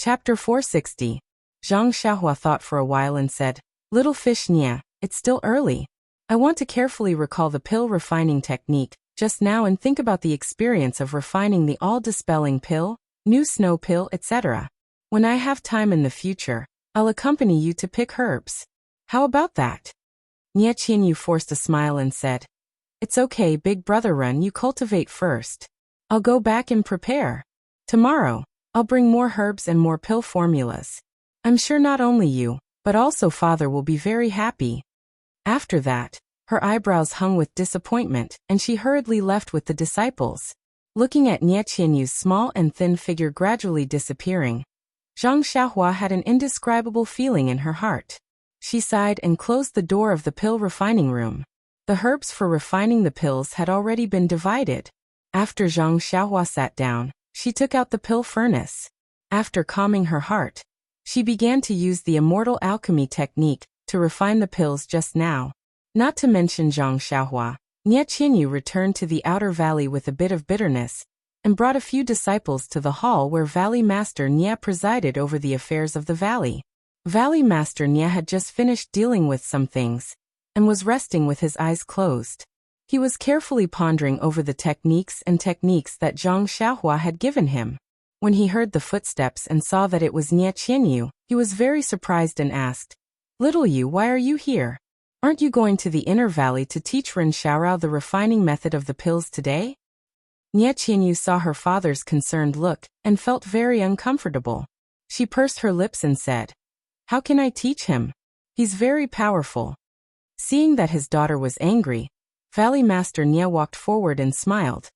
Chapter 460. Zhang Xiaohua thought for a while and said, Little fish Nia, it's still early. I want to carefully recall the pill refining technique just now and think about the experience of refining the all-dispelling pill, new snow pill, etc. When I have time in the future, I'll accompany you to pick herbs. How about that? Nie Qianyu forced a smile and said, It's okay, big brother Run, you cultivate first. I'll go back and prepare. Tomorrow, I'll bring more herbs and more pill formulas. I'm sure not only you, but also father will be very happy. After that, her eyebrows hung with disappointment, and she hurriedly left with the disciples. Looking at Nie Qianyu's small and thin figure gradually disappearing, Zhang Xiaohua had an indescribable feeling in her heart. She sighed and closed the door of the pill refining room. The herbs for refining the pills had already been divided. After Zhang Xiaohua sat down, she took out the pill furnace. After calming her heart, she began to use the immortal alchemy technique to refine the pills just now. Not to mention Zhang Xiaohua, Nie Qianyu returned to the outer valley with a bit of bitterness, and brought a few disciples to the hall where Valley Master Nie presided over the affairs of the valley. Valley Master Nie had just finished dealing with some things, and was resting with his eyes closed. He was carefully pondering over the techniques that Zhang Xiaohua had given him. When he heard the footsteps and saw that it was Nie Qianyu, he was very surprised and asked, Little you, why are you here? Aren't you going to the inner valley to teach Ren Xiaorao the refining method of the pills today? Nie Qianyu saw her father's concerned look and felt very uncomfortable. She pursed her lips and said, How can I teach him? He's very powerful. Seeing that his daughter was angry, Valley Master Nie walked forward and smiled.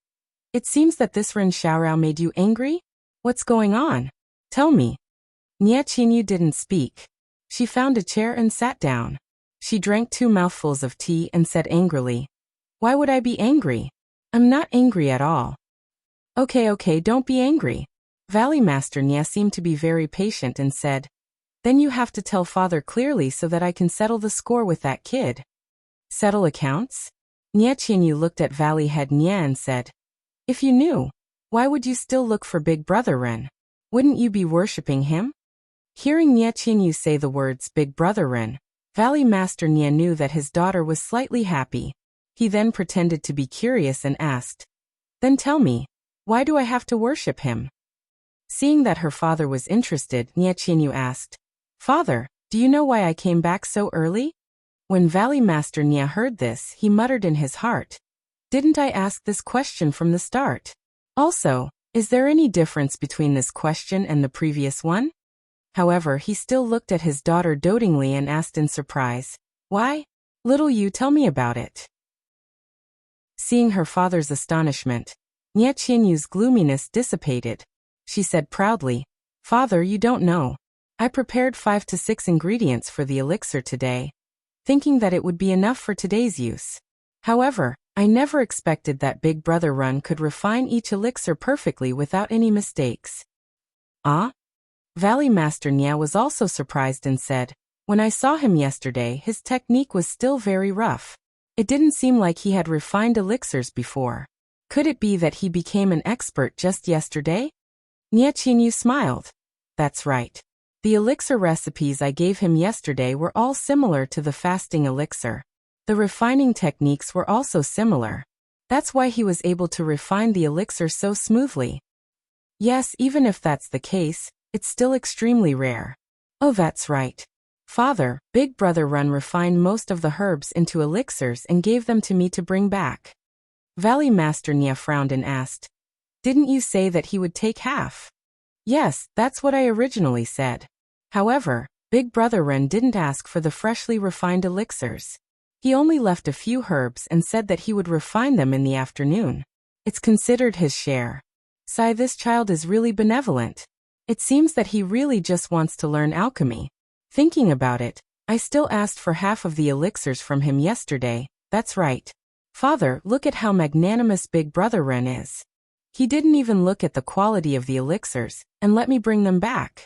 It seems that this Ren Xiaorao made you angry? What's going on? Tell me. Nie Qianyu didn't speak. She found a chair and sat down. She drank 2 mouthfuls of tea and said angrily, Why would I be angry? I'm not angry at all. Okay, don't be angry. Valley Master Nie seemed to be very patient and said, Then you have to tell father clearly so that I can settle the score with that kid. Settle accounts? Nie Qianyu looked at Valley Head Nie and said, If you knew, why would you still look for Big Brother Ren? Wouldn't you be worshipping him? Hearing Nie Qianyu say the words Big Brother Ren, Valley Master Nie knew that his daughter was slightly happy. He then pretended to be curious and asked, Then tell me, why do I have to worship him? Seeing that her father was interested, Nie Qianyu asked, Father, do you know why I came back so early? When Valley Master Nie heard this, he muttered in his heart, Didn't I ask this question from the start? Also, is there any difference between this question and the previous one? However, he still looked at his daughter dotingly and asked in surprise, Why? Little you, tell me about it. Seeing her father's astonishment, Nie Qianyu's gloominess dissipated. She said proudly, Father, you don't know. I prepared 5 to 6 ingredients for the elixir today, thinking that it would be enough for today's use. However, I never expected that Big Brother Run could refine each elixir perfectly without any mistakes. Ah? Valley Master Nie was also surprised and said, When I saw him yesterday, his technique was still very rough. It didn't seem like he had refined elixirs before. Could it be that he became an expert just yesterday? Nie Qianyu smiled. That's right. The elixir recipes I gave him yesterday were all similar to the fasting elixir. The refining techniques were also similar. That's why he was able to refine the elixir so smoothly. Yes, even if that's the case, it's still extremely rare. Oh, that's right. Father, Big Brother Run refined most of the herbs into elixirs and gave them to me to bring back. Valley Master Nie frowned and asked, Didn't you say that he would take half? Yes, that's what I originally said. However, Big Brother Ren didn't ask for the freshly refined elixirs. He only left a few herbs and said that he would refine them in the afternoon. It's considered his share. Sigh, this child is really benevolent. It seems that he really just wants to learn alchemy. Thinking about it, I still asked for half of the elixirs from him yesterday. That's right. Father, look at how magnanimous Big Brother Ren is. He didn't even look at the quality of the elixirs and let me bring them back.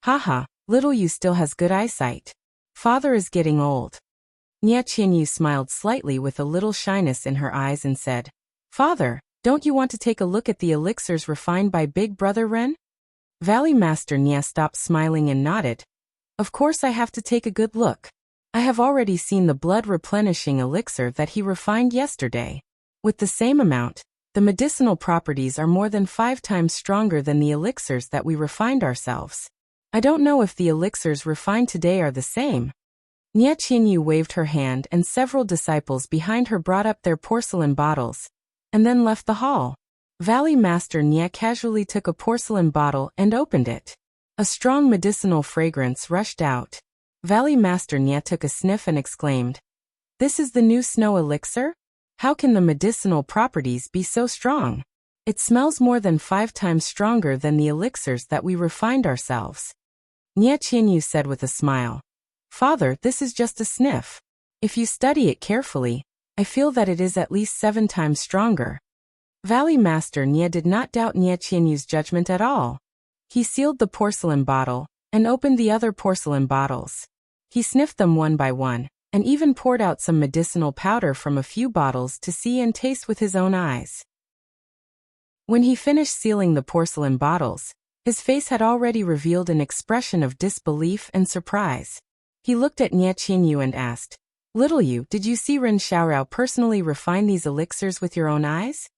Haha, little you still has good eyesight. Father is getting old. Nie Qianyu smiled slightly with a little shyness in her eyes and said, Father, don't you want to take a look at the elixirs refined by Big Brother Ren? Valley Master Nia stopped smiling and nodded. Of course I have to take a good look. I have already seen the blood-replenishing elixir that he refined yesterday. With the same amount, the medicinal properties are more than 5 times stronger than the elixirs that we refined ourselves. I don't know if the elixirs refined today are the same. Nie Qianyu waved her hand and several disciples behind her brought up their porcelain bottles, and then left the hall. Valley Master Nie casually took a porcelain bottle and opened it. A strong medicinal fragrance rushed out. Valley Master Nie took a sniff and exclaimed, "This is the new snow elixir? How can the medicinal properties be so strong? It smells more than 5 times stronger than the elixirs that we refined ourselves." Nie Qianyu said with a smile, "Father, this is just a sniff. If you study it carefully, I feel that it is at least 7 times stronger." Valley Master Nie did not doubt Nie Qianyu's judgment at all. He sealed the porcelain bottle and opened the other porcelain bottles. He sniffed them one by one, and even poured out some medicinal powder from a few bottles to see and taste with his own eyes. When he finished sealing the porcelain bottles, his face had already revealed an expression of disbelief and surprise. He looked at Nie Qianyu and asked, "Little you, did you see Ren Xiaorao personally refine these elixirs with your own eyes?"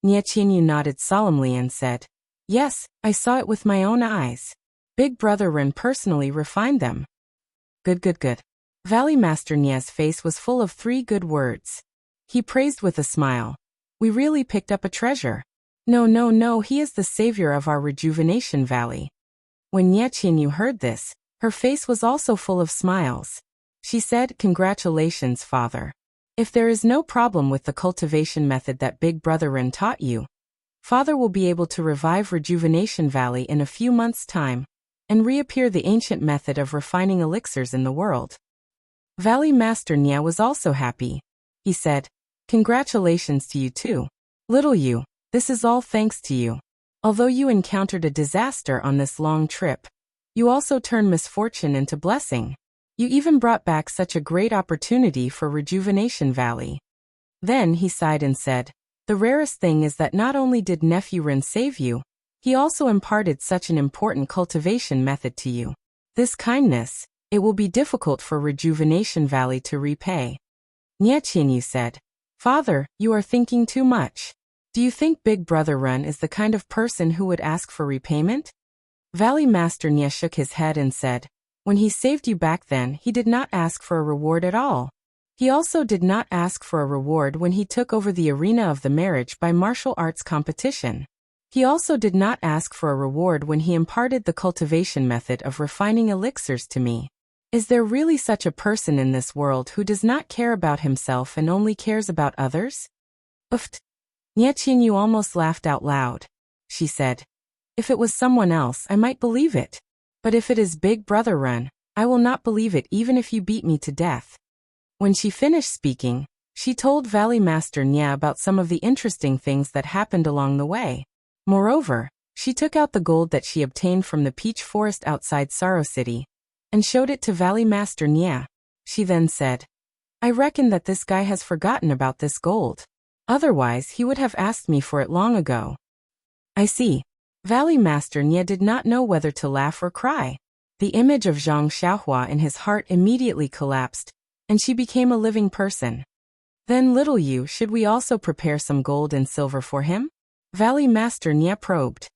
Nie Qianyu nodded solemnly and said, "Yes, I saw it with my own eyes. Big brother Ren personally refined them." Good. Valley Master Nie's face was full of 3 good words. He praised with a smile. "We really picked up a treasure. No, he is the savior of our rejuvenation valley." When Nie Qianyu heard this, her face was also full of smiles. She said, "Congratulations, father. If there is no problem with the cultivation method that Big Brother Ren taught you, father will be able to revive Rejuvenation Valley in a few months' time, and reappear the ancient method of refining elixirs in the world." Valley Master Nie was also happy. He said, "Congratulations to you too. Little you, this is all thanks to you. Although you encountered a disaster on this long trip, you also turned misfortune into blessing. You even brought back such a great opportunity for Rejuvenation Valley." Then he sighed and said, "The rarest thing is that not only did Nephew Ren save you, he also imparted such an important cultivation method to you. This kindness, it will be difficult for Rejuvenation Valley to repay." Nie Qianyu said, "Father, you are thinking too much. Do you think Big Brother Ren is the kind of person who would ask for repayment?" Valley Master Nie shook his head and said, "When he saved you back then, he did not ask for a reward at all. He also did not ask for a reward when he took over the arena of the marriage by martial arts competition. He also did not ask for a reward when he imparted the cultivation method of refining elixirs to me. Is there really such a person in this world who does not care about himself and only cares about others?" "Uft." Nie Qianyu almost laughed out loud. She said, "If it was someone else, I might believe it. But if it is Big Brother Ren, I will not believe it even if you beat me to death." When she finished speaking, she told Valley Master Nie about some of the interesting things that happened along the way. Moreover, she took out the gold that she obtained from the peach forest outside Sorrow City, and showed it to Valley Master Nie. She then said, "I reckon that this guy has forgotten about this gold. Otherwise, he would have asked me for it long ago." "I see." Valley Master Nie did not know whether to laugh or cry. The image of Zhang Xiaohua in his heart immediately collapsed, and she became a living person. "Then little you, should we also prepare some gold and silver for him?" Valley Master Nie probed.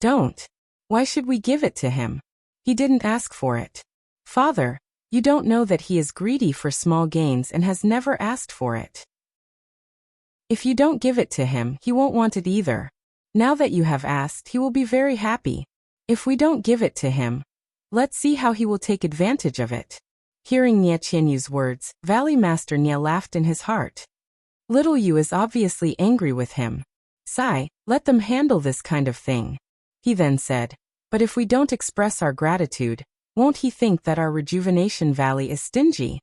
"Don't. Why should we give it to him? He didn't ask for it. Father, you don't know that he is greedy for small gains and has never asked for it. If you don't give it to him, he won't want it either. Now that you have asked, he will be very happy. If we don't give it to him, let's see how he will take advantage of it." Hearing Nie Qianyu's words, Valley Master Nie laughed in his heart. Little you is obviously angry with him. "Sigh, let them handle this kind of thing." He then said, "But if we don't express our gratitude, won't he think that our Rejuvenation Valley is stingy?"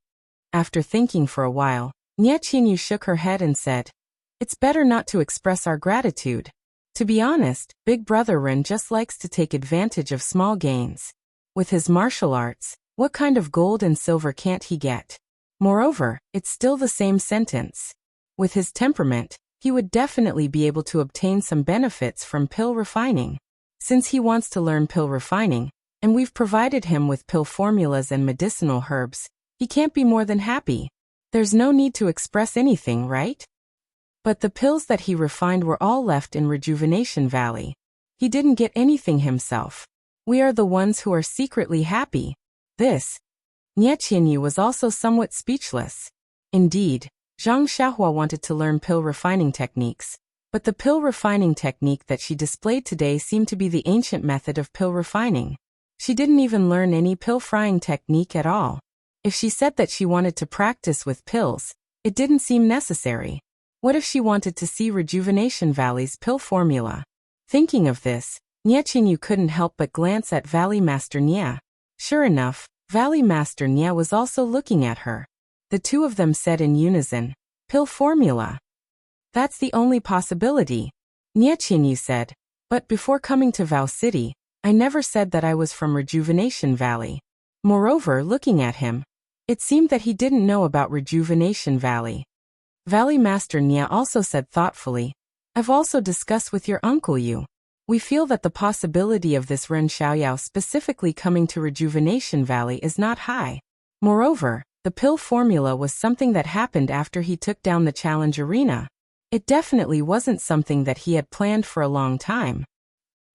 After thinking for a while, Nie Qianyu shook her head and said, "It's better not to express our gratitude. To be honest, Big Brother Ren just likes to take advantage of small gains. With his martial arts, what kind of gold and silver can't he get? Moreover, it's still the same sentence. With his temperament, he would definitely be able to obtain some benefits from pill refining. Since he wants to learn pill refining, and we've provided him with pill formulas and medicinal herbs, he can't be more than happy. There's no need to express anything, right? But the pills that he refined were all left in Rejuvenation Valley. He didn't get anything himself. We are the ones who are secretly happy. This. Nie Qianyu was also somewhat speechless. Indeed, Zhang Xiaohua wanted to learn pill refining techniques, but the pill refining technique that she displayed today seemed to be the ancient method of pill refining. She didn't even learn any pill frying technique at all. If she said that she wanted to practice with pills, it didn't seem necessary. What if she wanted to see Rejuvenation Valley's pill formula? Thinking of this, Nie Qianyu couldn't help but glance at Valley Master Nie. Sure enough, Valley Master Nie was also looking at her. The two of them said in unison, "Pill formula. That's the only possibility," Nie Qianyu said. "But before coming to Vow City, I never said that I was from Rejuvenation Valley." Moreover, looking at him, it seemed that he didn't know about Rejuvenation Valley. Valley Master Nie also said thoughtfully, "I've also discussed with your uncle Yu. We feel that the possibility of this Ren Xiaoyao specifically coming to Rejuvenation Valley is not high. Moreover, the pill formula was something that happened after he took down the challenge arena. It definitely wasn't something that he had planned for a long time.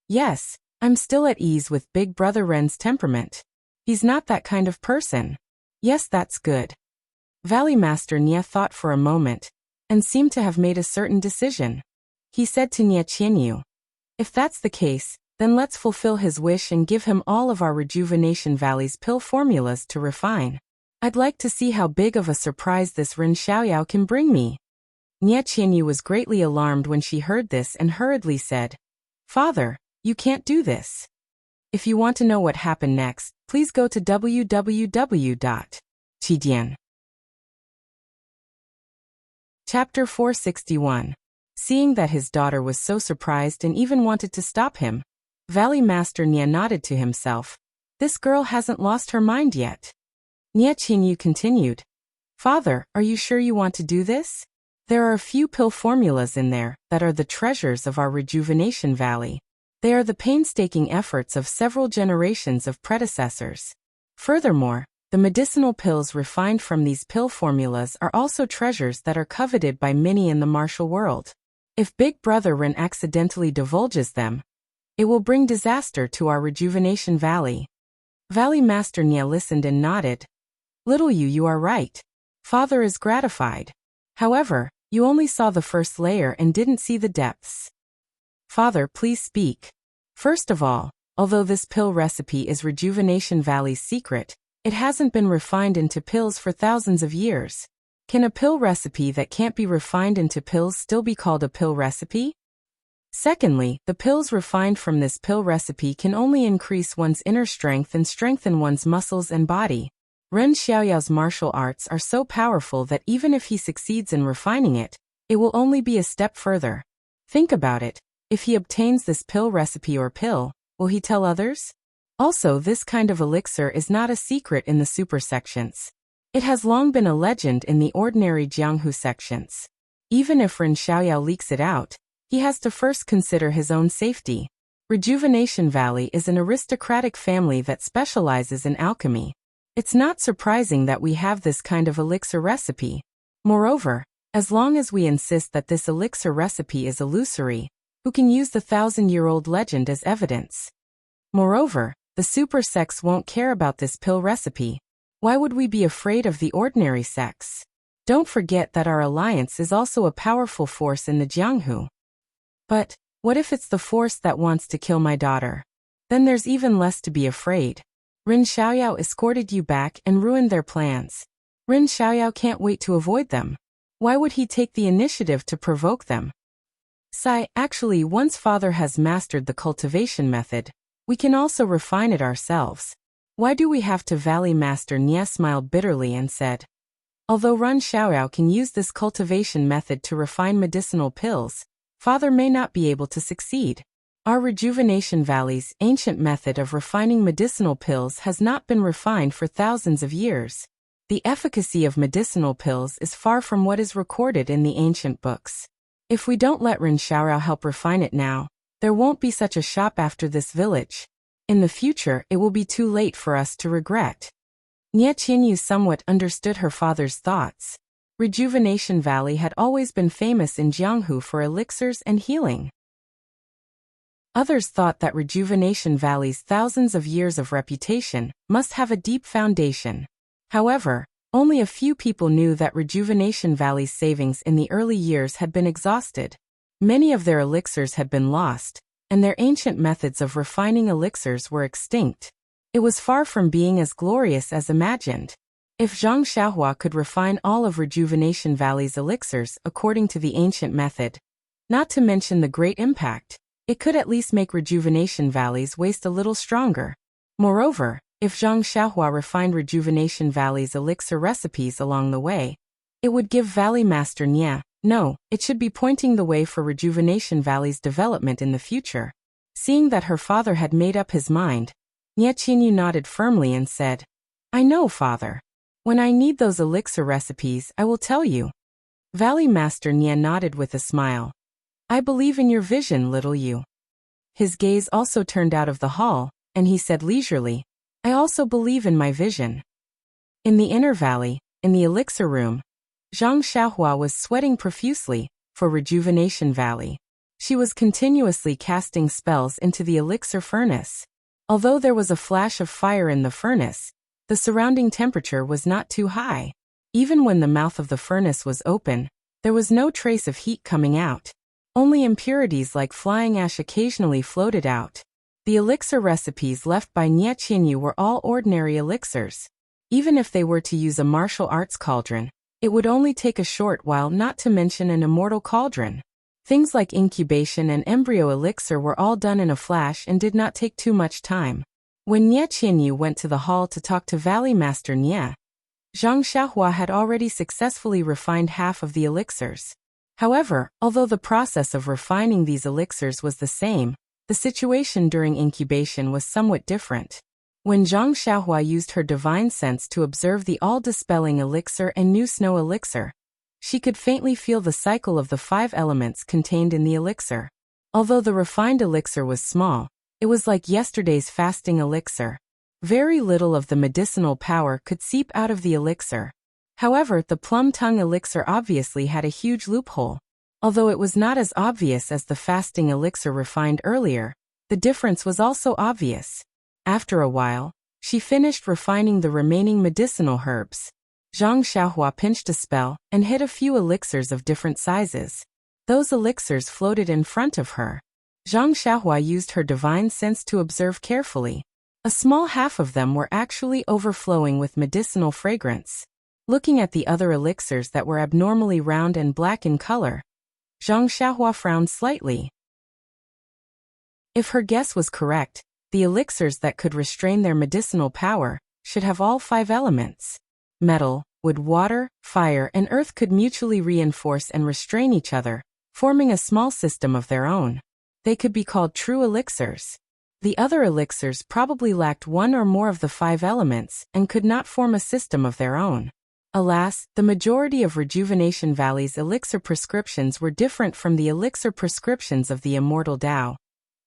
Yes, I'm still at ease with Big Brother Ren's temperament. He's not that kind of person. Yes, that's good." Valley Master Nie thought for a moment, and seemed to have made a certain decision. He said to Nie Qianyu, "If that's the case, then let's fulfill his wish and give him all of our Rejuvenation Valley's pill formulas to refine. I'd like to see how big of a surprise this Ren Xiaoyao can bring me." Nie Qianyu was greatly alarmed when she heard this and hurriedly said, "Father, you can't do this. If you want to know what happened next, please go to www.chidian. Chapter 461. Seeing that his daughter was so surprised and even wanted to stop him, Valley Master Nie nodded to himself. This girl hasn't lost her mind yet. Nie Qianyu continued, "Father, are you sure you want to do this? There are a few pill formulas in there that are the treasures of our Rejuvenation Valley. They are the painstaking efforts of several generations of predecessors. Furthermore, the medicinal pills refined from these pill formulas are also treasures that are coveted by many in the martial world. If Big Brother Ren accidentally divulges them, it will bring disaster to our Rejuvenation Valley." Valley Master Nie listened and nodded. "Little you are right. Father is gratified. However, you only saw the first layer and didn't see the depths. Father, please speak. First of all, although this pill recipe is Rejuvenation Valley's secret, it hasn't been refined into pills for thousands of years. Can a pill recipe that can't be refined into pills still be called a pill recipe? Secondly, the pills refined from this pill recipe can only increase one's inner strength and strengthen one's muscles and body. Ren Xiaoyao's martial arts are so powerful that even if he succeeds in refining it, it will only be a step further. Think about it. If he obtains this pill recipe or pill, will he tell others? Also, this kind of elixir is not a secret in the super sections. It has long been a legend in the ordinary Jianghu sections. Even if Ren Xiaoyao leaks it out, he has to first consider his own safety. Rejuvenation Valley is an aristocratic family that specializes in alchemy. It's not surprising that we have this kind of elixir recipe. Moreover, as long as we insist that this elixir recipe is illusory, who can use the 1,000-year-old legend as evidence? Moreover, the super sects won't care about this pill recipe. Why would we be afraid of the ordinary sects? Don't forget that our alliance is also a powerful force in the Jianghu. But, what if it's the force that wants to kill my daughter? Then there's even less to be afraid. Ren Xiaoyao escorted you back and ruined their plans. Ren Xiaoyao can't wait to avoid them. Why would he take the initiative to provoke them? Actually, once Father has mastered the cultivation method, we can also refine it ourselves. Why do we have to? Valley Master Nie smiled bitterly and said, "Although Ren Xiaoyao can use this cultivation method to refine medicinal pills, Father may not be able to succeed. Our Rejuvenation Valley's ancient method of refining medicinal pills has not been refined for thousands of years. The efficacy of medicinal pills is far from what is recorded in the ancient books. If we don't let Ren Xiaoyao help refine it now, There won't be such a shop after this village. In the future, it will be too late for us to regret. Nie Qianyu somewhat understood her father's thoughts. Rejuvenation Valley had always been famous in Jianghu for elixirs and healing. Others thought that Rejuvenation Valley's thousands of years of reputation must have a deep foundation. However, only a few people knew that Rejuvenation Valley's savings in the early years had been exhausted. Many of their elixirs had been lost, and their ancient methods of refining elixirs were extinct. It was far from being as glorious as imagined. If Zhang Xiaohua could refine all of Rejuvenation Valley's elixirs according to the ancient method, not to mention the great impact, it could at least make Rejuvenation Valley's waste a little stronger. Moreover, if Zhang Xiaohua refined Rejuvenation Valley's elixir recipes along the way, it would give Valley Master Nie. No, it should be pointing the way for Rejuvenation Valley's development in the future. Seeing that her father had made up his mind, Nie Qianyu nodded firmly and said, "I know, father. When I need those elixir recipes, I will tell you." Valley Master Nie nodded with a smile. "I believe in your vision, little you." His gaze also turned out of the hall, and he said leisurely, "I also believe in my vision." In the inner valley, in the elixir room, Zhang Xiaohua was sweating profusely for Rejuvenation Valley. She was continuously casting spells into the elixir furnace. Although there was a flash of fire in the furnace, the surrounding temperature was not too high. Even when the mouth of the furnace was open, there was no trace of heat coming out. Only impurities like flying ash occasionally floated out. The elixir recipes left by Nie Qianyu were all ordinary elixirs. Even if they were to use a martial arts cauldron, it would only take a short while, not to mention an immortal cauldron. Things like incubation and embryo elixir were all done in a flash and did not take too much time. When Nie Qianyu went to the hall to talk to Valley Master Nie, Zhang Xiaohua had already successfully refined half of the elixirs. However, although the process of refining these elixirs was the same, the situation during incubation was somewhat different. When Zhang Xiaohua used her divine sense to observe the all-dispelling elixir and new snow elixir, she could faintly feel the cycle of the 5 elements contained in the elixir. Although the refined elixir was small, it was like yesterday's fasting elixir. Very little of the medicinal power could seep out of the elixir. However, the plum tongue elixir obviously had a huge loophole. Although it was not as obvious as the fasting elixir refined earlier, the difference was also obvious. After a while, she finished refining the remaining medicinal herbs. Zhang Xiaohua pinched a spell and hit a few elixirs of different sizes. Those elixirs floated in front of her. Zhang Xiaohua used her divine sense to observe carefully. A small half of them were actually overflowing with medicinal fragrance. Looking at the other elixirs that were abnormally round and black in color, Zhang Xiaohua frowned slightly. If her guess was correct, the elixirs that could restrain their medicinal power should have all 5 elements. Metal, wood, water, fire, and earth could mutually reinforce and restrain each other, forming a small system of their own. They could be called true elixirs. The other elixirs probably lacked one or more of the 5 elements and could not form a system of their own. Alas, the majority of Rejuvenation Valley's elixir prescriptions were different from the elixir prescriptions of the immortal Tao.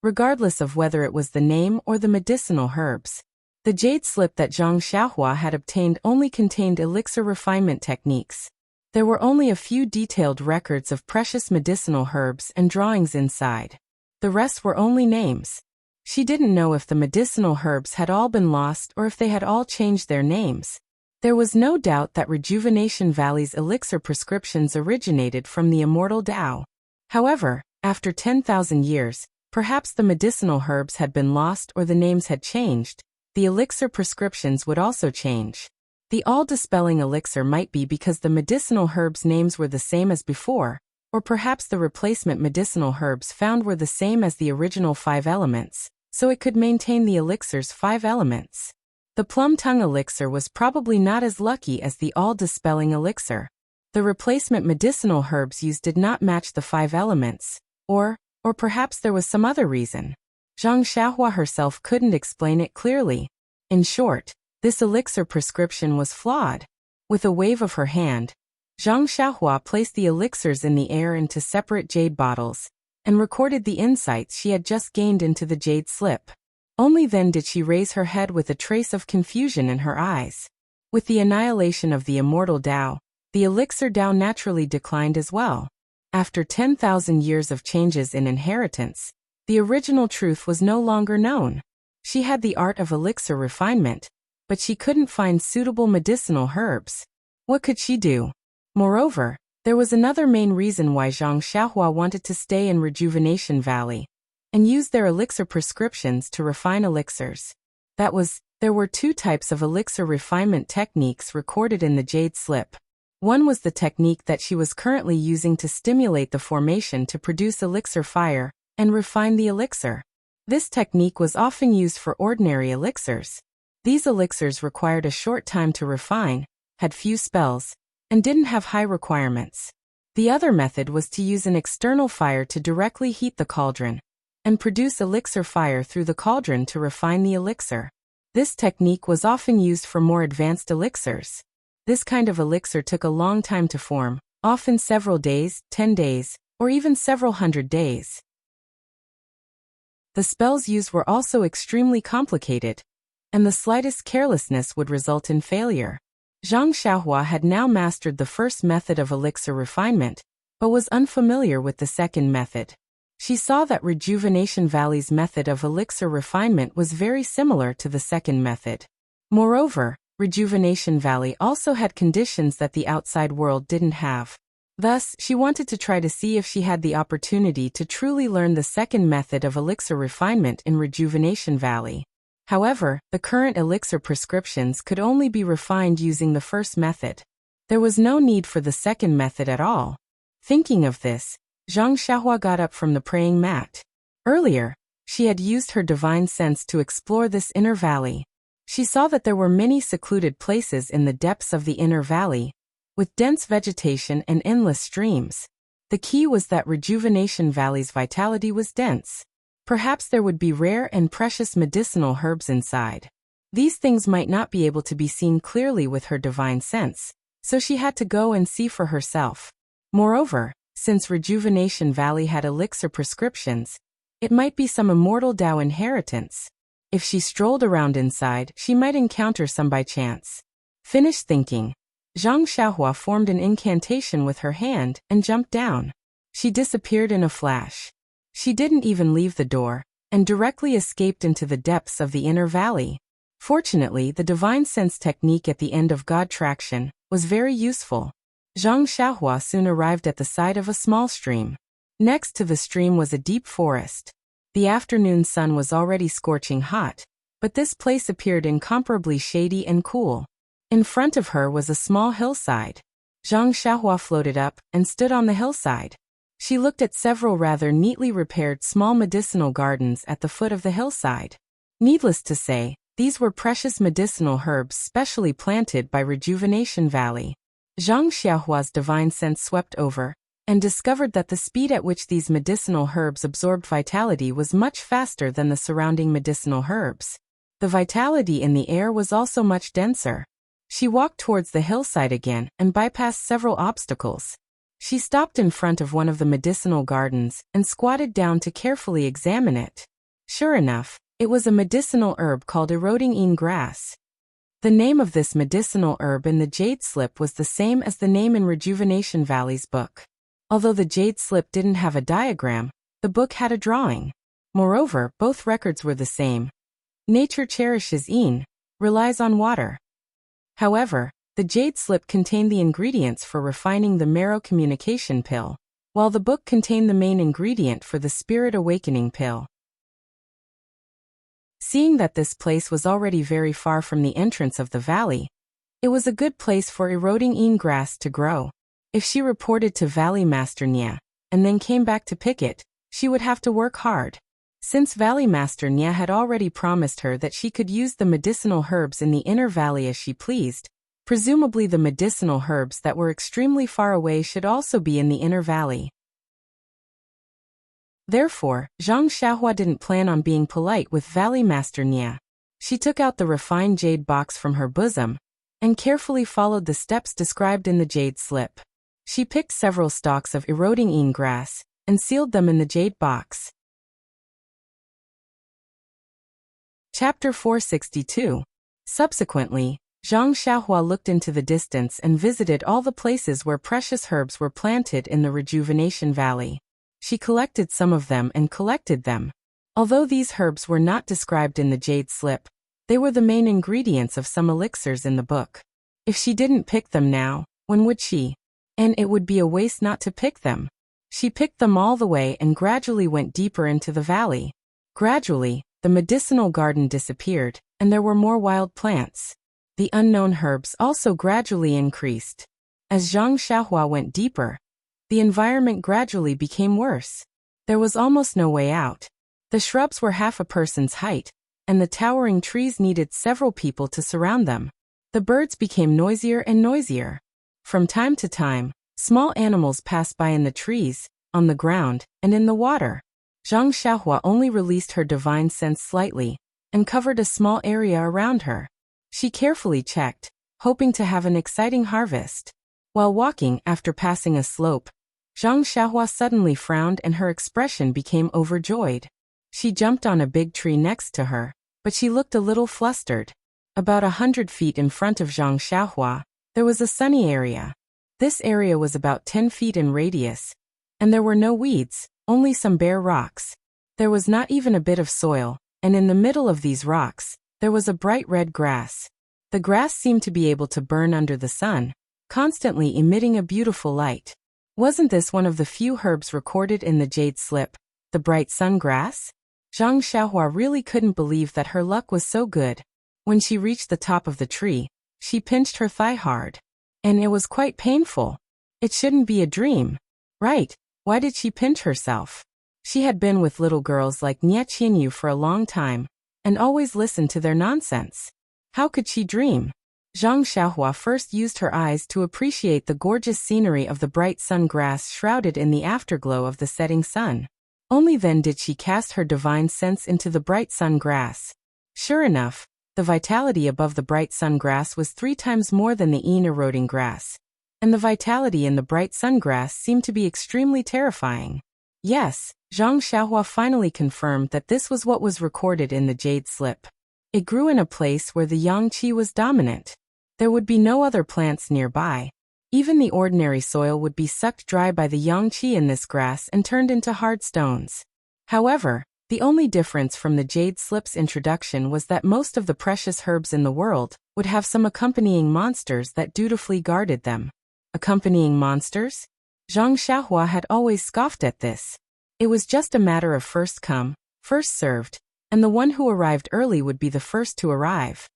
Regardless of whether it was the name or the medicinal herbs, the jade slip that Zhang Xiaohua had obtained only contained elixir refinement techniques. There were only a few detailed records of precious medicinal herbs and drawings inside. The rest were only names. She didn't know if the medicinal herbs had all been lost or if they had all changed their names. There was no doubt that Rejuvenation Valley's elixir prescriptions originated from the immortal Tao. However, after 10,000 years, perhaps the medicinal herbs had been lost or the names had changed. The elixir prescriptions would also change. The all-dispelling elixir might be because the medicinal herbs' names were the same as before, or perhaps the replacement medicinal herbs found were the same as the original 5 elements, so it could maintain the elixir's 5 elements. The plum tongue elixir was probably not as lucky as the all-dispelling elixir. The replacement medicinal herbs used did not match the 5 elements, or perhaps there was some other reason. Zhang Xiaohua herself couldn't explain it clearly. In short, this elixir prescription was flawed. With a wave of her hand, Zhang Xiaohua placed the elixirs in the air into separate jade bottles, and recorded the insights she had just gained into the jade slip. Only then did she raise her head with a trace of confusion in her eyes. With the annihilation of the immortal Tao, the elixir Tao naturally declined as well. After 10,000 years of changes in inheritance, the original truth was no longer known. She had the art of elixir refinement, but she couldn't find suitable medicinal herbs. What could she do? Moreover, there was another main reason why Zhang Xiaohua wanted to stay in Rejuvenation Valley and use their elixir prescriptions to refine elixirs. That was, there were two types of elixir refinement techniques recorded in the jade slip. One was the technique that she was currently using to stimulate the formation to produce elixir fire and refine the elixir. This technique was often used for ordinary elixirs. These elixirs required a short time to refine, had few spells, and didn't have high requirements. The other method was to use an external fire to directly heat the cauldron and produce elixir fire through the cauldron to refine the elixir. This technique was often used for more advanced elixirs. This kind of elixir took a long time to form, often several days, 10 days, or even several hundred days. The spells used were also extremely complicated, and the slightest carelessness would result in failure. Zhang Xiaohua had now mastered the first method of elixir refinement, but was unfamiliar with the second method. She saw that Rejuvenation Valley's method of elixir refinement was very similar to the second method. Moreover, Rejuvenation Valley also had conditions that the outside world didn't have. Thus, she wanted to try to see if she had the opportunity to truly learn the second method of elixir refinement in Rejuvenation Valley. However, the current elixir prescriptions could only be refined using the first method. There was no need for the second method at all. Thinking of this, Zhang Xiaohua got up from the praying mat. Earlier, she had used her divine sense to explore this inner valley. She saw that there were many secluded places in the depths of the inner valley, with dense vegetation and endless streams. The key was that Rejuvenation Valley's vitality was dense. Perhaps there would be rare and precious medicinal herbs inside. These things might not be able to be seen clearly with her divine sense, so she had to go and see for herself. Moreover, since Rejuvenation Valley had elixir prescriptions, it might be some immortal Tao inheritance. If she strolled around inside, she might encounter some by chance. Finished thinking, Zhang Xiaohua formed an incantation with her hand and jumped down. She disappeared in a flash. She didn't even leave the door, and directly escaped into the depths of the inner valley. Fortunately, the divine sense technique at the end of God Traction was very useful. Zhang Xiaohua soon arrived at the side of a small stream. Next to the stream was a deep forest. The afternoon sun was already scorching hot, but this place appeared incomparably shady and cool. In front of her was a small hillside. Zhang Xiaohua floated up and stood on the hillside. She looked at several rather neatly repaired small medicinal gardens at the foot of the hillside. Needless to say, these were precious medicinal herbs specially planted by Rejuvenation Valley. Zhang Xiaohua's divine sense swept over, and discovered that the speed at which these medicinal herbs absorbed vitality was much faster than the surrounding medicinal herbs. The vitality in the air was also much denser. She walked towards the hillside again and bypassed several obstacles. She stopped in front of one of the medicinal gardens and squatted down to carefully examine it. Sure enough, it was a medicinal herb called eroding grass. The name of this medicinal herb in the jade slip was the same as the name in Rejuvenation Valley's book. Although the jade slip didn't have a diagram, the book had a drawing. Moreover, both records were the same. Nature cherishes relies on water. However, the jade slip contained the ingredients for refining the marrow communication pill, while the book contained the main ingredient for the spirit awakening pill. Seeing that this place was already very far from the entrance of the valley, it was a good place for eroding grass to grow. If she reported to Valley Master Nya, and then came back to pick it, she would have to work hard. Since Valley Master Nya had already promised her that she could use the medicinal herbs in the inner valley as she pleased, presumably the medicinal herbs that were extremely far away should also be in the inner valley. Therefore, Zhang Xiaohua didn't plan on being polite with Valley Master Nya. She took out the refined jade box from her bosom, and carefully followed the steps described in the jade slip. She picked several stalks of eroding grass, and sealed them in the jade box. Chapter 462. Subsequently, Zhang Xiaohua looked into the distance and visited all the places where precious herbs were planted in the Rejuvenation Valley. She collected some of them and collected them. Although these herbs were not described in the jade slip, they were the main ingredients of some elixirs in the book. If she didn't pick them now, when would she? And it would be a waste not to pick them. She picked them all the way and gradually went deeper into the valley. Gradually, the medicinal garden disappeared, and there were more wild plants. The unknown herbs also gradually increased. As Zhang Xiaohua went deeper, the environment gradually became worse. There was almost no way out. The shrubs were half a person's height, and the towering trees needed several people to surround them. The birds became noisier and noisier. From time to time, small animals passed by in the trees, on the ground, and in the water. Zhang Xiaohua only released her divine sense slightly, and covered a small area around her. She carefully checked, hoping to have an exciting harvest. While walking after passing a slope, Zhang Xiaohua suddenly frowned and her expression became overjoyed. She jumped on a big tree next to her, but she looked a little flustered. About 100 feet in front of Zhang Xiaohua, there was a sunny area. This area was about 10 feet in radius, and there were no weeds, only some bare rocks. There was not even a bit of soil, and in the middle of these rocks, there was a bright red grass. The grass seemed to be able to burn under the sun, constantly emitting a beautiful light. Wasn't this one of the few herbs recorded in the jade slip, the bright sun grass? Zhang Xiaohua really couldn't believe that her luck was so good. When she reached the top of the tree, she pinched her thigh hard. And it was quite painful. It shouldn't be a dream. Right, why did she pinch herself? She had been with little girls like Nie Qianyu for a long time, and always listened to their nonsense. How could she dream? Zhang Xiaohua first used her eyes to appreciate the gorgeous scenery of the bright sun grass shrouded in the afterglow of the setting sun. Only then did she cast her divine sense into the bright sun grass. Sure enough, the vitality above the bright sun grass was 3 times more than the eroding grass. And the vitality in the bright sun grass seemed to be extremely terrifying. Yes, Zhang Xiaohua finally confirmed that this was what was recorded in the jade slip. It grew in a place where the yang qi was dominant. There would be no other plants nearby. Even the ordinary soil would be sucked dry by the yang qi in this grass and turned into hard stones. However, the only difference from the jade slip's introduction was that most of the precious herbs in the world would have some accompanying monsters that dutifully guarded them. Accompanying monsters? Zhang Xiaohua had always scoffed at this. It was just a matter of first come, first served, and the one who arrived early would be the first to arrive.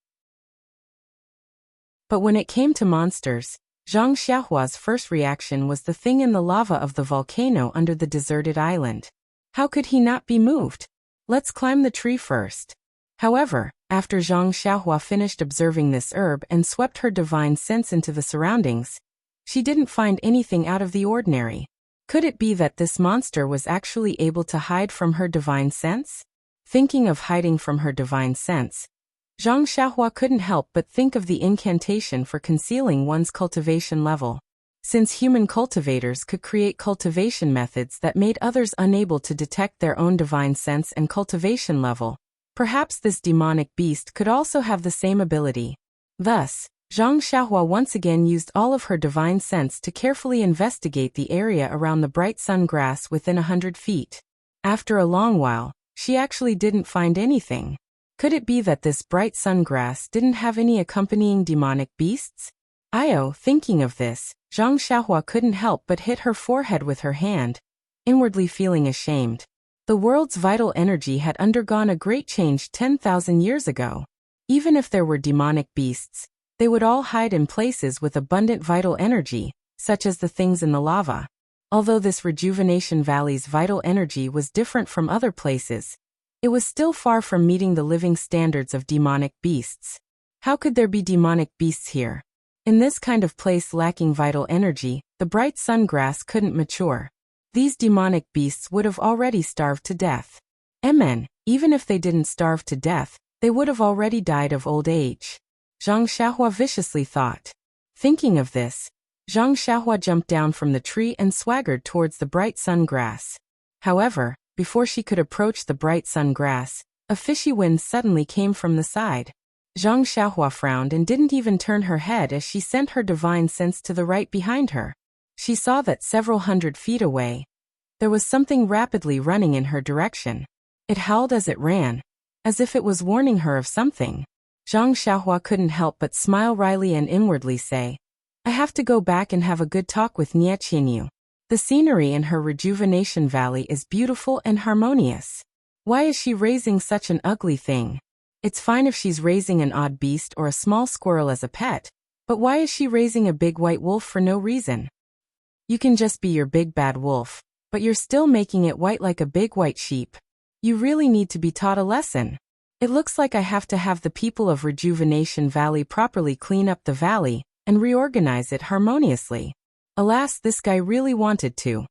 But when it came to monsters, Zhang Xiaohua's first reaction was the thing in the lava of the volcano under the deserted island. How could he not be moved? Let's climb the tree first. However, after Zhang Xiaohua finished observing this herb and swept her divine sense into the surroundings, she didn't find anything out of the ordinary. Could it be that this monster was actually able to hide from her divine sense? Thinking of hiding from her divine sense, Zhang Xiaohua couldn't help but think of the incantation for concealing one's cultivation level. Since human cultivators could create cultivation methods that made others unable to detect their own divine sense and cultivation level, perhaps this demonic beast could also have the same ability. Thus, Zhang Xiaohua once again used all of her divine sense to carefully investigate the area around the bright sun grass within 100 feet. After a long while, she actually didn't find anything. Could it be that this bright sun grass didn't have any accompanying demonic beasts? Thinking of this, Zhang Xiaohua couldn't help but hit her forehead with her hand, inwardly feeling ashamed. The world's vital energy had undergone a great change 10,000 years ago. Even if there were demonic beasts, they would all hide in places with abundant vital energy, such as the things in the lava. Although this Rejuvenation Valley's vital energy was different from other places, it was still far from meeting the living standards of demonic beasts. How could there be demonic beasts here? In this kind of place lacking vital energy, the bright sun grass couldn't mature. These demonic beasts would have already starved to death. Even if they didn't starve to death, they would have already died of old age. Zhang Xiaohua viciously thought. Thinking of this, Zhang Xiaohua jumped down from the tree and swaggered towards the bright sun grass. However, before she could approach the bright sun grass, a fishy wind suddenly came from the side. Zhang Xiaohua frowned and didn't even turn her head as she sent her divine sense to the right behind her. She saw that several hundred feet away, there was something rapidly running in her direction. It howled as it ran, as if it was warning her of something. Zhang Xiaohua couldn't help but smile wryly and inwardly say, I have to go back and have a good talk with Nie Qinyu. The scenery in her rejuvenation valley is beautiful and harmonious. Why is she raising such an ugly thing? It's fine if she's raising an odd beast or a small squirrel as a pet, but why is she raising a big white wolf for no reason? You can just be your big bad wolf, but you're still making it white like a big white sheep. You really need to be taught a lesson. It looks like I have to have the people of Rejuvenation Valley properly clean up the valley and reorganize it harmoniously. Alas, this guy really wanted to.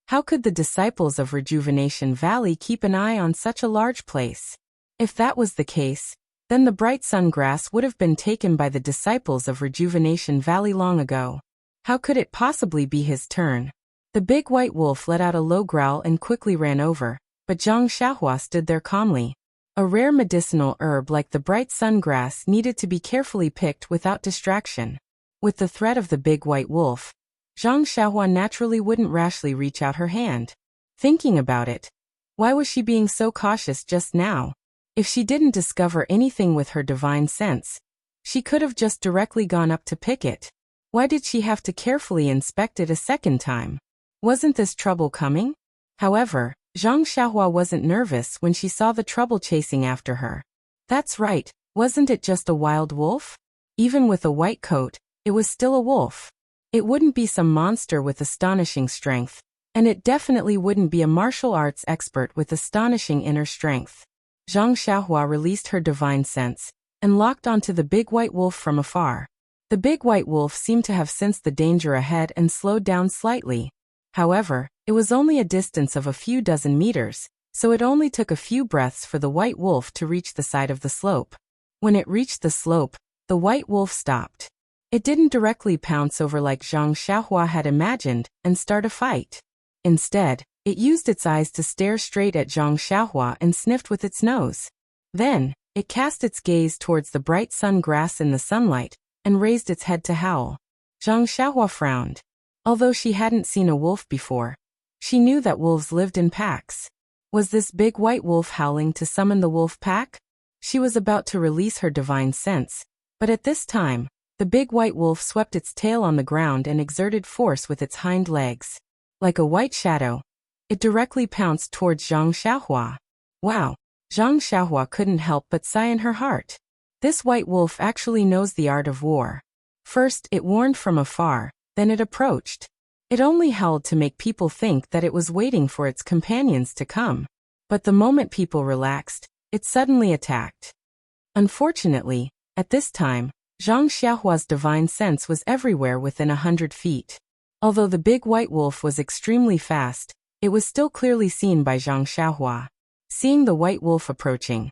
How could the disciples of Rejuvenation Valley keep an eye on such a large place? If that was the case, then the bright sun grass would have been taken by the disciples of Rejuvenation Valley long ago. How could it possibly be his turn? The big white wolf let out a low growl and quickly ran over, but Zhang Xiaohua stood there calmly. A rare medicinal herb like the bright sun grass needed to be carefully picked without distraction. With the threat of the big white wolf, Zhang Xiaohua naturally wouldn't rashly reach out her hand. Thinking about it, why was she being so cautious just now? If she didn't discover anything with her divine sense, she could have just directly gone up to pick it. Why did she have to carefully inspect it a second time? Wasn't this trouble coming? However, Zhang Xiaohua wasn't nervous when she saw the trouble chasing after her. That's right, wasn't it just a wild wolf? Even with a white coat, it was still a wolf. It wouldn't be some monster with astonishing strength, and it definitely wouldn't be a martial arts expert with astonishing inner strength. Zhang Xiaohua released her divine sense and locked onto the big white wolf from afar. The big white wolf seemed to have sensed the danger ahead and slowed down slightly. However, it was only a distance of a few dozen meters, so it only took a few breaths for the white wolf to reach the side of the slope. When it reached the slope, the white wolf stopped. It didn't directly pounce over like Zhang Xiaohua had imagined and start a fight. Instead, it used its eyes to stare straight at Zhang Xiaohua and sniffed with its nose. Then, it cast its gaze towards the bright sun grass in the sunlight and raised its head to howl. Zhang Xiaohua frowned. Although she hadn't seen a wolf before, she knew that wolves lived in packs. Was this big white wolf howling to summon the wolf pack? She was about to release her divine sense, but at this time, the big white wolf swept its tail on the ground and exerted force with its hind legs. Like a white shadow, it directly pounced towards Zhang Xiaohua. Wow! Zhang Xiaohua couldn't help but sigh in her heart. This white wolf actually knows the art of war. First, it warned from afar, then it approached. It only howled to make people think that it was waiting for its companions to come. But the moment people relaxed, it suddenly attacked. Unfortunately, at this time, Zhang Xiaohua's divine sense was everywhere within 100 feet. Although the big white wolf was extremely fast, it was still clearly seen by Zhang Xiaohua. Seeing the white wolf approaching,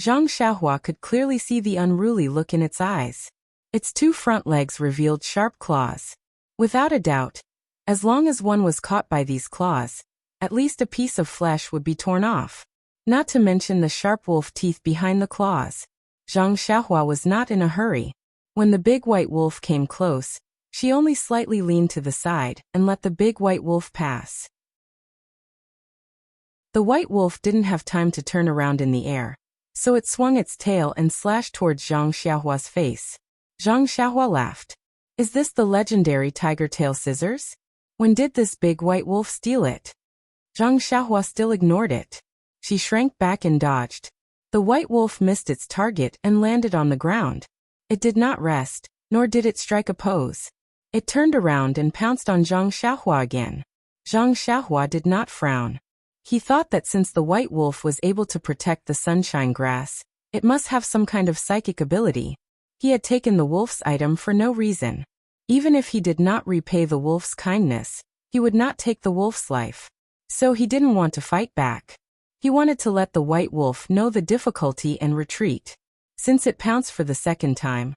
Zhang Xiaohua could clearly see the unruly look in its eyes. Its two front legs revealed sharp claws. Without a doubt, as long as one was caught by these claws, at least a piece of flesh would be torn off. Not to mention the sharp wolf teeth behind the claws. Zhang Xiaohua was not in a hurry. When the big white wolf came close, she only slightly leaned to the side and let the big white wolf pass. The white wolf didn't have time to turn around in the air, so it swung its tail and slashed towards Zhang Xiaohua's face. Zhang Xiaohua laughed. Is this the legendary tiger tail scissors? When did this big white wolf steal it? Zhang Xiaohua still ignored it. She shrank back and dodged. The white wolf missed its target and landed on the ground. It did not rest, nor did it strike a pose. It turned around and pounced on Zhang Xiaohua again. Zhang Xiaohua did not frown. He thought that since the white wolf was able to protect the sunshine grass, it must have some kind of psychic ability. He had taken the wolf's item for no reason. Even if he did not repay the wolf's kindness, he would not take the wolf's life. So he didn't want to fight back. He wanted to let the white wolf know the difficulty and retreat. Since it pounced for the second time,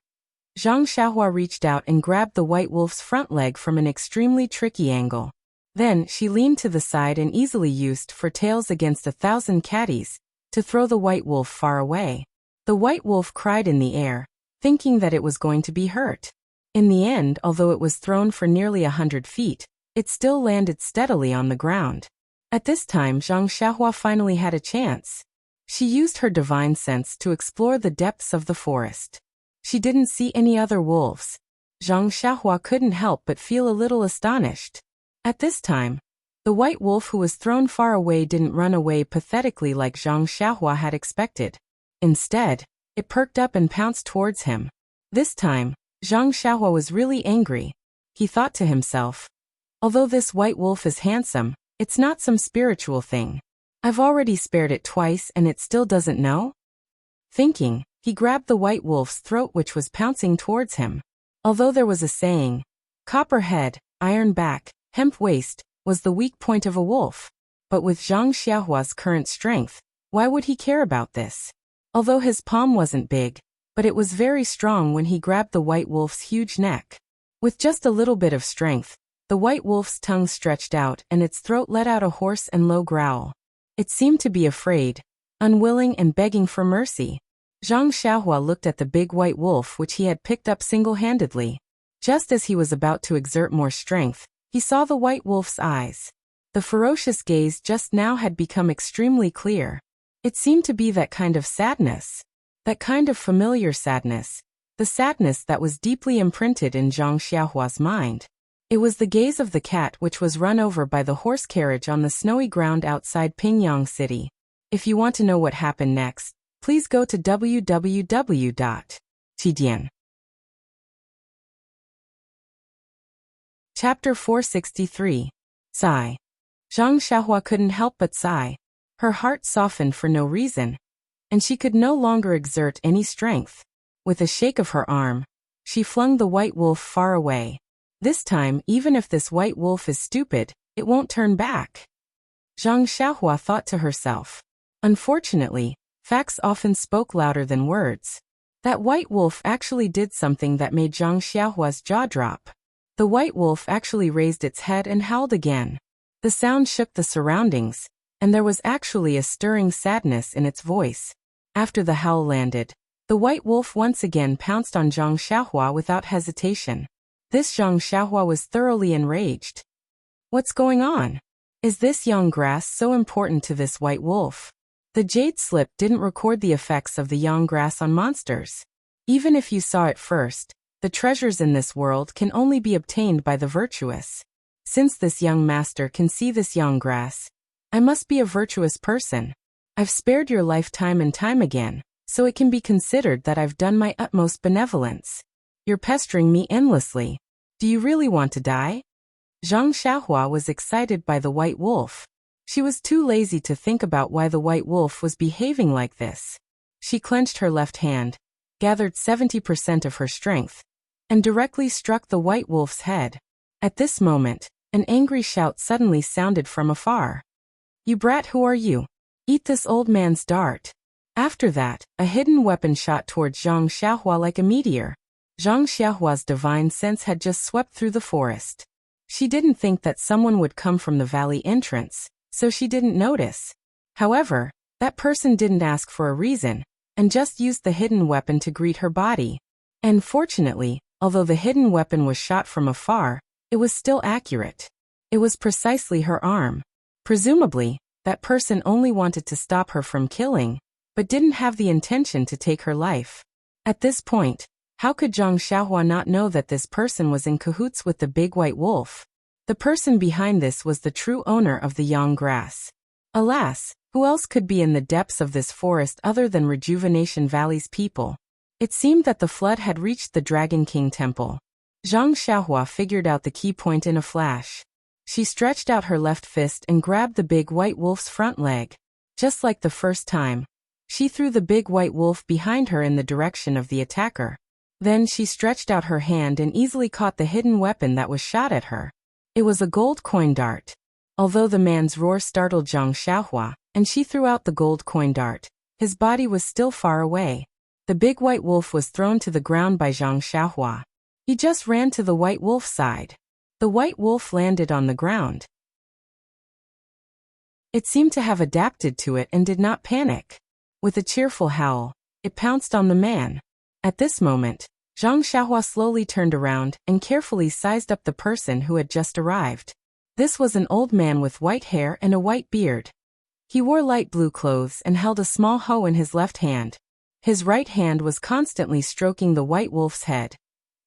Zhang Xiaohua reached out and grabbed the white wolf's front leg from an extremely tricky angle. Then, she leaned to the side and easily used for tails against 1,000 catties to throw the white wolf far away. The white wolf cried in the air, thinking that it was going to be hurt. In the end, although it was thrown for nearly 100 feet, it still landed steadily on the ground. At this time, Zhang Xiaohua finally had a chance. She used her divine sense to explore the depths of the forest. She didn't see any other wolves. Zhang Xiaohua couldn't help but feel a little astonished. At this time, the white wolf who was thrown far away didn't run away pathetically like Zhang Xiaohua had expected. Instead, it perked up and pounced towards him. This time, Zhang Xiaohua was really angry. He thought to himself, although this white wolf is handsome, it's not some spiritual thing. I've already spared it twice and it still doesn't know? Thinking, he grabbed the white wolf's throat which was pouncing towards him. Although there was a saying, copper head, iron back, hemp waist, was the weak point of a wolf. But with Zhang Xiaohua's current strength, why would he care about this? Although his palm wasn't big, but it was very strong when he grabbed the white wolf's huge neck. With just a little bit of strength, the white wolf's tongue stretched out and its throat let out a hoarse and low growl. It seemed to be afraid, unwilling and begging for mercy. Zhang Xiaohua looked at the big white wolf which he had picked up single-handedly. Just as he was about to exert more strength, he saw the white wolf's eyes. The ferocious gaze just now had become extremely clear. It seemed to be that kind of sadness. That kind of familiar sadness. The sadness that was deeply imprinted in Zhang Xiaohua's mind. It was the gaze of the cat which was run over by the horse carriage on the snowy ground outside Pingyang City. If you want to know what happened next, please go to www.tidian. Chapter 463. Sigh. Zhang Xiaohua couldn't help but sigh. Her heart softened for no reason, and she could no longer exert any strength. With a shake of her arm, she flung the white wolf far away. This time, even if this white wolf is stupid, it won't turn back. Zhang Xiaohua thought to herself. Unfortunately, facts often spoke louder than words. That white wolf actually did something that made Zhang Xiaohua's jaw drop. The white wolf actually raised its head and howled again. The sound shook the surroundings, and there was actually a stirring sadness in its voice. After the howl landed, the white wolf once again pounced on Zhang Xiaohua without hesitation. This Zhang Xiaohua was thoroughly enraged. What's going on? Is this young grass so important to this white wolf? The jade slip didn't record the effects of the young grass on monsters. Even if you saw it first, the treasures in this world can only be obtained by the virtuous. Since this young master can see this young grass, I must be a virtuous person. I've spared your life time and time again, so it can be considered that I've done my utmost benevolence. You're pestering me endlessly. Do you really want to die? Zhang Xiaohua was excited by the white wolf. She was too lazy to think about why the white wolf was behaving like this. She clenched her left hand, gathered 70% of her strength, and directly struck the white wolf's head. At this moment, an angry shout suddenly sounded from afar. You brat, who are you? Eat this old man's dart. After that, a hidden weapon shot towards Zhang Xiaohua like a meteor. Zhang Xiaohua's divine sense had just swept through the forest. She didn't think that someone would come from the valley entrance, so she didn't notice. However, that person didn't ask for a reason, and just used the hidden weapon to greet her body. And fortunately, although the hidden weapon was shot from afar, it was still accurate. It was precisely her arm. Presumably, that person only wanted to stop her from killing, but didn't have the intention to take her life. At this point, how could Zhang Xiaohua not know that this person was in cahoots with the big white wolf? The person behind this was the true owner of the yang grass. Alas, who else could be in the depths of this forest other than Rejuvenation Valley's people? It seemed that the flood had reached the Dragon King Temple. Zhang Xiaohua figured out the key point in a flash. She stretched out her left fist and grabbed the big white wolf's front leg. Just like the first time, she threw the big white wolf behind her in the direction of the attacker. Then she stretched out her hand and easily caught the hidden weapon that was shot at her. It was a gold coin dart. Although the man's roar startled Zhang Xiaohua, and she threw out the gold coin dart, his body was still far away. The big white wolf was thrown to the ground by Zhang Xiaohua. He just ran to the white wolf's side. The white wolf landed on the ground. It seemed to have adapted to it and did not panic. With a cheerful howl, it pounced on the man. At this moment, Zhang Xiaohua slowly turned around and carefully sized up the person who had just arrived. This was an old man with white hair and a white beard. He wore light blue clothes and held a small hoe in his left hand. His right hand was constantly stroking the white wolf's head,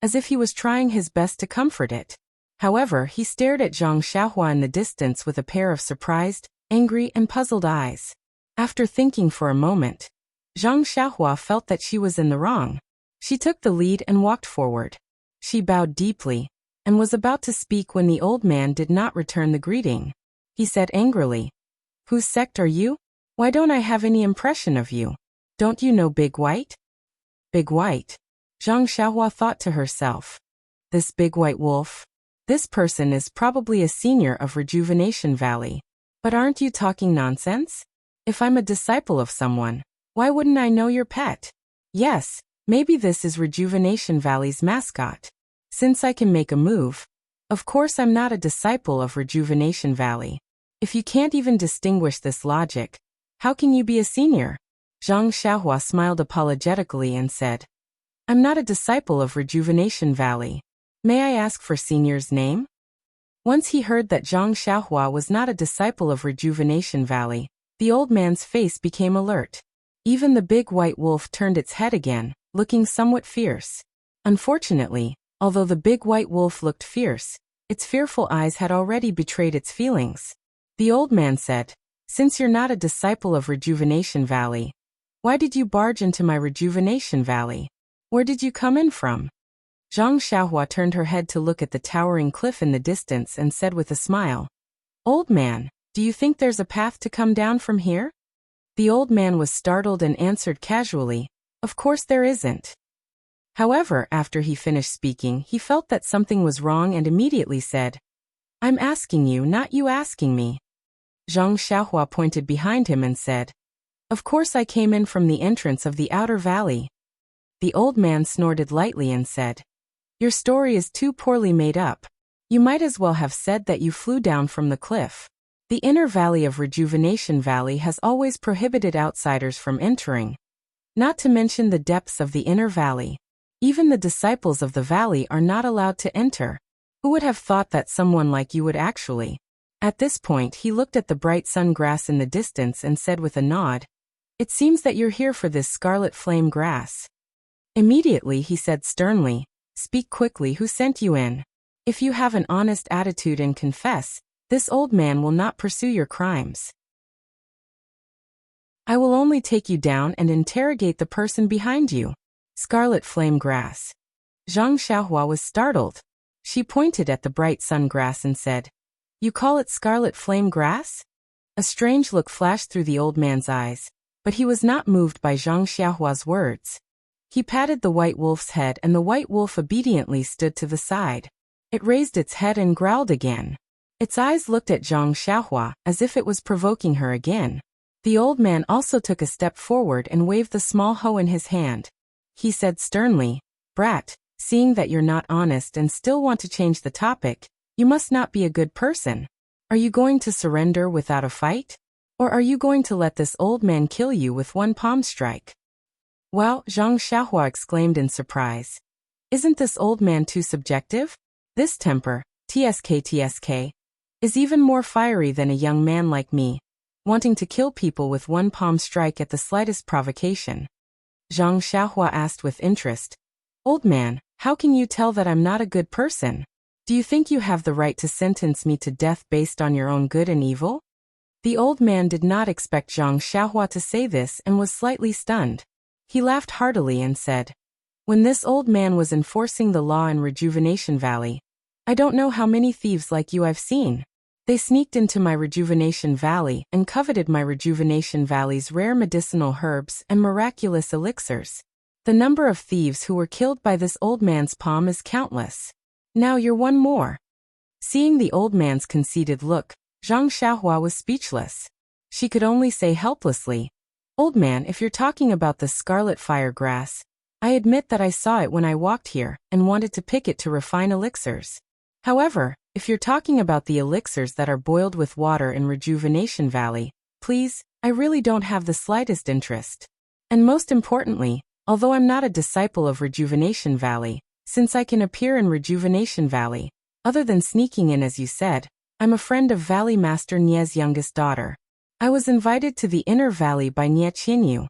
as if he was trying his best to comfort it. However, he stared at Zhang Xiaohua in the distance with a pair of surprised, angry and puzzled eyes. After thinking for a moment, Zhang Xiaohua felt that she was in the wrong. She took the lead and walked forward. She bowed deeply, and was about to speak when the old man did not return the greeting. He said angrily, "Whose sect are you? Why don't I have any impression of you? Don't you know Big White?" Big White? Zhang Xiaohua thought to herself. This big white wolf? This person is probably a senior of Rejuvenation Valley. But aren't you talking nonsense? If I'm a disciple of someone, why wouldn't I know your pet? Yes, maybe this is Rejuvenation Valley's mascot. Since I can make a move, of course I'm not a disciple of Rejuvenation Valley. If you can't even distinguish this logic, how can you be a senior? Zhang Xiaohua smiled apologetically and said, I'm not a disciple of Rejuvenation Valley. May I ask for senior's name? Once he heard that Zhang Xiaohua was not a disciple of Rejuvenation Valley, the old man's face became alert. Even the big white wolf turned its head again, looking somewhat fierce. Unfortunately, although the big white wolf looked fierce, its fearful eyes had already betrayed its feelings. The old man said, Since you're not a disciple of Rejuvenation Valley, why did you barge into my Rejuvenation Valley? Where did you come in from? Zhang Xiaohua turned her head to look at the towering cliff in the distance and said with a smile, Old man, do you think there's a path to come down from here? The old man was startled and answered casually, Of course there isn't. However, after he finished speaking, he felt that something was wrong and immediately said, I'm asking you, not you asking me. Zhang Xiaohua pointed behind him and said, Of course I came in from the entrance of the outer valley. The old man snorted lightly and said, Your story is too poorly made up. You might as well have said that you flew down from the cliff. The inner valley of Rejuvenation Valley has always prohibited outsiders from entering. Not to mention the depths of the inner valley. Even the disciples of the valley are not allowed to enter. Who would have thought that someone like you would actually? At this point he looked at the bright sun grass in the distance and said with a nod, It seems that you're here for this scarlet flame grass. Immediately he said sternly, Speak quickly, who sent you in? If you have an honest attitude and confess, this old man will not pursue your crimes. I will only take you down and interrogate the person behind you. Scarlet flame grass. Zhang Xiaohua was startled. She pointed at the bright sun grass and said, You call it scarlet flame grass? A strange look flashed through the old man's eyes, but he was not moved by Zhang Xiaohua's words. He patted the white wolf's head and the white wolf obediently stood to the side. It raised its head and growled again. Its eyes looked at Zhang Xiaohua as if it was provoking her again. The old man also took a step forward and waved the small hoe in his hand. He said sternly, Brat, seeing that you're not honest and still want to change the topic, you must not be a good person. Are you going to surrender without a fight? Or are you going to let this old man kill you with one palm strike? Wow, Zhang Xiaohua exclaimed in surprise. Isn't this old man too subjective? This temper, TSK, is even more fiery than a young man like me, wanting to kill people with one palm strike at the slightest provocation. Zhang Xiaohua asked with interest, Old man, how can you tell that I'm not a good person? Do you think you have the right to sentence me to death based on your own good and evil? The old man did not expect Zhang Xiaohua to say this and was slightly stunned. He laughed heartily and said, When this old man was enforcing the law in Rejuvenation Valley, I don't know how many thieves like you I've seen. They sneaked into my Rejuvenation Valley and coveted my Rejuvenation Valley's rare medicinal herbs and miraculous elixirs. The number of thieves who were killed by this old man's palm is countless. Now you're one more. Seeing the old man's conceited look, Zhang Xiaohua was speechless. She could only say helplessly, Old man, if you're talking about the scarlet fire grass, I admit that I saw it when I walked here and wanted to pick it to refine elixirs. However, if you're talking about the elixirs that are boiled with water in Rejuvenation Valley, please, I really don't have the slightest interest. And most importantly, although I'm not a disciple of Rejuvenation Valley, since I can appear in Rejuvenation Valley, other than sneaking in as you said, I'm a friend of Valley Master Nie's youngest daughter. I was invited to the Inner Valley by Nie Qianyu.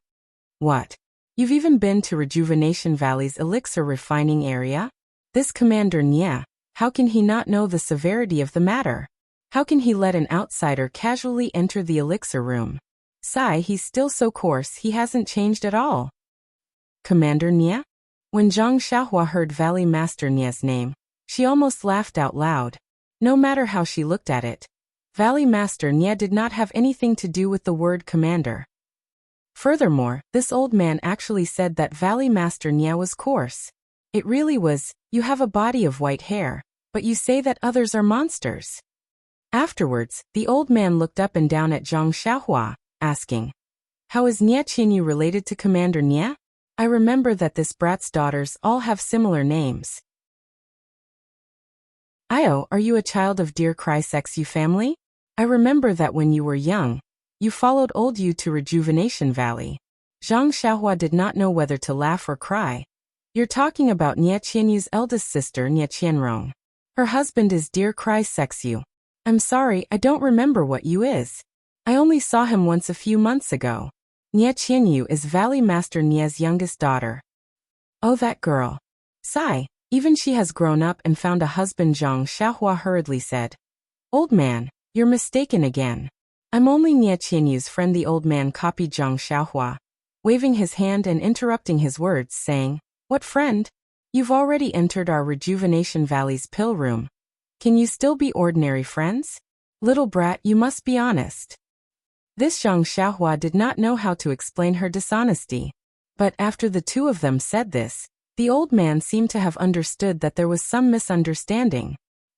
What? You've even been to Rejuvenation Valley's elixir refining area? This Commander Nie, how can he not know the severity of the matter? How can he let an outsider casually enter the elixir room? Sigh, he's still so coarse he hasn't changed at all. Commander Nie? When Zhang Xiaohua heard Valley Master Nie's name, she almost laughed out loud. No matter how she looked at it, Valley Master Nie did not have anything to do with the word commander. Furthermore, this old man actually said that Valley Master Nie was coarse. It really was, you have a body of white hair, but you say that others are monsters. Afterwards, the old man looked up and down at Zhang Xiaohua, asking, how is Nie Qianyu related to Commander Nie? I remember that this brat's daughters all have similar names. Io, are you a child of dear Cry Sexu family? I remember that when you were young, you followed old Yu to Rejuvenation Valley. Zhang Xiaohua did not know whether to laugh or cry. You're talking about Nie Qianyu's eldest sister Nie Qianrong. Her husband is dear Cry Sexu. I'm sorry, I don't remember what Yu is. I only saw him once a few months ago. Nie Qianyu is Valley Master Nie's youngest daughter. Oh, that girl. Sigh, even she has grown up and found a husband, Zhang Xiaohua hurriedly said. Old man, you're mistaken again. I'm only Nie Qianyu's friend. The old man copied Zhang Xiaohua, waving his hand and interrupting his words, saying, what friend? You've already entered our Rejuvenation Valley's pill room. Can you still be ordinary friends? Little brat, you must be honest. This Zhang Xiaohua did not know how to explain her dishonesty. But after the two of them said this, the old man seemed to have understood that there was some misunderstanding.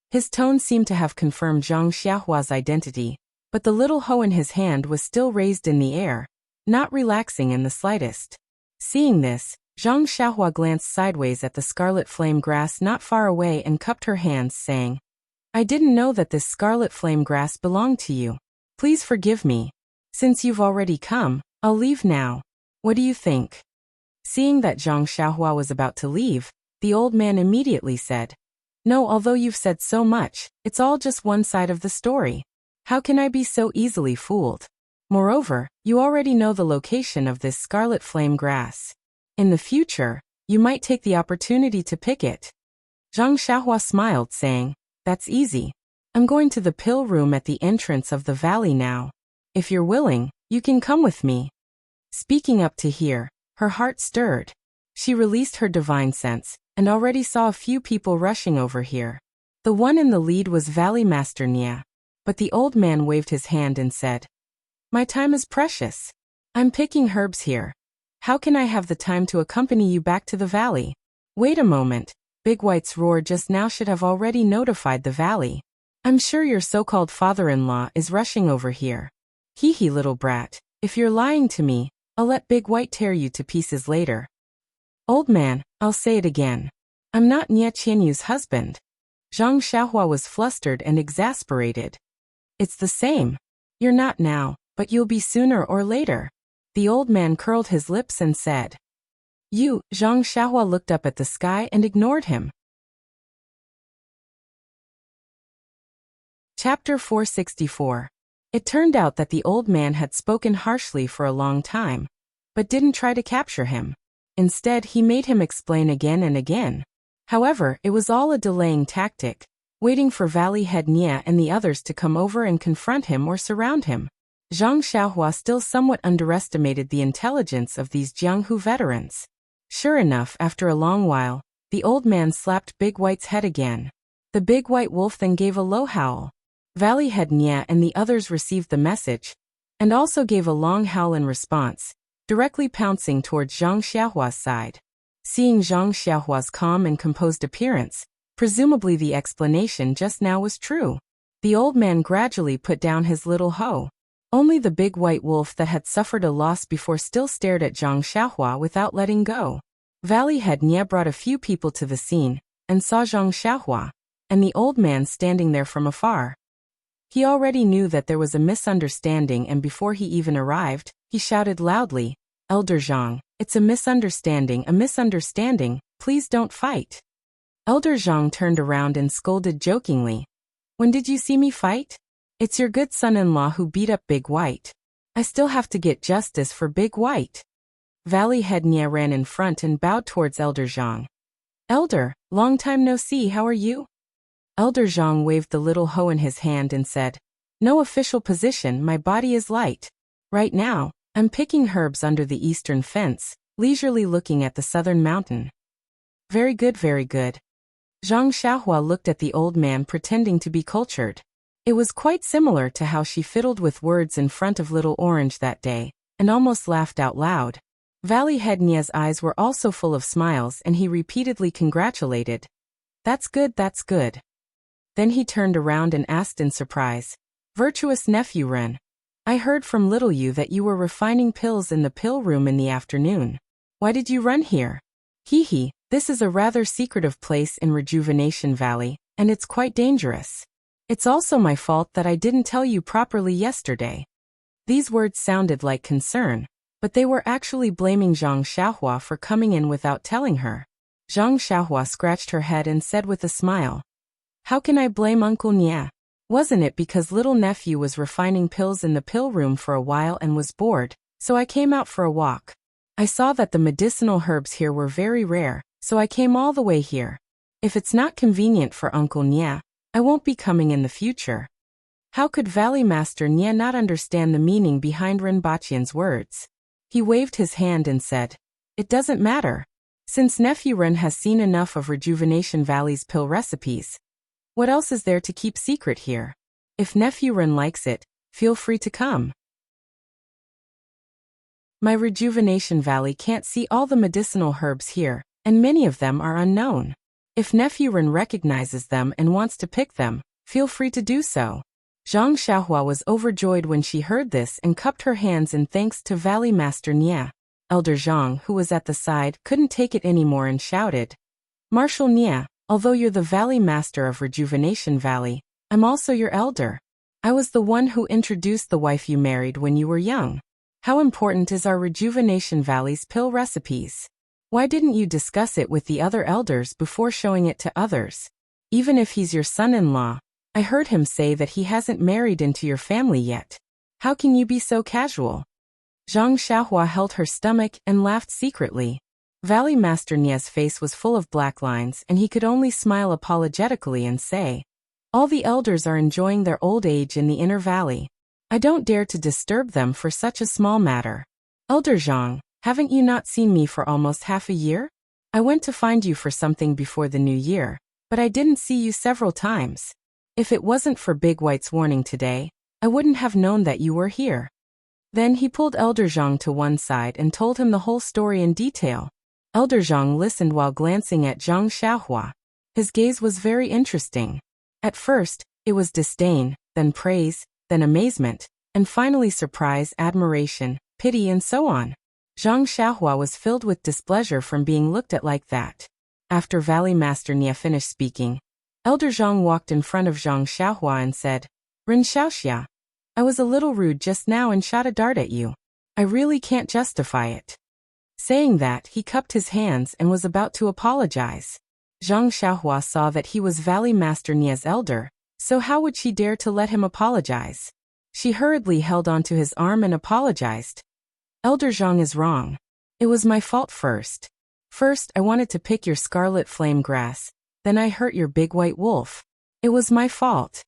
His tone seemed to have confirmed Zhang Xiaohua's identity, but the little hoe in his hand was still raised in the air, not relaxing in the slightest. Seeing this, Zhang Xiaohua glanced sideways at the scarlet flame grass not far away and cupped her hands, saying, I didn't know that this scarlet flame grass belonged to you. Please forgive me. Since you've already come, I'll leave now. What do you think? Seeing that Zhang Xiaohua was about to leave, the old man immediately said, no, although you've said so much, it's all just one side of the story. How can I be so easily fooled? Moreover, you already know the location of this scarlet flame grass. In the future, you might take the opportunity to pick it. Zhang Xiaohua smiled, saying, that's easy. I'm going to the pill room at the entrance of the valley now. If you're willing, you can come with me. Speaking up to here, her heart stirred. She released her divine sense, and already saw a few people rushing over here. The one in the lead was Valley Master Nie. But the old man waved his hand and said, my time is precious. I'm picking herbs here. How can I have the time to accompany you back to the valley? Wait a moment, Big White's roar just now should have already notified the valley. I'm sure your so-called father-in-law is rushing over here. Hee hee, little brat, if you're lying to me, I'll let Big White tear you to pieces later. Old man, I'll say it again. I'm not Nie Qianyu's husband. Zhang Xiaohua was flustered and exasperated. It's the same. You're not now, but you'll be sooner or later. The old man curled his lips and said. You, Zhang Xiaohua looked up at the sky and ignored him. Chapter 464. It turned out that the old man had spoken harshly for a long time, but didn't try to capture him. Instead, he made him explain again and again. However, it was all a delaying tactic, waiting for Valley Head Nie and the others to come over and confront him or surround him. Zhang Xiaohua still somewhat underestimated the intelligence of these Jianghu veterans. Sure enough, after a long while, the old man slapped Big White's head again. The big white wolf then gave a low howl. Valley Head Nie and the others received the message, and also gave a long howl in response, directly pouncing towards Zhang Xiaohua's side. Seeing Zhang Xiaohua's calm and composed appearance, presumably the explanation just now was true. The old man gradually put down his little hoe. Only the big white wolf that had suffered a loss before still stared at Zhang Xiaohua without letting go. Valley Head Nye brought a few people to the scene, and saw Zhang Xiaohua, and the old man standing there from afar. He already knew that there was a misunderstanding, and before he even arrived, he shouted loudly, "Elder Zhang, it's a misunderstanding, please don't fight." Elder Zhang turned around and scolded jokingly, "When did you see me fight? It's your good son-in-law who beat up Big White. I still have to get justice for Big White." Valley Head Nye ran in front and bowed towards Elder Zhang. "Elder, long time no see, how are you?" Elder Zhang waved the little hoe in his hand and said, "No official position, my body is light. Right now, I'm picking herbs under the eastern fence, leisurely looking at the southern mountain." Very good, very good." Zhang Xiaohua looked at the old man pretending to be cultured. It was quite similar to how she fiddled with words in front of Little Orange that day, and almost laughed out loud. Valley Head Nye's eyes were also full of smiles, and he repeatedly congratulated. That's good, that's good." Then he turned around and asked in surprise, "Virtuous nephew Ren, I heard from Little You that you were refining pills in the pill room in the afternoon. Why did you run here?" "Hee, this is a rather secretive place in Rejuvenation Valley, and it's quite dangerous. It's also my fault that I didn't tell you properly yesterday." These words sounded like concern, but they were actually blaming Zhang Xiaohua for coming in without telling her. Zhang Xiaohua scratched her head and said with a smile, "How can I blame Uncle Nye? Wasn't it because little nephew was refining pills in the pill room for a while and was bored, so I came out for a walk. I saw that the medicinal herbs here were very rare, so I came all the way here. If it's not convenient for Uncle Nye, I won't be coming in the future." How could Valley Master Nye not understand the meaning behind Rinpoche's words? He waved his hand and said, "It doesn't matter. Since Nephew Ren has seen enough of Rejuvenation Valley's pill recipes, what else is there to keep secret here? If Nephew Ren likes it, feel free to come. My Rejuvenation Valley can't see all the medicinal herbs here, and many of them are unknown. If Nephew Ren recognizes them and wants to pick them, feel free to do so." Zhang Xiaohua was overjoyed when she heard this and cupped her hands in thanks to Valley Master Nye. Elder Zhang, who was at the side, couldn't take it anymore and shouted, "Marshal Nye, although you're the Valley Master of Rejuvenation Valley, I'm also your elder. I was the one who introduced the wife you married when you were young. How important is our Rejuvenation Valley's pill recipes? Why didn't you discuss it with the other elders before showing it to others? Even if he's your son-in-law, I heard him say that he hasn't married into your family yet. How can you be so casual?" Zhang Xiaohua held her stomach and laughed secretly. Valley Master Nye's face was full of black lines, and he could only smile apologetically and say, "All the elders are enjoying their old age in the inner valley. I don't dare to disturb them for such a small matter. Elder Zhang, haven't you not seen me for almost half a year? I went to find you for something before the new year, but I didn't see you several times. If it wasn't for Big White's warning today, I wouldn't have known that you were here." Then he pulled Elder Zhang to one side and told him the whole story in detail. Elder Zhang listened while glancing at Zhang Xiaohua. His gaze was very interesting. At first, it was disdain, then praise, then amazement, and finally surprise, admiration, pity, and so on. Zhang Xiaohua was filled with displeasure from being looked at like that. After Valley Master Nye finished speaking, Elder Zhang walked in front of Zhang Xiaohua and said, "Ren Xiaoxia, I was a little rude just now and shot a dart at you. I really can't justify it." Saying that, he cupped his hands and was about to apologize. Zhang Xiaohua saw that he was Valley Master Nye's elder, so how would she dare to let him apologize? She hurriedly held onto his arm and apologized. "Elder Zhang is wrong. It was my fault first. First, I wanted to pick your scarlet flame grass, then I hurt your big white wolf. It was my fault."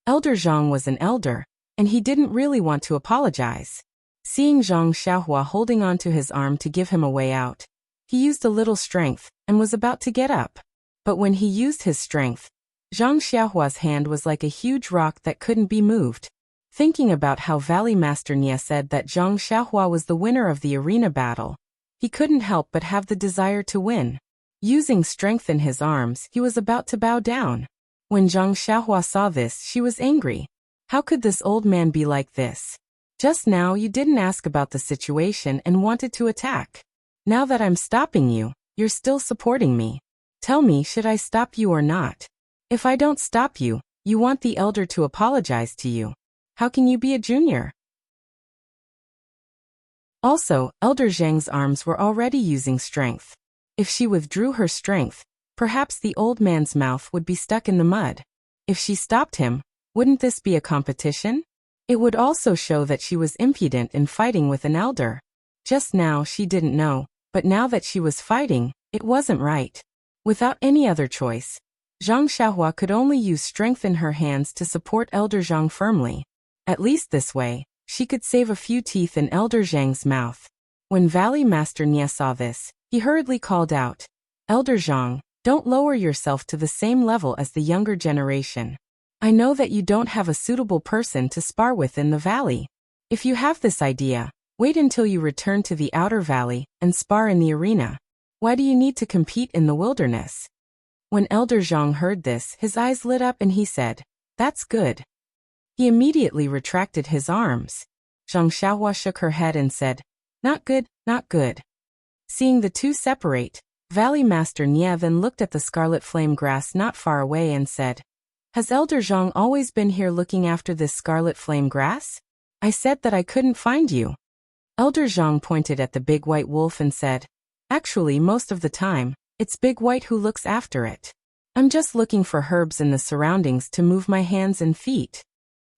Elder Zhang was an elder, and he didn't really want to apologize. Seeing Zhang Xiaohua holding onto his arm to give him a way out, he used a little strength and was about to get up. But when he used his strength, Zhang Xiaohua's hand was like a huge rock that couldn't be moved. Thinking about how Valley Master Nye said that Zhang Xiaohua was the winner of the arena battle, he couldn't help but have the desire to win. Using strength in his arms, he was about to bow down. When Zhang Xiaohua saw this, she was angry. How could this old man be like this? Just now you didn't ask about the situation and wanted to attack. Now that I'm stopping you, you're still supporting me. Tell me, should I stop you or not? If I don't stop you, you want the elder to apologize to you. How can you be a junior? Also, Elder Zhang's arms were already using strength. If she withdrew her strength, perhaps the old man's mouth would be stuck in the mud. If she stopped him, wouldn't this be a competition? It would also show that she was impudent in fighting with an elder. Just now she didn't know, but now that she was fighting, it wasn't right. Without any other choice, Zhang Xiaohua could only use strength in her hands to support Elder Zhang firmly. At least this way, she could save a few teeth in Elder Zhang's mouth. When Valley Master Nie saw this, he hurriedly called out, Elder Zhang, don't lower yourself to the same level as the younger generation. I know that you don't have a suitable person to spar with in the valley. If you have this idea, wait until you return to the outer valley and spar in the arena. Why do you need to compete in the wilderness? When Elder Zhang heard this, his eyes lit up and he said, That's good. He immediately retracted his arms. Zhang Xiaohua shook her head and said, Not good, not good. Seeing the two separate, Valley Master Nie then looked at the scarlet flame grass not far away and said, Has Elder Zhang always been here looking after this scarlet flame grass? I said that I couldn't find you. Elder Zhang pointed at the big white wolf and said, Actually, most of the time, it's Big White who looks after it. I'm just looking for herbs in the surroundings to move my hands and feet.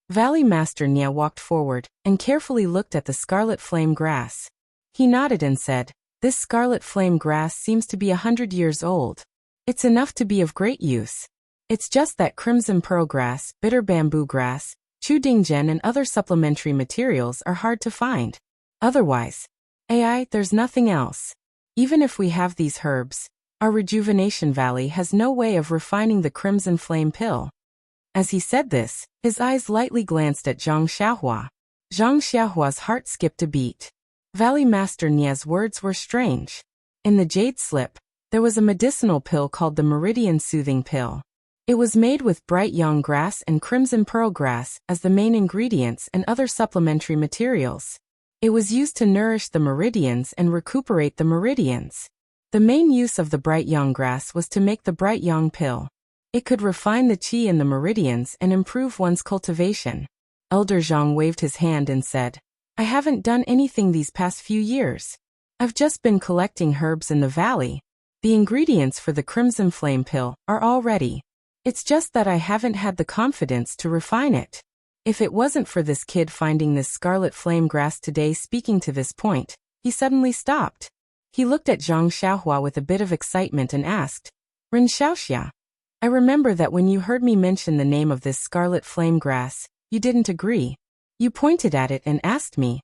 Valley Master Nie walked forward and carefully looked at the scarlet flame grass. He nodded and said, This scarlet flame grass seems to be 100 years old. It's enough to be of great use. It's just that crimson pearl grass, bitter bamboo grass, chudinggen and other supplementary materials are hard to find. Otherwise, there's nothing else. Even if we have these herbs, our rejuvenation valley has no way of refining the crimson flame pill. As he said this, his eyes lightly glanced at Zhang Xiaohua. Zhang Xiaohua's heart skipped a beat. Valley Master Nie's words were strange. In the jade slip, there was a medicinal pill called the Meridian Soothing Pill. It was made with bright yang grass and crimson pearl grass as the main ingredients and other supplementary materials. It was used to nourish the meridians and recuperate the meridians. The main use of the bright yang grass was to make the bright yang pill. It could refine the qi in the meridians and improve one's cultivation. Elder Zhang waved his hand and said, I haven't done anything these past few years. I've just been collecting herbs in the valley. The ingredients for the crimson flame pill are all ready. It's just that I haven't had the confidence to refine it. If it wasn't for this kid finding this scarlet flame grass today speaking to this point, he suddenly stopped. He looked at Zhang Xiaohua with a bit of excitement and asked, Ren Xiaoxia, I remember that when you heard me mention the name of this scarlet flame grass, you didn't agree. You pointed at it and asked me,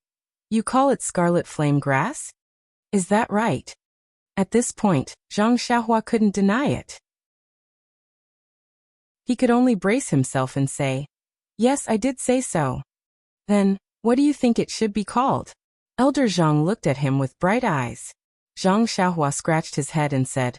You call it scarlet flame grass? Is that right? At this point, Zhang Xiaohua couldn't deny it. He could only brace himself and say, Yes, I did say so. Then, what do you think it should be called? Elder Zhang looked at him with bright eyes. Zhang Xiaohua scratched his head and said,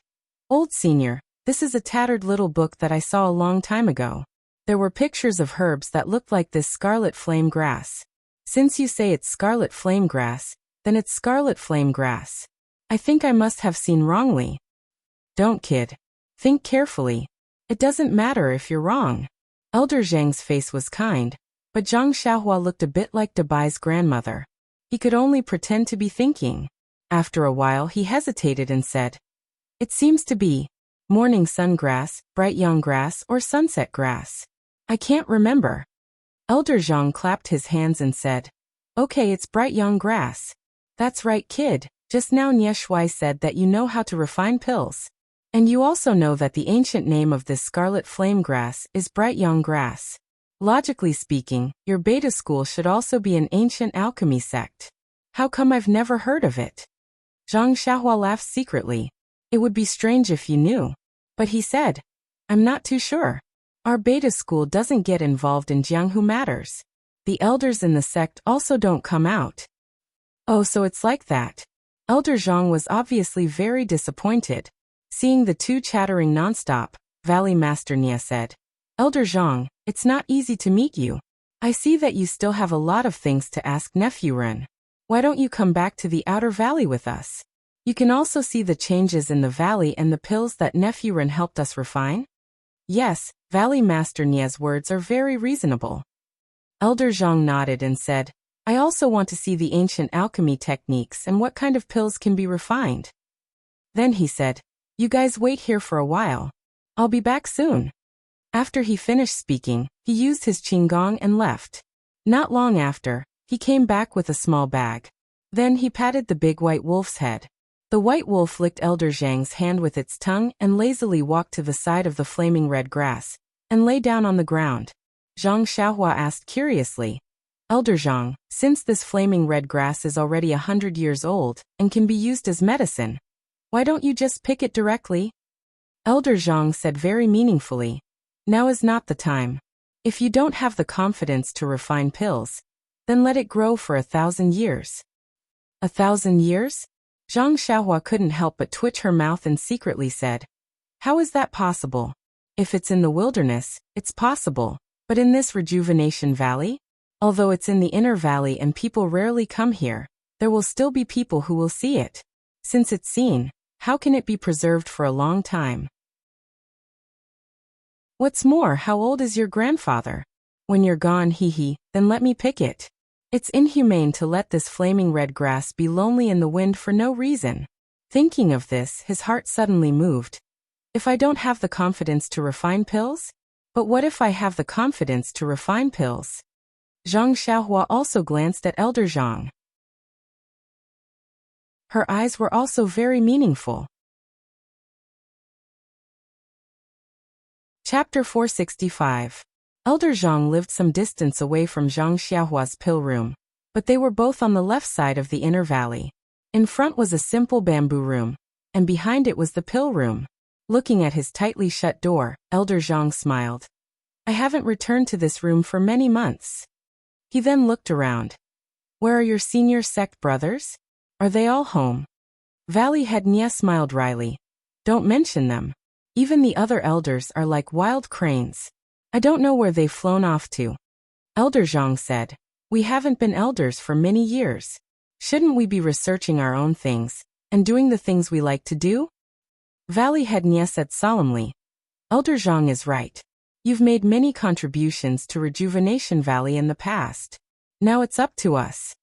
Old senior, this is a tattered little book that I saw a long time ago. There were pictures of herbs that looked like this scarlet flame grass. Since you say it's scarlet flame grass, then it's scarlet flame grass. I think I must have seen wrongly. Don't kid. Think carefully. It doesn't matter if you're wrong. Elder Zhang's face was kind, but Zhang Xiaohua looked a bit like Dabai's grandmother. He could only pretend to be thinking. After a while he hesitated and said, It seems to be morning sun grass, bright young grass or sunset grass. I can't remember. Elder Zhang clapped his hands and said, Okay, it's bright young grass. That's right, kid. Just now Nie Shuai said that you know how to refine pills. And you also know that the ancient name of this scarlet flame grass is bright young grass. Logically speaking, your beta school should also be an ancient alchemy sect. How come I've never heard of it? Zhang Xiaohua laughed secretly. It would be strange if you knew. But he said, I'm not too sure. Our beta school doesn't get involved in Jianghu matters. The elders in the sect also don't come out. Oh, so it's like that. Elder Zhang was obviously very disappointed. Seeing the two chattering nonstop, Valley Master Nie said, Elder Zhang, it's not easy to meet you. I see that you still have a lot of things to ask Nephew Ren. Why don't you come back to the outer valley with us? You can also see the changes in the valley and the pills that Nephew Ren helped us refine. Yes, Valley Master Nia's words are very reasonable. Elder Zhang nodded and said, I also want to see the ancient alchemy techniques and what kind of pills can be refined. Then he said, you guys wait here for a while. I'll be back soon. After he finished speaking, he used his qinggong and left. Not long after, he came back with a small bag. Then he patted the big white wolf's head. The white wolf licked Elder Zhang's hand with its tongue and lazily walked to the side of the flaming red grass and lay down on the ground. Zhang Xiaohua asked curiously, Elder Zhang, since this flaming red grass is already 100 years old and can be used as medicine, why don't you just pick it directly? Elder Zhang said very meaningfully, now is not the time. If you don't have the confidence to refine pills, then let it grow for 1,000 years. 1,000 years? Zhang Xiaohua couldn't help but twitch her mouth and secretly said, how is that possible? If it's in the wilderness, it's possible, but in this rejuvenation valley? Although it's in the inner valley and people rarely come here, there will still be people who will see it. Since it's seen, how can it be preserved for a long time? What's more, how old is your grandfather? When you're gone, then let me pick it. It's inhumane to let this flaming red grass be lonely in the wind for no reason. Thinking of this, his heart suddenly moved. If I don't have the confidence to refine pills? But what if I have the confidence to refine pills? Zhang Xiaohua also glanced at Elder Zhang. Her eyes were also very meaningful. Chapter 465. Elder Zhang lived some distance away from Zhang Xiaohua's pill room, but they were both on the left side of the inner valley. In front was a simple bamboo room, and behind it was the pill room. Looking at his tightly shut door, Elder Zhang smiled. I haven't returned to this room for many months. He then looked around. Where are your senior sect brothers? Are they all home? Valley Head Nia smiled wryly. Don't mention them. Even the other elders are like wild cranes. I don't know where they've flown off to. Elder Zhang said, we haven't been elders for many years. Shouldn't we be researching our own things and doing the things we like to do? Valley Head Nia said solemnly, Elder Zhang is right. You've made many contributions to Rejuvenation Valley in the past. Now it's up to us.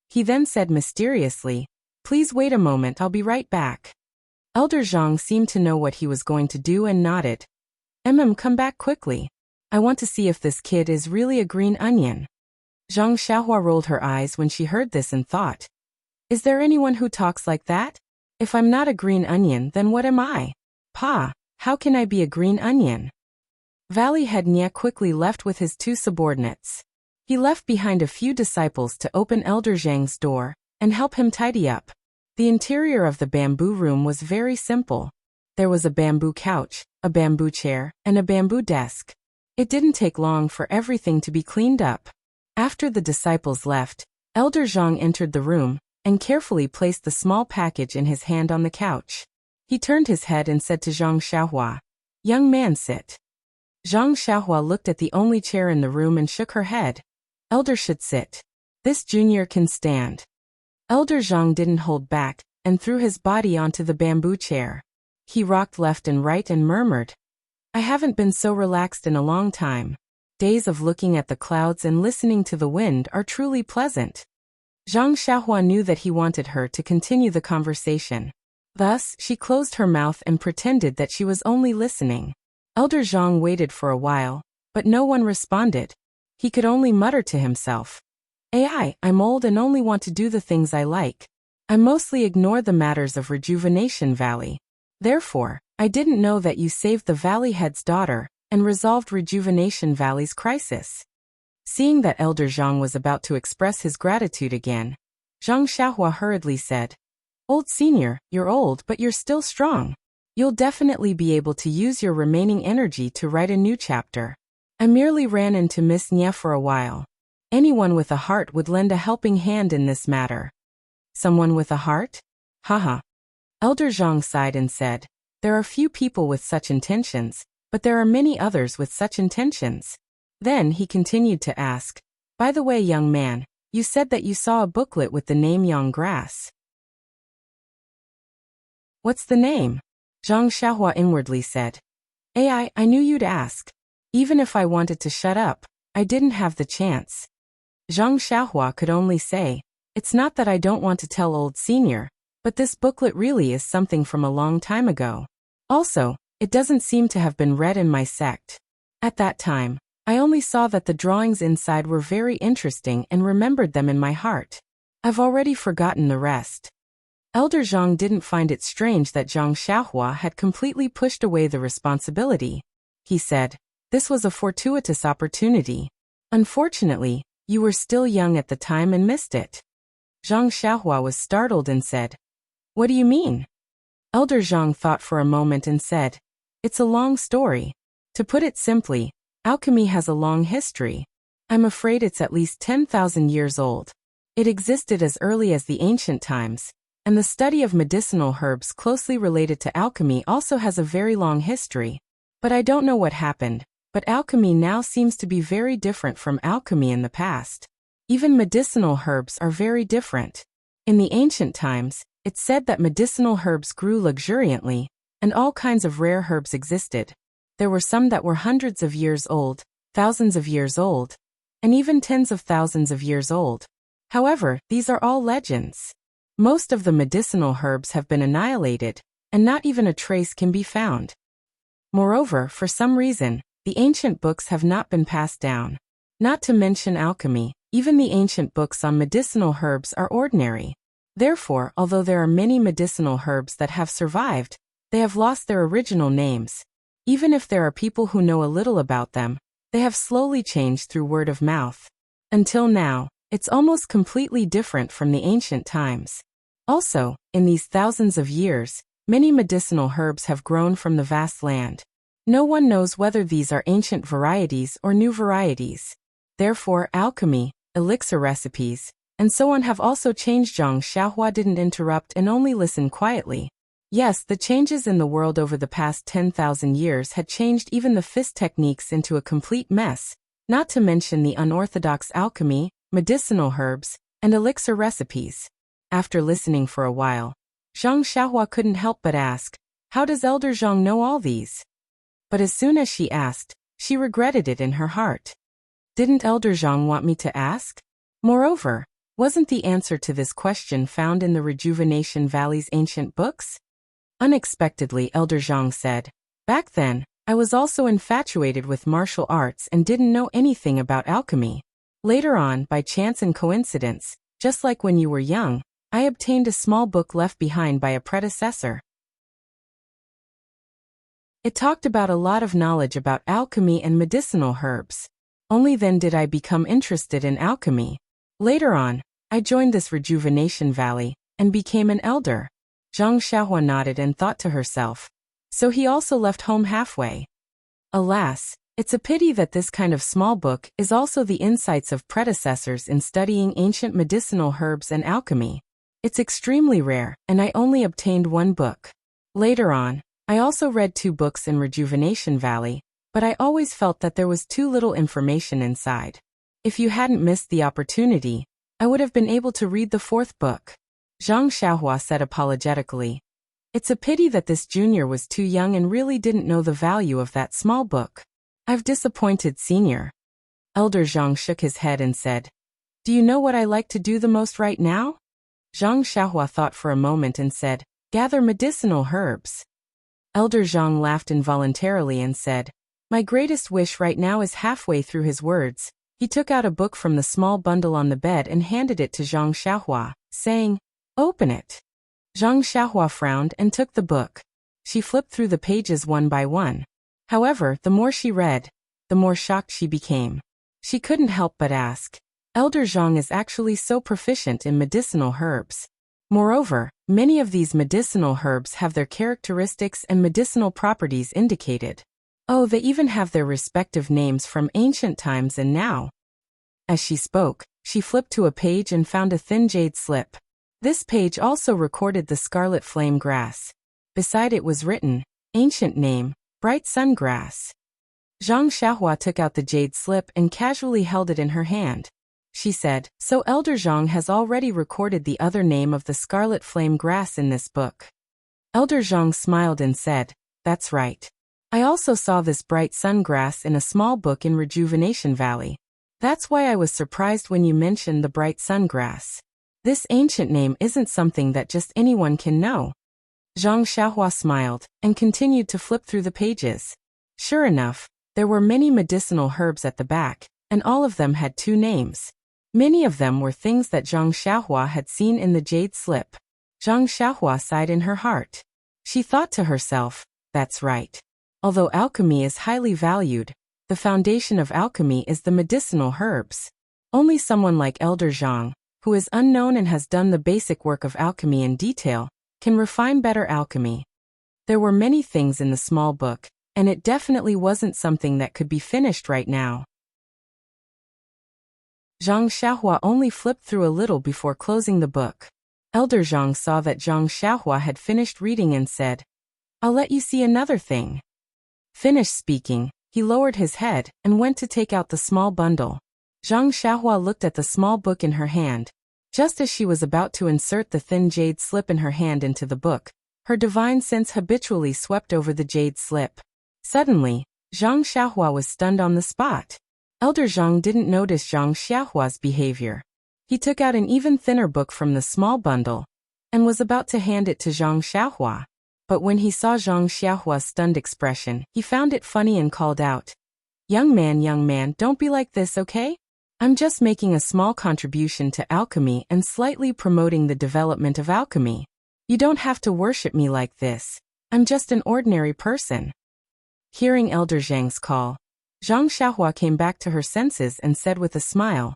He then said mysteriously, please wait a moment, I'll be right back. Elder Zhang seemed to know what he was going to do and nodded. Come back quickly. I want to see if this kid is really a green onion. Zhang Xiaohua rolled her eyes when she heard this and thought, is there anyone who talks like that? If I'm not a green onion, then what am I? Pa, how can I be a green onion? Valley Head Nia quickly left with his two subordinates. He left behind a few disciples to open Elder Zhang's door and help him tidy up. The interior of the bamboo room was very simple. There was a bamboo couch, a bamboo chair, and a bamboo desk. It didn't take long for everything to be cleaned up. After the disciples left, Elder Zhang entered the room and carefully placed the small package in his hand on the couch. He turned his head and said to Zhang Xiaohua, young man, sit. Zhang Xiaohua looked at the only chair in the room and shook her head. Elder should sit. This junior can stand. Elder Zhang didn't hold back and threw his body onto the bamboo chair. He rocked left and right and murmured, I haven't been so relaxed in a long time. Days of looking at the clouds and listening to the wind are truly pleasant. Zhang Xiaohua knew that he wanted her to continue the conversation. Thus, she closed her mouth and pretended that she was only listening. Elder Zhang waited for a while, but no one responded. He could only mutter to himself, I'm old and only want to do the things I like. I mostly ignore the matters of Rejuvenation Valley. Therefore, I didn't know that you saved the Valley Head's daughter and resolved Rejuvenation Valley's crisis. Seeing that Elder Zhang was about to express his gratitude again, Zhang Xiaohua hurriedly said, Old senior, you're old but you're still strong. You'll definitely be able to use your remaining energy to write a new chapter. I merely ran into Miss Nia for a while. Anyone with a heart would lend a helping hand in this matter. Someone with a heart? Haha. Elder Zhang sighed and said, there are few people with such intentions, but there are many others with such intentions. Then he continued to ask, "By the way, young man, you said that you saw a booklet with the name Yang Grass. What's the name?" Zhang Xiaohua inwardly said. I knew you'd ask. Even if I wanted to shut up, I didn't have the chance." Zhang Xiaohua could only say, "It's not that I don't want to tell old senior, but this booklet really is something from a long time ago. Also, it doesn't seem to have been read in my sect. At that time, I only saw that the drawings inside were very interesting and remembered them in my heart. I've already forgotten the rest." Elder Zhang didn't find it strange that Zhang Xiaohua had completely pushed away the responsibility. He said, "This was a fortuitous opportunity. Unfortunately, you were still young at the time and missed it." Zhang Xiaohua was startled and said, "What do you mean?" Elder Zhang thought for a moment and said, "It's a long story. To put it simply, alchemy has a long history. I'm afraid it's at least 10,000 years old. It existed as early as the ancient times, and the study of medicinal herbs closely related to alchemy also has a very long history. But I don't know what happened, but alchemy now seems to be very different from alchemy in the past. Even medicinal herbs are very different. In the ancient times, it's said that medicinal herbs grew luxuriantly, and all kinds of rare herbs existed. There were some that were hundreds of years old, thousands of years old, and even tens of thousands of years old. However, these are all legends. Most of the medicinal herbs have been annihilated, and not even a trace can be found. Moreover, for some reason, the ancient books have not been passed down. Not to mention alchemy, even the ancient books on medicinal herbs are ordinary. Therefore, although there are many medicinal herbs that have survived, they have lost their original names. Even if there are people who know a little about them, they have slowly changed through word of mouth. Until now, it's almost completely different from the ancient times. Also, in these thousands of years, many medicinal herbs have grown from the vast land. No one knows whether these are ancient varieties or new varieties. Therefore, alchemy, elixir recipes, and so on have also changed. Zhang Xiaohua didn't interrupt and only listened quietly. Yes, the changes in the world over the past 10,000 years had changed even the fist techniques into a complete mess, not to mention the unorthodox alchemy, medicinal herbs, and elixir recipes. After listening for a while, Zhang Xiaohua couldn't help but ask, "How does Elder Zhang know all these?" But as soon as she asked, she regretted it in her heart. Didn't Elder Zhang want me to ask? Moreover, wasn't the answer to this question found in the Rejuvenation Valley's ancient books? Unexpectedly, Elder Zhang said, "Back then, I was also infatuated with martial arts and didn't know anything about alchemy. Later on, by chance and coincidence, just like when you were young, I obtained a small book left behind by a predecessor. It talked about a lot of knowledge about alchemy and medicinal herbs. Only then did I become interested in alchemy. Later on, I joined this Rejuvenation Valley and became an elder." Zhang Xiaohua nodded and thought to herself, "So he also left home halfway. Alas, it's a pity that this kind of small book is also the insights of predecessors in studying ancient medicinal herbs and alchemy. It's extremely rare, and I only obtained one book. Later on, I also read 2 books in Rejuvenation Valley, but I always felt that there was too little information inside. If you hadn't missed the opportunity, I would have been able to read the 4th book." Zhang Xiaohua said apologetically, "It's a pity that this junior was too young and really didn't know the value of that small book. I've disappointed senior." Elder Zhang shook his head and said, "Do you know what I like to do the most right now?" Zhang Xiaohua thought for a moment and said, "Gather medicinal herbs." Elder Zhang laughed involuntarily and said, "My greatest wish right now is." Halfway through his words, he took out a book from the small bundle on the bed and handed it to Zhang Xiaohua, saying, "Open it." Zhang Xiaohua frowned and took the book. She flipped through the pages one by one. However, the more she read, the more shocked she became. She couldn't help but ask, "Elder Zhang is actually so proficient in medicinal herbs. Moreover, many of these medicinal herbs have their characteristics and medicinal properties indicated. Oh, they even have their respective names from ancient times and now." As she spoke, she flipped to a page and found a thin jade slip. This page also recorded the scarlet flame grass. Beside it was written, "Ancient name, bright sun grass." Zhang Xiaohua took out the jade slip and casually held it in her hand. She said, "So Elder Zhang has already recorded the other name of the scarlet flame grass in this book." Elder Zhang smiled and said, "That's right. I also saw this bright sun grass in a small book in Rejuvenation Valley. That's why I was surprised when you mentioned the bright sun grass. This ancient name isn't something that just anyone can know." Zhang Xiaohua smiled and continued to flip through the pages. Sure enough, there were many medicinal herbs at the back, and all of them had two names. Many of them were things that Zhang Xiaohua had seen in the jade slip. Zhang Xiaohua sighed in her heart. She thought to herself, "That's right. Although alchemy is highly valued, the foundation of alchemy is the medicinal herbs. Only someone like Elder Zhang, who is unknown and has done the basic work of alchemy in detail, can refine better alchemy." There were many things in the small book, and it definitely wasn't something that could be finished right now. Zhang Xiaohua only flipped through a little before closing the book. Elder Zhang saw that Zhang Xiaohua had finished reading and said, "I'll let you see another thing." Finished speaking, he lowered his head and went to take out the small bundle. Zhang Xiaohua looked at the small book in her hand. Just as she was about to insert the thin jade slip in her hand into the book, her divine sense habitually swept over the jade slip. Suddenly, Zhang Xiaohua was stunned on the spot. Elder Zhang didn't notice Zhang Xiaohua's behavior. He took out an even thinner book from the small bundle and was about to hand it to Zhang Xiaohua. But when he saw Zhang Xiaohua's stunned expression, he found it funny and called out, young man, don't be like this, okay? I'm just making a small contribution to alchemy and slightly promoting the development of alchemy. You don't have to worship me like this. I'm just an ordinary person." Hearing Elder Zhang's call, Zhang Xiaohua came back to her senses and said with a smile,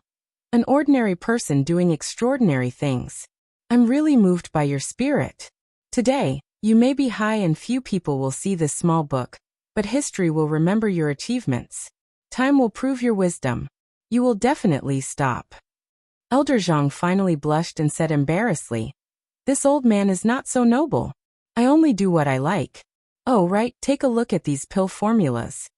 "An ordinary person doing extraordinary things. I'm really moved by your spirit. Today, you may be high and few people will see this small book, but history will remember your achievements. Time will prove your wisdom. You will definitely stop." Elder Zhang finally blushed and said embarrassedly, "This old man is not so noble. I only do what I like. Oh right, take a look at these pill formulas."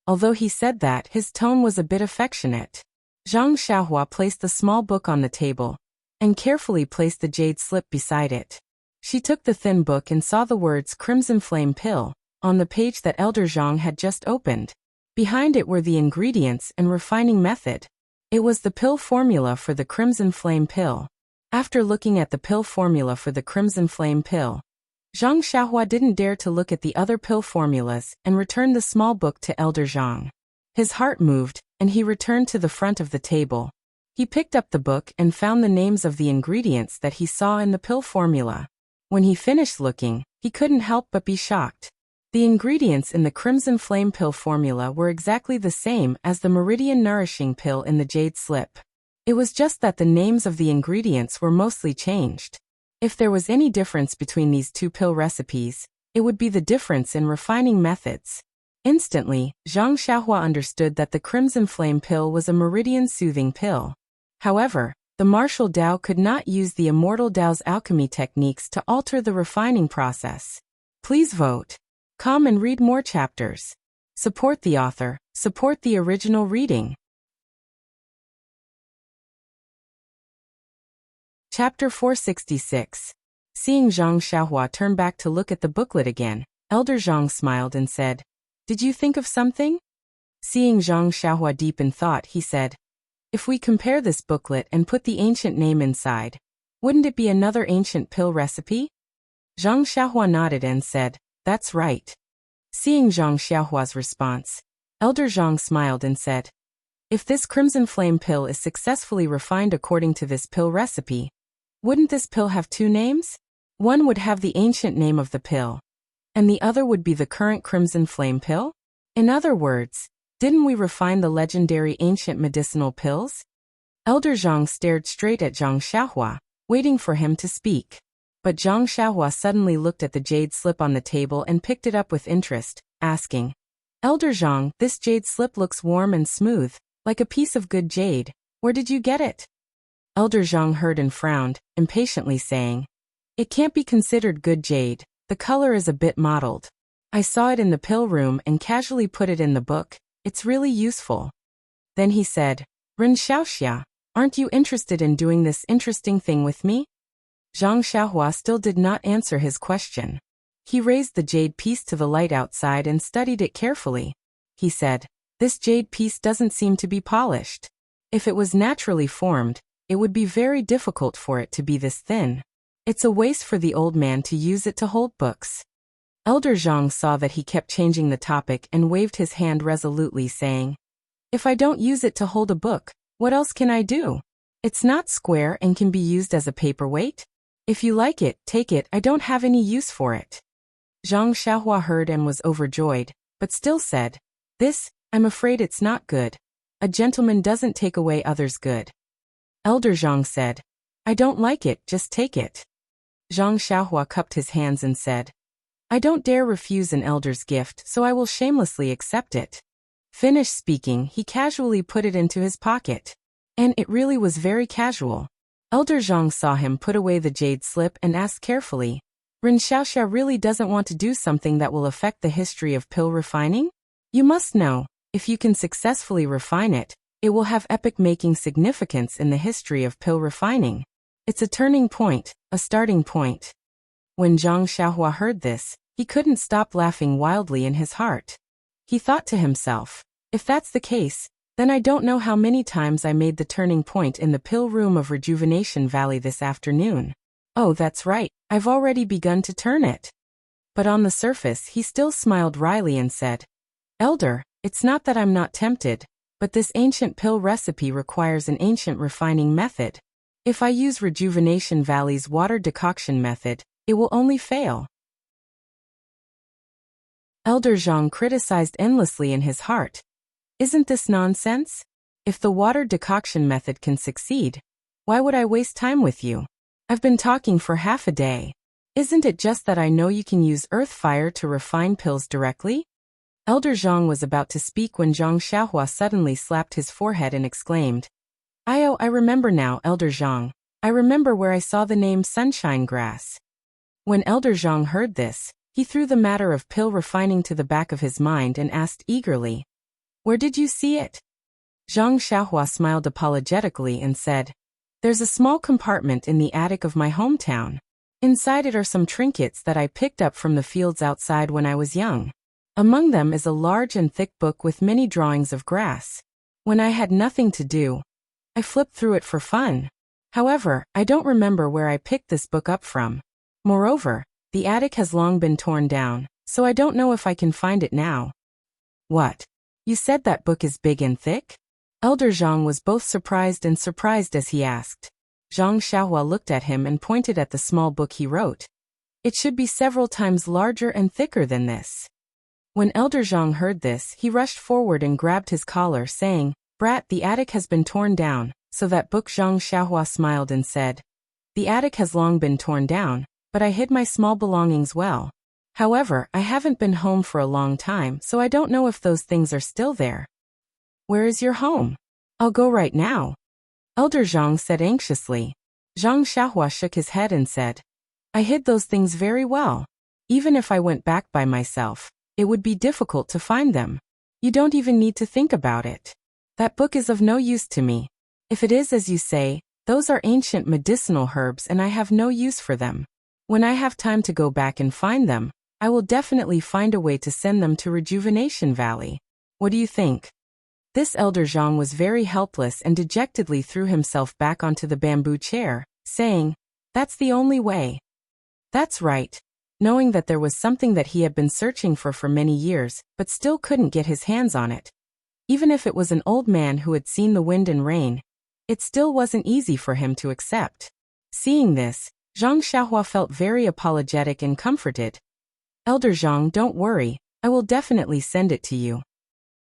Although he said that, his tone was a bit affectionate. Zhang Xiaohua placed the small book on the table and carefully placed the jade slip beside it. She took the thin book and saw the words Crimson Flame Pill on the page that Elder Zhang had just opened. Behind it were the ingredients and refining method. It was the pill formula for the Crimson Flame Pill. After looking at the pill formula for the Crimson Flame Pill, Zhang Xiaohua didn't dare to look at the other pill formulas and returned the small book to Elder Zhang. His heart moved, and he returned to the front of the table. He picked up the book and found the names of the ingredients that he saw in the pill formula. When he finished looking, he couldn't help but be shocked. The ingredients in the Crimson Flame Pill formula were exactly the same as the Meridian Nourishing Pill in the jade slip. It was just that the names of the ingredients were mostly changed. If there was any difference between these two pill recipes, it would be the difference in refining methods. Instantly, Zhang Xiaohua understood that the Crimson Flame Pill was a Meridian Soothing Pill. However, the martial Dao could not use the Immortal Dao's alchemy techniques to alter the refining process. Please vote. Come and read more chapters. Support the author. Support the original reading. Chapter 466. Seeing Zhang Xiaohua turn back to look at the booklet again, Elder Zhang smiled and said, "Did you think of something?" Seeing Zhang Xiaohua deep in thought, he said, "If we compare this booklet and put the ancient name inside, wouldn't it be another ancient pill recipe?" Zhang Xiaohua nodded and said, "That's right." Seeing Zhang Xiaohua's response, Elder Zhang smiled and said, "If this Crimson Flame Pill is successfully refined according to this pill recipe, wouldn't this pill have two names? One would have the ancient name of the pill, and the other would be the current Crimson Flame Pill? In other words, didn't we refine the legendary ancient medicinal pills?" Elder Zhang stared straight at Zhang Xiaohua, waiting for him to speak. But Zhang Xiaohua suddenly looked at the jade slip on the table and picked it up with interest, asking, "Elder Zhang, this jade slip looks warm and smooth, like a piece of good jade. Where did you get it?" Elder Zhang heard and frowned, impatiently saying, "It can't be considered good jade. The color is a bit mottled. I saw it in the pill room and casually put it in the book, It's really useful. Then he said, Ren Xiaoxia, aren't you interested in doing this interesting thing with me? Zhang Xiaohua still did not answer his question. He raised the jade piece to the light outside and studied it carefully. He said, this jade piece doesn't seem to be polished. If it was naturally formed, it would be very difficult for it to be this thin. It's a waste for the old man to use it to hold books. Elder Zhang saw that he kept changing the topic and waved his hand resolutely, saying, if I don't use it to hold a book, what else can I do? It's not square and can be used as a paperweight. If you like it, take it, I don't have any use for it. Zhang Xiaohua heard and was overjoyed, but still said, this, I'm afraid it's not good. A gentleman doesn't take away others' good. Elder Zhang said, I don't like it, just take it. Zhang Xiaohua cupped his hands and said, I don't dare refuse an elder's gift, so I will shamelessly accept it. Finished speaking, he casually put it into his pocket. And it really was very casual. Elder Zhang saw him put away the jade slip and asked carefully, Ren Xiaoxia really doesn't want to do something that will affect the history of pill refining? You must know, if you can successfully refine it, it will have epic-making significance in the history of pill refining. It's a turning point, a starting point. When Zhang Xiaohua heard this, he couldn't stop laughing wildly in his heart. He thought to himself, if that's the case, then I don't know how many times I made the turning point in the pill room of Rejuvenation Valley this afternoon. Oh, that's right, I've already begun to turn it. But on the surface he still smiled wryly and said, Elder, it's not that I'm not tempted, but this ancient pill recipe requires an ancient refining method. If I use Rejuvenation Valley's water decoction method, it will only fail. Elder Zhang criticized endlessly in his heart. Isn't this nonsense? If the water decoction method can succeed, why would I waste time with you? I've been talking for half a day. Isn't it just that I know you can use earth fire to refine pills directly? Elder Zhang was about to speak when Zhang Xiaohua suddenly slapped his forehead and exclaimed, I remember now, Elder Zhang. I remember where I saw the name Sunshine Grass. When Elder Zhang heard this, he threw the matter of pill refining to the back of his mind and asked eagerly, Where did you see it? Zhang Xiaohua smiled apologetically and said, There's a small compartment in the attic of my hometown. Inside it are some trinkets that I picked up from the fields outside when I was young. Among them is a large and thick book with many drawings of grass. When I had nothing to do, I flipped through it for fun. However, I don't remember where I picked this book up from. Moreover, the attic has long been torn down, so I don't know if I can find it now. What? You said that book is big and thick? Elder Zhang was both surprised and surprised as he asked. Zhang Xiaohua looked at him and pointed at the small book he wrote. It should be several times larger and thicker than this. When Elder Zhang heard this, he rushed forward and grabbed his collar, saying, Brat, the attic has been torn down, so that book. Zhang Xiaohua smiled and said, The attic has long been torn down, but I hid my small belongings well. However, I haven't been home for a long time, so I don't know if those things are still there. Where is your home? I'll go right now. Elder Zhang said anxiously. Zhang Xiaohua shook his head and said, I hid those things very well. Even if I went back by myself, it would be difficult to find them. You don't even need to think about it. That book is of no use to me. If it is as you say, those are ancient medicinal herbs and I have no use for them. When I have time to go back and find them, I will definitely find a way to send them to Rejuvenation Valley. What do you think? This Elder Zhang was very helpless and dejectedly threw himself back onto the bamboo chair, saying, That's the only way. That's right. Knowing that there was something that he had been searching for many years, but still couldn't get his hands on it. Even if it was an old man who had seen the wind and rain, it still wasn't easy for him to accept. Seeing this, Zhang Xiaohua felt very apologetic and comforted. Elder Zhang, don't worry, I will definitely send it to you.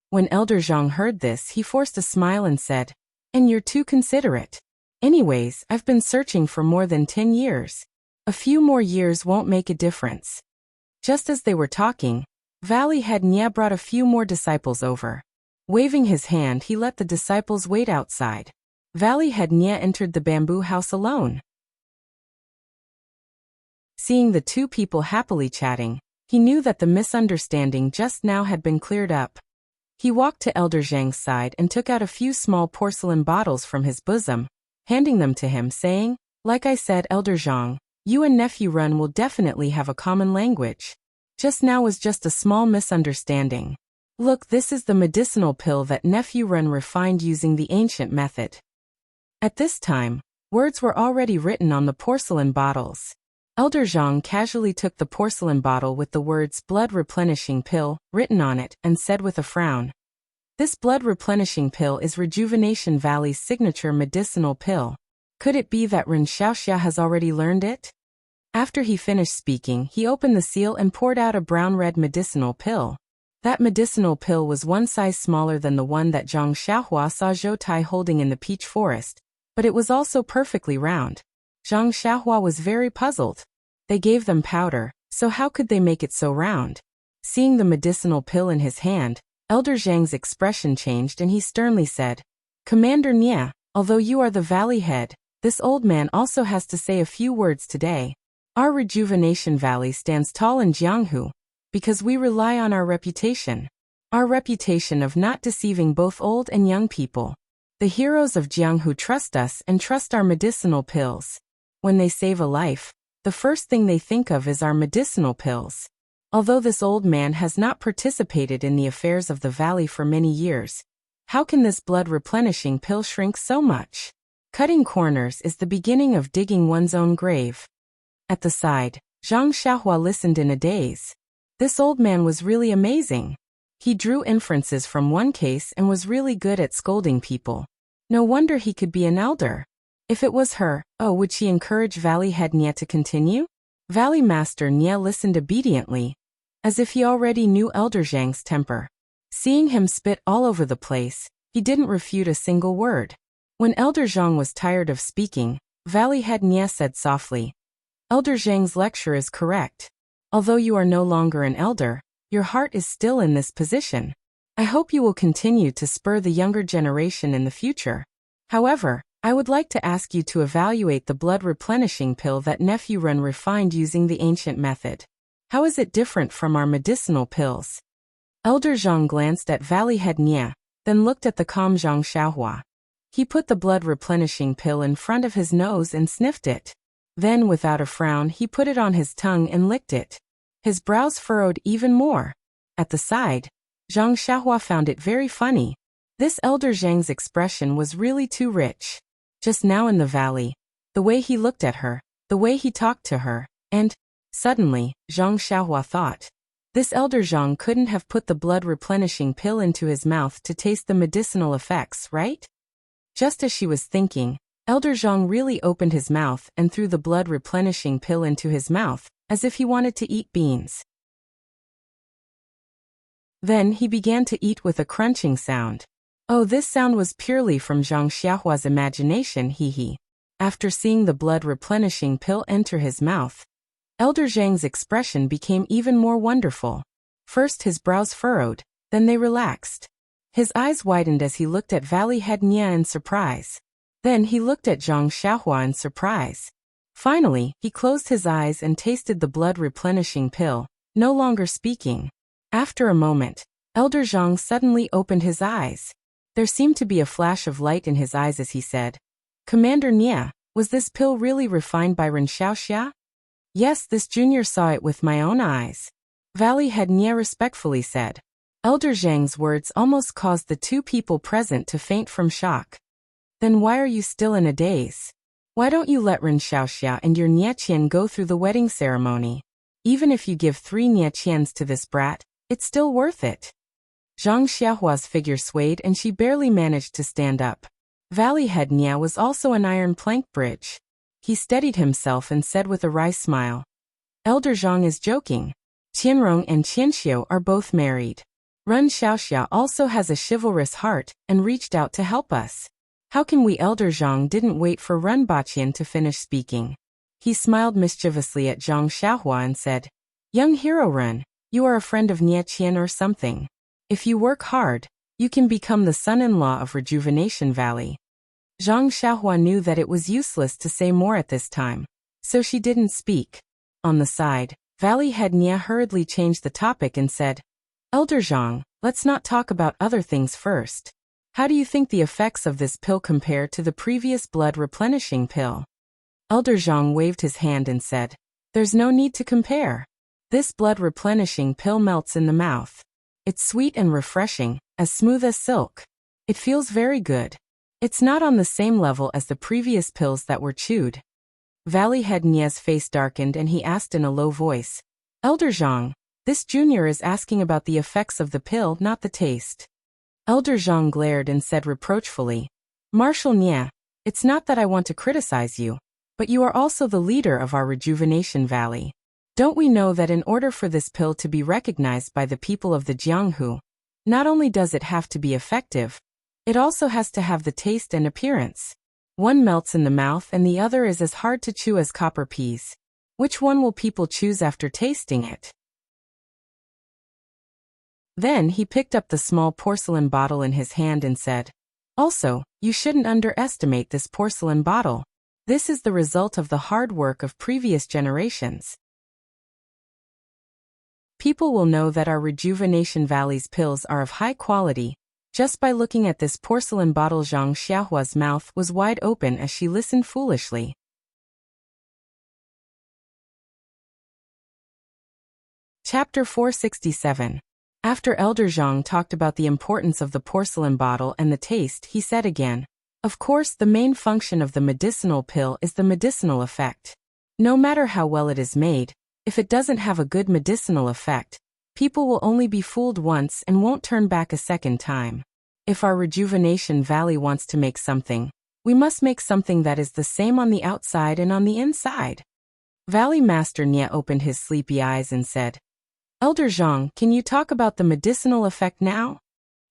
When Elder Zhang heard this, he forced a smile and said, And you're too considerate. Anyways, I've been searching for more than 10 years. A few more years won't make a difference. Just as they were talking, Valley Head Nya brought a few more disciples over. Waving his hand, he let the disciples wait outside. Valley Head Nya entered the bamboo house alone. Seeing the two people happily chatting, he knew that the misunderstanding just now had been cleared up. He walked to Elder Zhang's side and took out a few small porcelain bottles from his bosom, handing them to him, saying, "Like I said, Elder Zhang, you and Nephew Run will definitely have a common language. Just now was just a small misunderstanding. Look, this is the medicinal pill that Nephew Run refined using the ancient method." At this time, words were already written on the porcelain bottles. Elder Zhang casually took the porcelain bottle with the words "blood replenishing pill" written on it and said with a frown, "This blood replenishing pill is Rejuvenation Valley's signature medicinal pill. Could it be that Ren Xiaoxia has already learned it?" After he finished speaking, he opened the seal and poured out a brown-red medicinal pill. That medicinal pill was one size smaller than the one that Zhang Xiaohua saw Zhou Tai holding in the peach forest, but it was also perfectly round. Zhang Xiaohua was very puzzled. They gave them powder, so how could they make it so round? Seeing the medicinal pill in his hand, Elder Zhang's expression changed and he sternly said, "Commander Nia, although you are the valley head, this old man also has to say a few words today. Our Rejuvenation Valley stands tall in Jianghu, because we rely on our reputation. Our reputation of not deceiving both old and young people. The heroes of Jianghu trust us and trust our medicinal pills. When they save a life, the first thing they think of is our medicinal pills. Although this old man has not participated in the affairs of the valley for many years, how can this blood replenishing pill shrink so much? Cutting corners is the beginning of digging one's own grave." At the side, Zhang Xiaohua listened in a daze. This old man was really amazing. He drew inferences from one case and was really good at scolding people. No wonder he could be an elder. If it was her, would she encourage Valley Head Nia to continue? Valley Master Nia listened obediently, as if he already knew Elder Zhang's temper. Seeing him spit all over the place, he didn't refute a single word. When Elder Zhang was tired of speaking, Valley Head Nia said softly, "Elder Zhang's lecture is correct. Although you are no longer an elder, your heart is still in this position. I hope you will continue to spur the younger generation in the future. However, I would like to ask you to evaluate the blood replenishing pill that Nephew Run refined using the ancient method. How is it different from our medicinal pills?" Elder Zhang glanced at Valley Head Nia, then looked at the calm Zhang Xiaohua. He put the blood replenishing pill in front of his nose and sniffed it. Then, without a frown, he put it on his tongue and licked it. His brows furrowed even more. At the side, Zhang Xiaohua found it very funny. This Elder Zhang's expression was really too rich. Just now in the valley, the way he looked at her, the way he talked to her, and, suddenly, Zhang Xiaohua thought, this Elder Zhang couldn't have put the blood replenishing pill into his mouth to taste the medicinal effects, right? Just as she was thinking, Elder Zhang really opened his mouth and threw the blood replenishing pill into his mouth, as if he wanted to eat beans. Then he began to eat with a crunching sound. Oh, this sound was purely from Zhang Xiaohua's imagination, he. After seeing the blood replenishing pill enter his mouth, Elder Zhang's expression became even more wonderful. First his brows furrowed, then they relaxed. His eyes widened as he looked at Valley Head Nia in surprise. Then he looked at Zhang Xiaohua in surprise. Finally, he closed his eyes and tasted the blood replenishing pill, no longer speaking. After a moment, Elder Zhang suddenly opened his eyes. There seemed to be a flash of light in his eyes as he said, "Commander Nia, was this pill really refined by Ren Xiaoxia?" "Yes, this junior saw it with my own eyes," Valley Head Nia respectfully said. Elder Zhang's words almost caused the two people present to faint from shock. "Then why are you still in a daze? Why don't you let Ren Xiaoxia and your Nieqian go through the wedding ceremony? Even if you give 3 Nieqians to this brat, it's still worth it." Zhang Xiaohua's figure swayed and she barely managed to stand up. Valley Head Nia was also an iron plank bridge. He steadied himself and said with a wry smile, "Elder Zhang is joking. Qianrong and Qianxiu are both married. Ren Xiaoxia also has a chivalrous heart and reached out to help us. How can we?" Elder Zhang didn't wait for Ren Baqian to finish speaking. He smiled mischievously at Zhang Xiaohua and said, "Young hero Ren, you are a friend of Nieqian or something. If you work hard, you can become the son-in-law of Rejuvenation Valley." Zhang Xiaohua knew that it was useless to say more at this time, so she didn't speak. On the side, Valley Head Nia hurriedly changed the topic and said, "Elder Zhang, let's not talk about other things first. How do you think the effects of this pill compare to the previous blood-replenishing pill? Elder Zhang waved his hand and said, there's no need to compare. This blood-replenishing pill melts in the mouth. It's sweet and refreshing, as smooth as silk. It feels very good. It's not on the same level as the previous pills that were chewed. Valley Head Nia's face darkened and he asked in a low voice, Elder Zhang, this junior is asking about the effects of the pill, not the taste. Elder Zhang glared and said reproachfully, Marshal Nia, it's not that I want to criticize you, but you are also the leader of our Rejuvenation Valley. Don't we know that in order for this pill to be recognized by the people of the Jianghu, not only does it have to be effective, it also has to have the taste and appearance. One melts in the mouth and the other is as hard to chew as copper peas. Which one will people choose after tasting it? Then he picked up the small porcelain bottle in his hand and said, also, you shouldn't underestimate this porcelain bottle. This is the result of the hard work of previous generations. People will know that our Rejuvenation Valley's pills are of high quality, just by looking at this porcelain bottle. Zhang Xiaohua's mouth was wide open as she listened foolishly. Chapter 467. After Elder Zhang talked about the importance of the porcelain bottle and the taste, he said again, of course, the main function of the medicinal pill is the medicinal effect. No matter how well it is made, if it doesn't have a good medicinal effect, people will only be fooled once and won't turn back a second time. If our Rejuvenation Valley wants to make something, we must make something that is the same on the outside and on the inside. Valley Master Nia opened his sleepy eyes and said, Elder Zhang, can you talk about the medicinal effect now?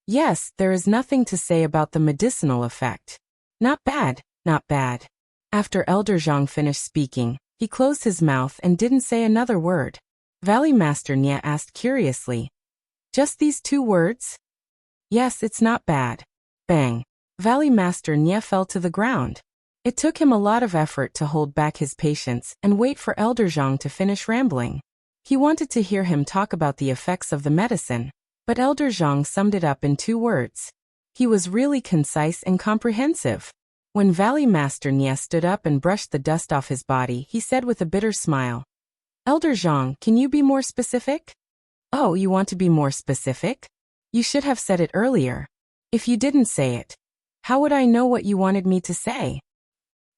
Yes, there is nothing to say about the medicinal effect. Not bad, not bad. After Elder Zhang finished speaking, he closed his mouth and didn't say another word. Valley Master Nia asked curiously, just these 2 words? Yes, it's not bad. Bang. Valley Master Nia fell to the ground. It took him a lot of effort to hold back his patience and wait for Elder Zhang to finish rambling. He wanted to hear him talk about the effects of the medicine, but Elder Zhang summed it up in 2 words. He was really concise and comprehensive. When Valley Master Nia stood up and brushed the dust off his body, he said with a bitter smile, Elder Zhang, can you be more specific? Oh, you want to be more specific? You should have said it earlier. If you didn't say it, how would I know what you wanted me to say?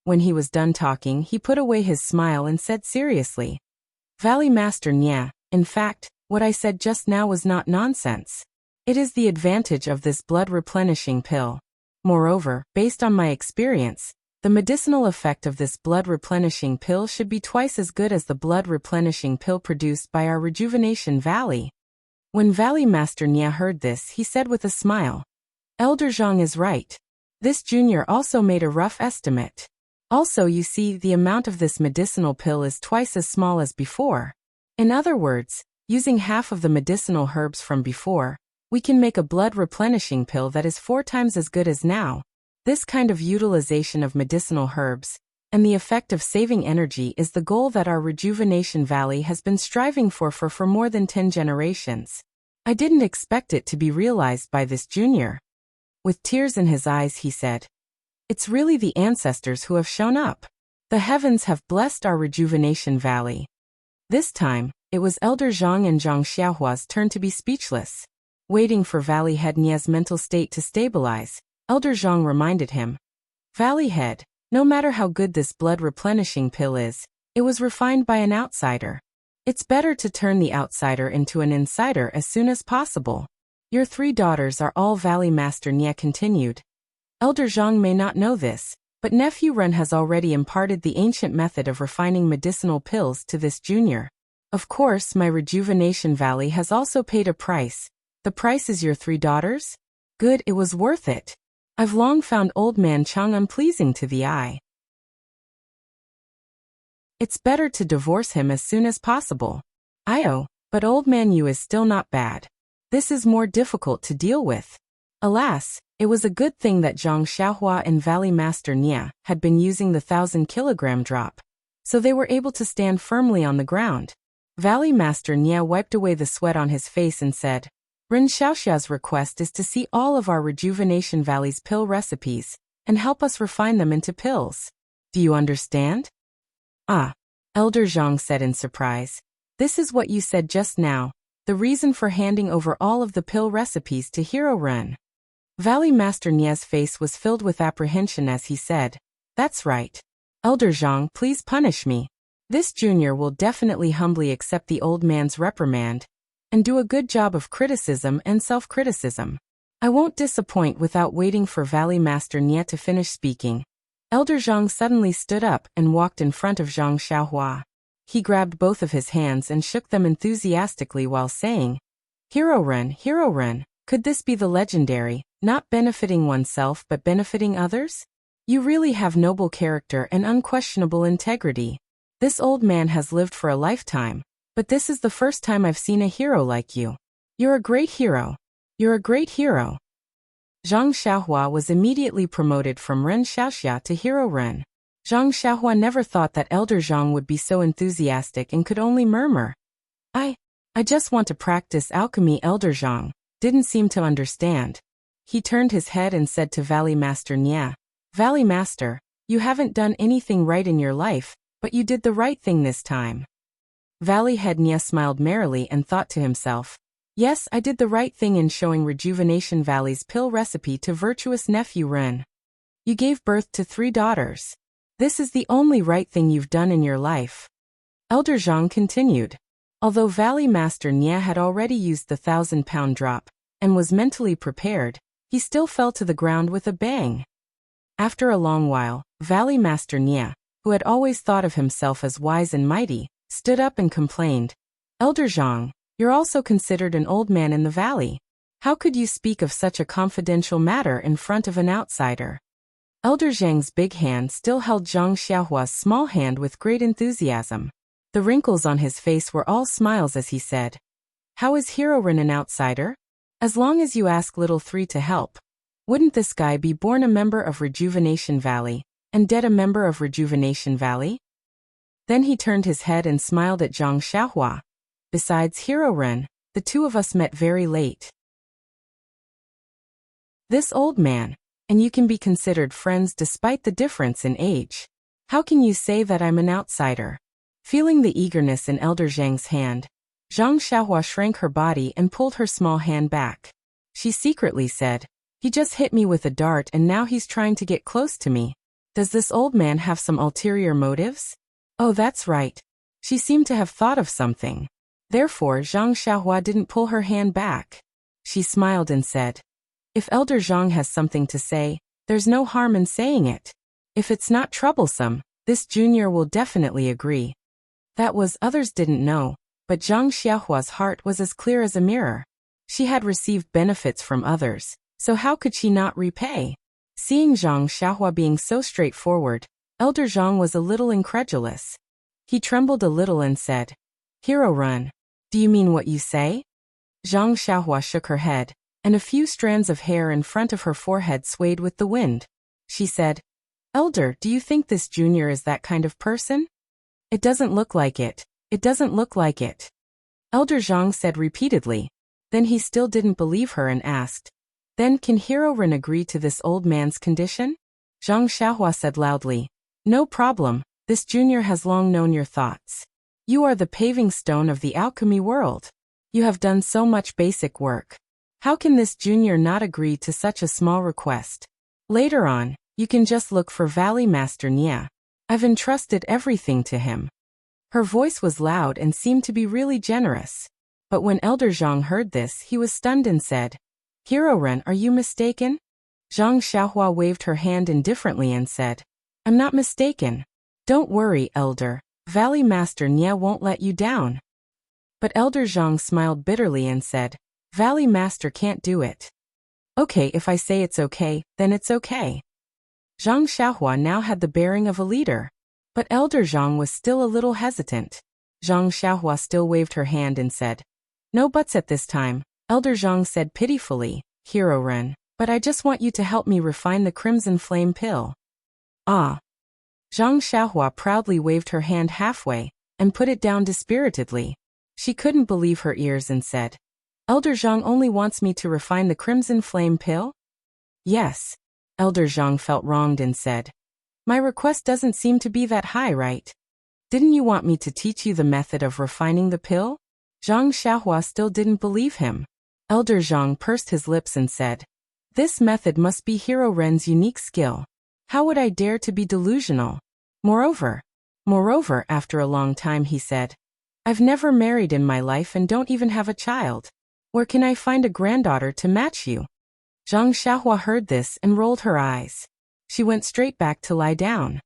When he was done talking, he put away his smile and said seriously, Valley Master Nia, in fact, what I said just now was not nonsense. It is the advantage of this blood-replenishing pill. Moreover, based on my experience, the medicinal effect of this blood-replenishing pill should be twice as good as the blood-replenishing pill produced by our Rejuvenation Valley. When Valley Master Nia heard this, he said with a smile, Elder Zhang is right. This junior also made a rough estimate. Also, you see, the amount of this medicinal pill is twice as small as before. In other words, using half of the medicinal herbs from before, we can make a blood-replenishing pill that is 4 times as good as now. This kind of utilization of medicinal herbs, and the effect of saving energy is the goal that our Rejuvenation Valley has been striving for more than 10 generations. I didn't expect it to be realized by this junior. With tears in his eyes, he said, it's really the ancestors who have shown up. The heavens have blessed our Rejuvenation Valley. This time, it was Elder Zhang and Zhang Xiaohua's turn to be speechless. Waiting for Valley Head Nia's mental state to stabilize, Elder Zhang reminded him, Valley Head, no matter how good this blood-replenishing pill is, it was refined by an outsider. It's better to turn the outsider into an insider as soon as possible. Your 3 daughters are all Valley Master Nia continued. Elder Zhang may not know this, but Nephew Ren has already imparted the ancient method of refining medicinal pills to this junior. Of course, my Rejuvenation Valley has also paid a price. The price is your 3 daughters? Good, it was worth it. I've long found old man Chang unpleasing to the eye. It's better to divorce him as soon as possible. But old man Yu is still not bad. This is more difficult to deal with. Alas, it was a good thing that Zhang Xiaohua and Valley Master Nia had been using the 1,000-kilogram drop, so they were able to stand firmly on the ground. Valley Master Nia wiped away the sweat on his face and said, Ren Xiaoxia's request is to see all of our Rejuvenation Valley's pill recipes and help us refine them into pills. Do you understand? Ah, Elder Zhang said in surprise. This is what you said just now, the reason for handing over all of the pill recipes to Hero Ren. Valley Master Nia's face was filled with apprehension as he said, That's right. Elder Zhang, please punish me. This junior will definitely humbly accept the old man's reprimand and do a good job of criticism and self-criticism. I won't disappoint. Without waiting for Valley Master Nia to finish speaking, Elder Zhang suddenly stood up and walked in front of Zhang Xiaohua. He grabbed both of his hands and shook them enthusiastically while saying, Hero Ren, could this be the legendary, not benefiting oneself but benefiting others? You really have noble character and unquestionable integrity. This old man has lived for a lifetime, but this is the first time I've seen a hero like you. You're a great hero. You're a great hero. Zhang Xiaohua was immediately promoted from Ren Xiaoxia to Hero Ren. Zhang Xiaohua never thought that Elder Zhang would be so enthusiastic and could only murmur. I just want to practice alchemy. Elder Zhang didn't seem to understand. He turned his head and said to Valley Master Nia, Valley Master, you haven't done anything right in your life, but you did the right thing this time. Valley Head Nia smiled merrily and thought to himself, Yes, I did the right thing in showing Rejuvenation Valley's pill recipe to virtuous nephew Ren. You gave birth to 3 daughters. This is the only right thing you've done in your life. Elder Zhang continued. Although Valley Master Nia had already used the 1,000-pound drop and was mentally prepared, he still fell to the ground with a bang. After a long while, Valley Master Nia, who had always thought of himself as wise and mighty, stood up and complained, Elder Zhang, you're also considered an old man in the valley. How could you speak of such a confidential matter in front of an outsider? Elder Zhang's big hand still held Zhang Xiaohua's small hand with great enthusiasm. The wrinkles on his face were all smiles as he said, How is Hero Ren an outsider? As long as you ask Little 3 to help. Wouldn't this guy be born a member of Rejuvenation Valley and dead a member of Rejuvenation Valley? Then he turned his head and smiled at Zhang Xiaohua. Besides Hero Ren, the two of us met very late. This old man, and you can be considered friends despite the difference in age. How can you say that I'm an outsider? Feeling the eagerness in Elder Zhang's hand, Zhang Xiaohua shrank her body and pulled her small hand back. She secretly said, He just hit me with a dart and now he's trying to get close to me. Does this old man have some ulterior motives? Oh, that's right. She seemed to have thought of something. Therefore, Zhang Xiaohua didn't pull her hand back. She smiled and said, If Elder Zhang has something to say, there's no harm in saying it. If it's not troublesome, this junior will definitely agree. That was others didn't know, but Zhang Xiaohua's heart was as clear as a mirror. She had received benefits from others, so how could she not repay? Seeing Zhang Xiaohua being so straightforward, Elder Zhang was a little incredulous. He trembled a little and said, Hero Ren, do you mean what you say? Zhang Xiaohua shook her head, and a few strands of hair in front of her forehead swayed with the wind. She said, Elder, do you think this junior is that kind of person? It doesn't look like it. It doesn't look like it. Elder Zhang said repeatedly. Then he still didn't believe her and asked, Then can Hero Ren agree to this old man's condition? Zhang Xiaohua said loudly, No problem, this junior has long known your thoughts. You are the paving stone of the alchemy world. You have done so much basic work. How can this junior not agree to such a small request? Later on, you can just look for Valley Master Nia. I've entrusted everything to him. Her voice was loud and seemed to be really generous. But when Elder Zhang heard this, he was stunned and said, Hero Ren, are you mistaken? Zhang Xiaohua waved her hand indifferently and said, I'm not mistaken. Don't worry, Elder. Valley Master Nia won't let you down. But Elder Zhang smiled bitterly and said, Valley Master can't do it. Okay, if I say it's okay, then it's okay. Zhang Xiaohua now had the bearing of a leader. But Elder Zhang was still a little hesitant. Zhang Xiaohua still waved her hand and said, No buts at this time. Elder Zhang said pitifully, Hero Ren, but I just want you to help me refine the Crimson Flame pill. Ah. Zhang Xiaohua proudly waved her hand halfway and put it down dispiritedly. She couldn't believe her ears and said, Elder Zhang only wants me to refine the crimson flame pill? Yes. Elder Zhang felt wronged and said, my request doesn't seem to be that high, right? Didn't you want me to teach you the method of refining the pill? Zhang Xiaohua still didn't believe him. Elder Zhang pursed his lips and said, this method must be Hero Ren's unique skill. How would I dare to be delusional? Moreover, after a long time he said, I've never married in my life and don't even have a child. Where can I find a granddaughter to match you? Zhang Xiaohua heard this and rolled her eyes. She went straight back to lie down.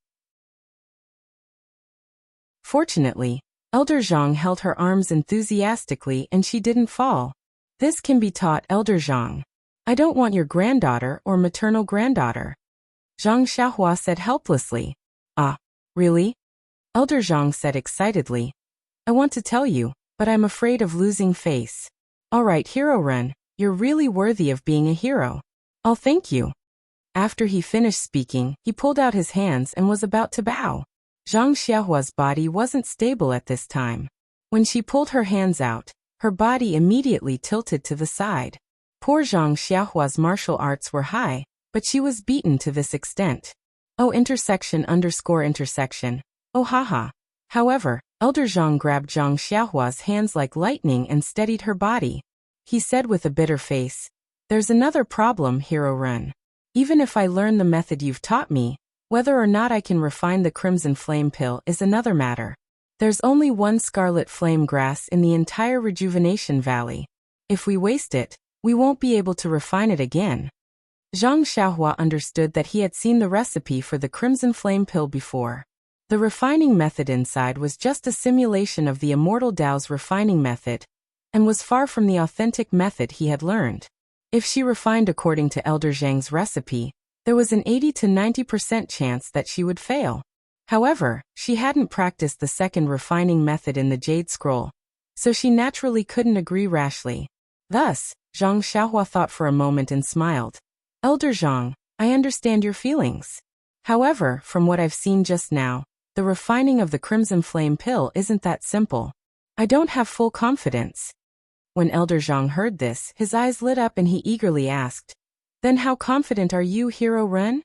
Fortunately, Elder Zhang held her arms enthusiastically and she didn't fall. This can be taught, Elder Zhang. I don't want your granddaughter or maternal granddaughter. Zhang Xiaohua said helplessly. Ah, really? Elder Zhang said excitedly. I want to tell you, but I'm afraid of losing face. All right, Hero Ren, you're really worthy of being a hero. I'll thank you. After he finished speaking, he pulled out his hands and was about to bow. Zhang Xiaohua's body wasn't stable at this time. When she pulled her hands out, her body immediately tilted to the side. Poor Zhang Xiaohua's martial arts were high, but she was beaten to this extent. Oh, intersection. Oh, haha. However, Elder Zhang grabbed Zhang Xiaohua's hands like lightning and steadied her body. He said with a bitter face, there's another problem, Hero Ren. Even if I learn the method you've taught me, whether or not I can refine the crimson flame pill is another matter. There's only one scarlet flame grass in the entire Rejuvenation Valley. If we waste it, we won't be able to refine it again. Zhang Xiaohua understood that he had seen the recipe for the crimson flame pill before. The refining method inside was just a simulation of the Immortal Tao's refining method, and was far from the authentic method he had learned. If she refined according to Elder Zhang's recipe, there was an 80 to 90% chance that she would fail. However, she hadn't practiced the second refining method in the Jade Scroll, so she naturally couldn't agree rashly. Thus, Zhang Xiaohua thought for a moment and smiled. Elder Zhang, I understand your feelings. However, from what I've seen just now, the refining of the crimson flame pill isn't that simple. I don't have full confidence. When Elder Zhang heard this, his eyes lit up and he eagerly asked, then how confident are you, Hero Ren?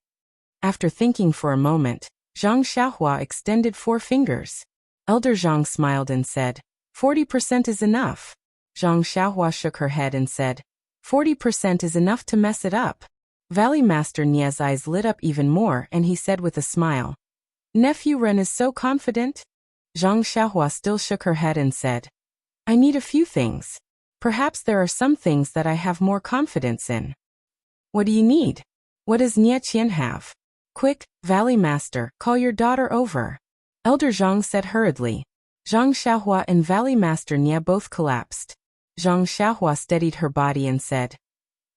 After thinking for a moment, Zhang Xiaohua extended 4 fingers. Elder Zhang smiled and said, 40% is enough. Zhang Xiaohua shook her head and said, 40% is enough to mess it up. Valley Master Nia's eyes lit up even more and he said with a smile, Nephew Ren is so confident? Zhang Xiaohua still shook her head and said, I need a few things. Perhaps there are some things that I have more confidence in. What do you need? What does Nia Qian have? Quick, Valley Master, call your daughter over. Elder Zhang said hurriedly. Zhang Xiaohua and Valley Master Nia both collapsed. Zhang Xiaohua steadied her body and said,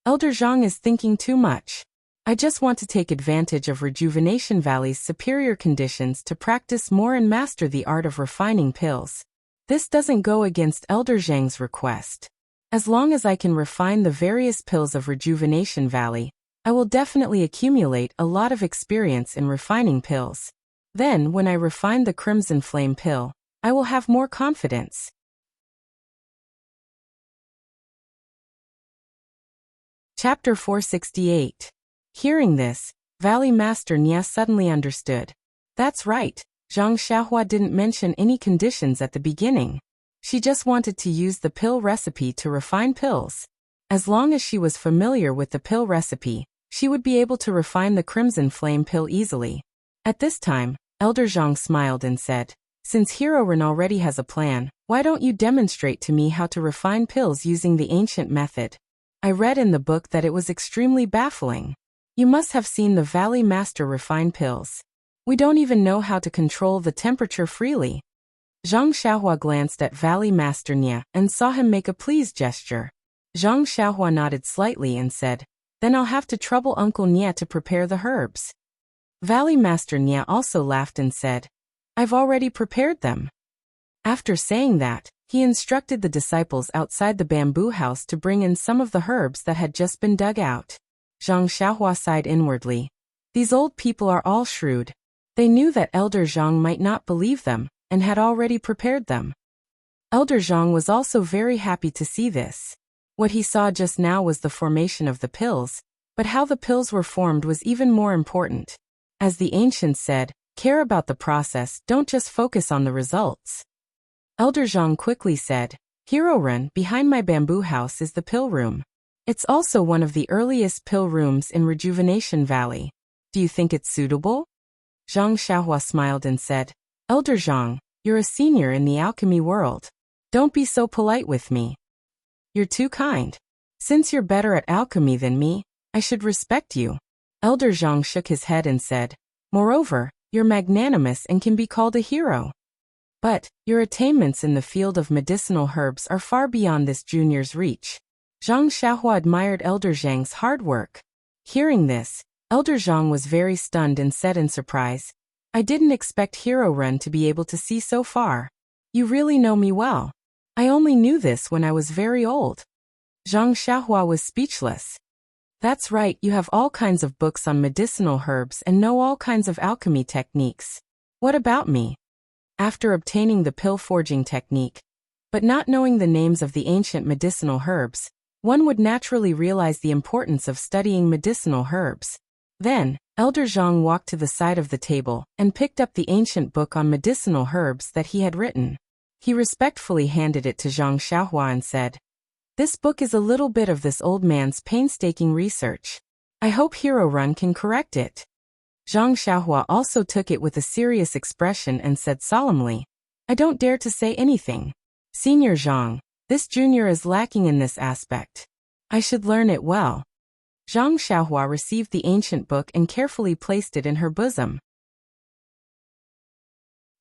Elder Zhang is thinking too much. I just want to take advantage of Rejuvenation Valley's superior conditions to practice more and master the art of refining pills. This doesn't go against Elder Zhang's request. As long as I can refine the various pills of Rejuvenation Valley, I will definitely accumulate a lot of experience in refining pills. Then, when I refine the Crimson Flame pill, I will have more confidence. Chapter 468. Hearing this, Valley Master Nia suddenly understood. That's right, Zhang Xiaohua didn't mention any conditions at the beginning. She just wanted to use the pill recipe to refine pills. As long as she was familiar with the pill recipe, she would be able to refine the Crimson Flame pill easily. At this time, Elder Zhang smiled and said, Since Hero Ren already has a plan, why don't you demonstrate to me how to refine pills using the ancient method? I read in the book that it was extremely baffling. You must have seen the Valley Master refine pills. We don't even know how to control the temperature freely. Zhang Xiaohua glanced at Valley Master Nia and saw him make a pleased gesture. Zhang Xiaohua nodded slightly and said, Then I'll have to trouble Uncle Nia to prepare the herbs. Valley Master Nia also laughed and said, I've already prepared them. After saying that, he instructed the disciples outside the bamboo house to bring in some of the herbs that had just been dug out. Zhang Xiaohua sighed inwardly. These old people are all shrewd. They knew that Elder Zhang might not believe them, and had already prepared them. Elder Zhang was also very happy to see this. What he saw just now was the formation of the pills, but how the pills were formed was even more important. As the ancients said, care about the process, don't just focus on the results. Elder Zhang quickly said, Hero-run, behind my bamboo house is the pill room. It's also one of the earliest pill rooms in Rejuvenation Valley. Do you think it's suitable? Zhang Xiaohua smiled and said, Elder Zhang, you're a senior in the alchemy world. Don't be so polite with me. You're too kind. Since you're better at alchemy than me, I should respect you. Elder Zhang shook his head and said, Moreover, you're magnanimous and can be called a hero. But, your attainments in the field of medicinal herbs are far beyond this junior's reach. Zhang Xiaohua admired Elder Zhang's hard work. Hearing this, Elder Zhang was very stunned and said in surprise, I didn't expect Hero-run to be able to see so far. You really know me well. I only knew this when I was very old. Zhang Xiaohua was speechless. That's right, you have all kinds of books on medicinal herbs and know all kinds of alchemy techniques. What about me? After obtaining the pill forging technique, but not knowing the names of the ancient medicinal herbs, one would naturally realize the importance of studying medicinal herbs. Then, Elder Zhang walked to the side of the table and picked up the ancient book on medicinal herbs that he had written. He respectfully handed it to Zhang Xiaohua and said, This book is a little bit of this old man's painstaking research. I hope Hero-run can correct it. Zhang Xiaohua also took it with a serious expression and said solemnly, I don't dare to say anything. Senior Zhang, this junior is lacking in this aspect. I should learn it well. Zhang Xiaohua received the ancient book and carefully placed it in her bosom.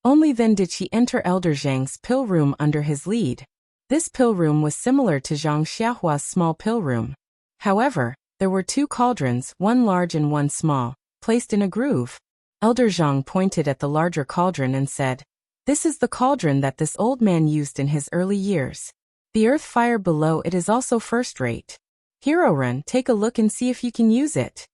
Only then did she enter Elder Zhang's pill room under his lead. This pill room was similar to Zhang Xiaohua's small pill room. However, there were two cauldrons, one large and one small, placed in a groove. Elder Zhang pointed at the larger cauldron and said, This is the cauldron that this old man used in his early years. The earth fire below it is also first-rate. Hero-run, take a look and see if you can use it.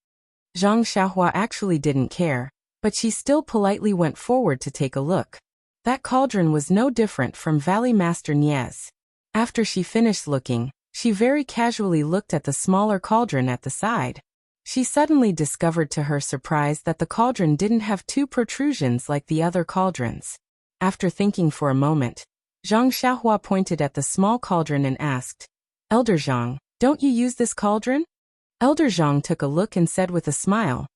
Zhang Xiaohua actually didn't care, but she still politely went forward to take a look. That cauldron was no different from Valley Master Niez. After she finished looking, she very casually looked at the smaller cauldron at the side. She suddenly discovered to her surprise that the cauldron didn't have two protrusions like the other cauldrons. After thinking for a moment, Zhang Xiaohua pointed at the small cauldron and asked, Elder Zhang, don't you use this cauldron? Elder Zhang took a look and said with a smile,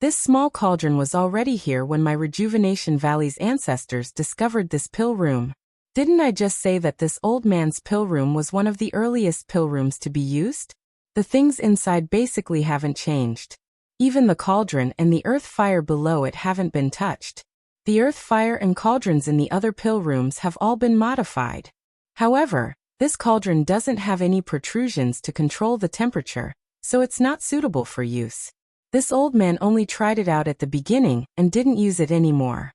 This small cauldron was already here when my Rejuvenation Valley's ancestors discovered this pill room. Didn't I just say that this old man's pill room was one of the earliest pill rooms to be used? The things inside basically haven't changed. Even the cauldron and the earth fire below it haven't been touched. The earth fire and cauldrons in the other pill rooms have all been modified. However, this cauldron doesn't have any protrusions to control the temperature, so it's not suitable for use. This old man only tried it out at the beginning and didn't use it anymore.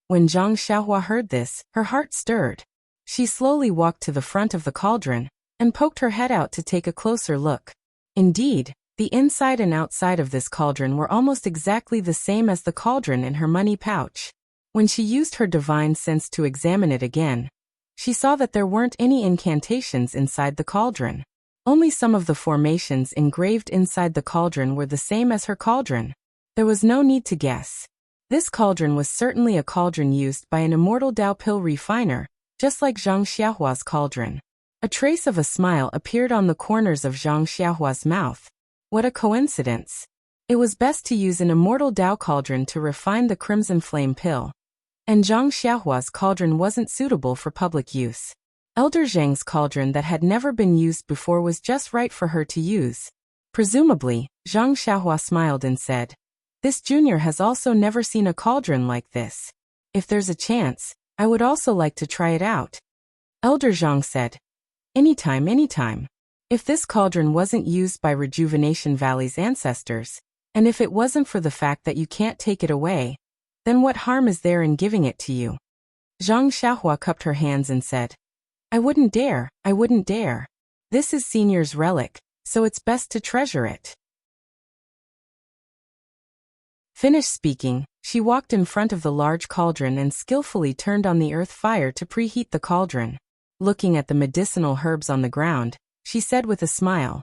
When Zhang Xiaohua heard this, her heart stirred. She slowly walked to the front of the cauldron and poked her head out to take a closer look. Indeed, the inside and outside of this cauldron were almost exactly the same as the cauldron in her money pouch. When she used her divine sense to examine it again, she saw that there weren't any incantations inside the cauldron. Only some of the formations engraved inside the cauldron were the same as her cauldron. There was no need to guess. This cauldron was certainly a cauldron used by an immortal Dao pill refiner, just like Zhang Xiaohua's cauldron. A trace of a smile appeared on the corners of Zhang Xiaohua's mouth. What a coincidence. It was best to use an immortal Dao cauldron to refine the crimson flame pill. And Zhang Xiaohua's cauldron wasn't suitable for public use. Elder Zhang's cauldron that had never been used before was just right for her to use. Presumably, Zhang Xiaohua smiled and said, This junior has also never seen a cauldron like this. If there's a chance, I would also like to try it out. Elder Zhang said, Anytime, anytime. If this cauldron wasn't used by Rejuvenation Valley's ancestors, and if it wasn't for the fact that you can't take it away, then what harm is there in giving it to you? Zhang Xiaohua cupped her hands and said, I wouldn't dare, I wouldn't dare. This is senior's relic, so it's best to treasure it. Finished speaking, she walked in front of the large cauldron and skillfully turned on the earth fire to preheat the cauldron. Looking at the medicinal herbs on the ground, she said with a smile.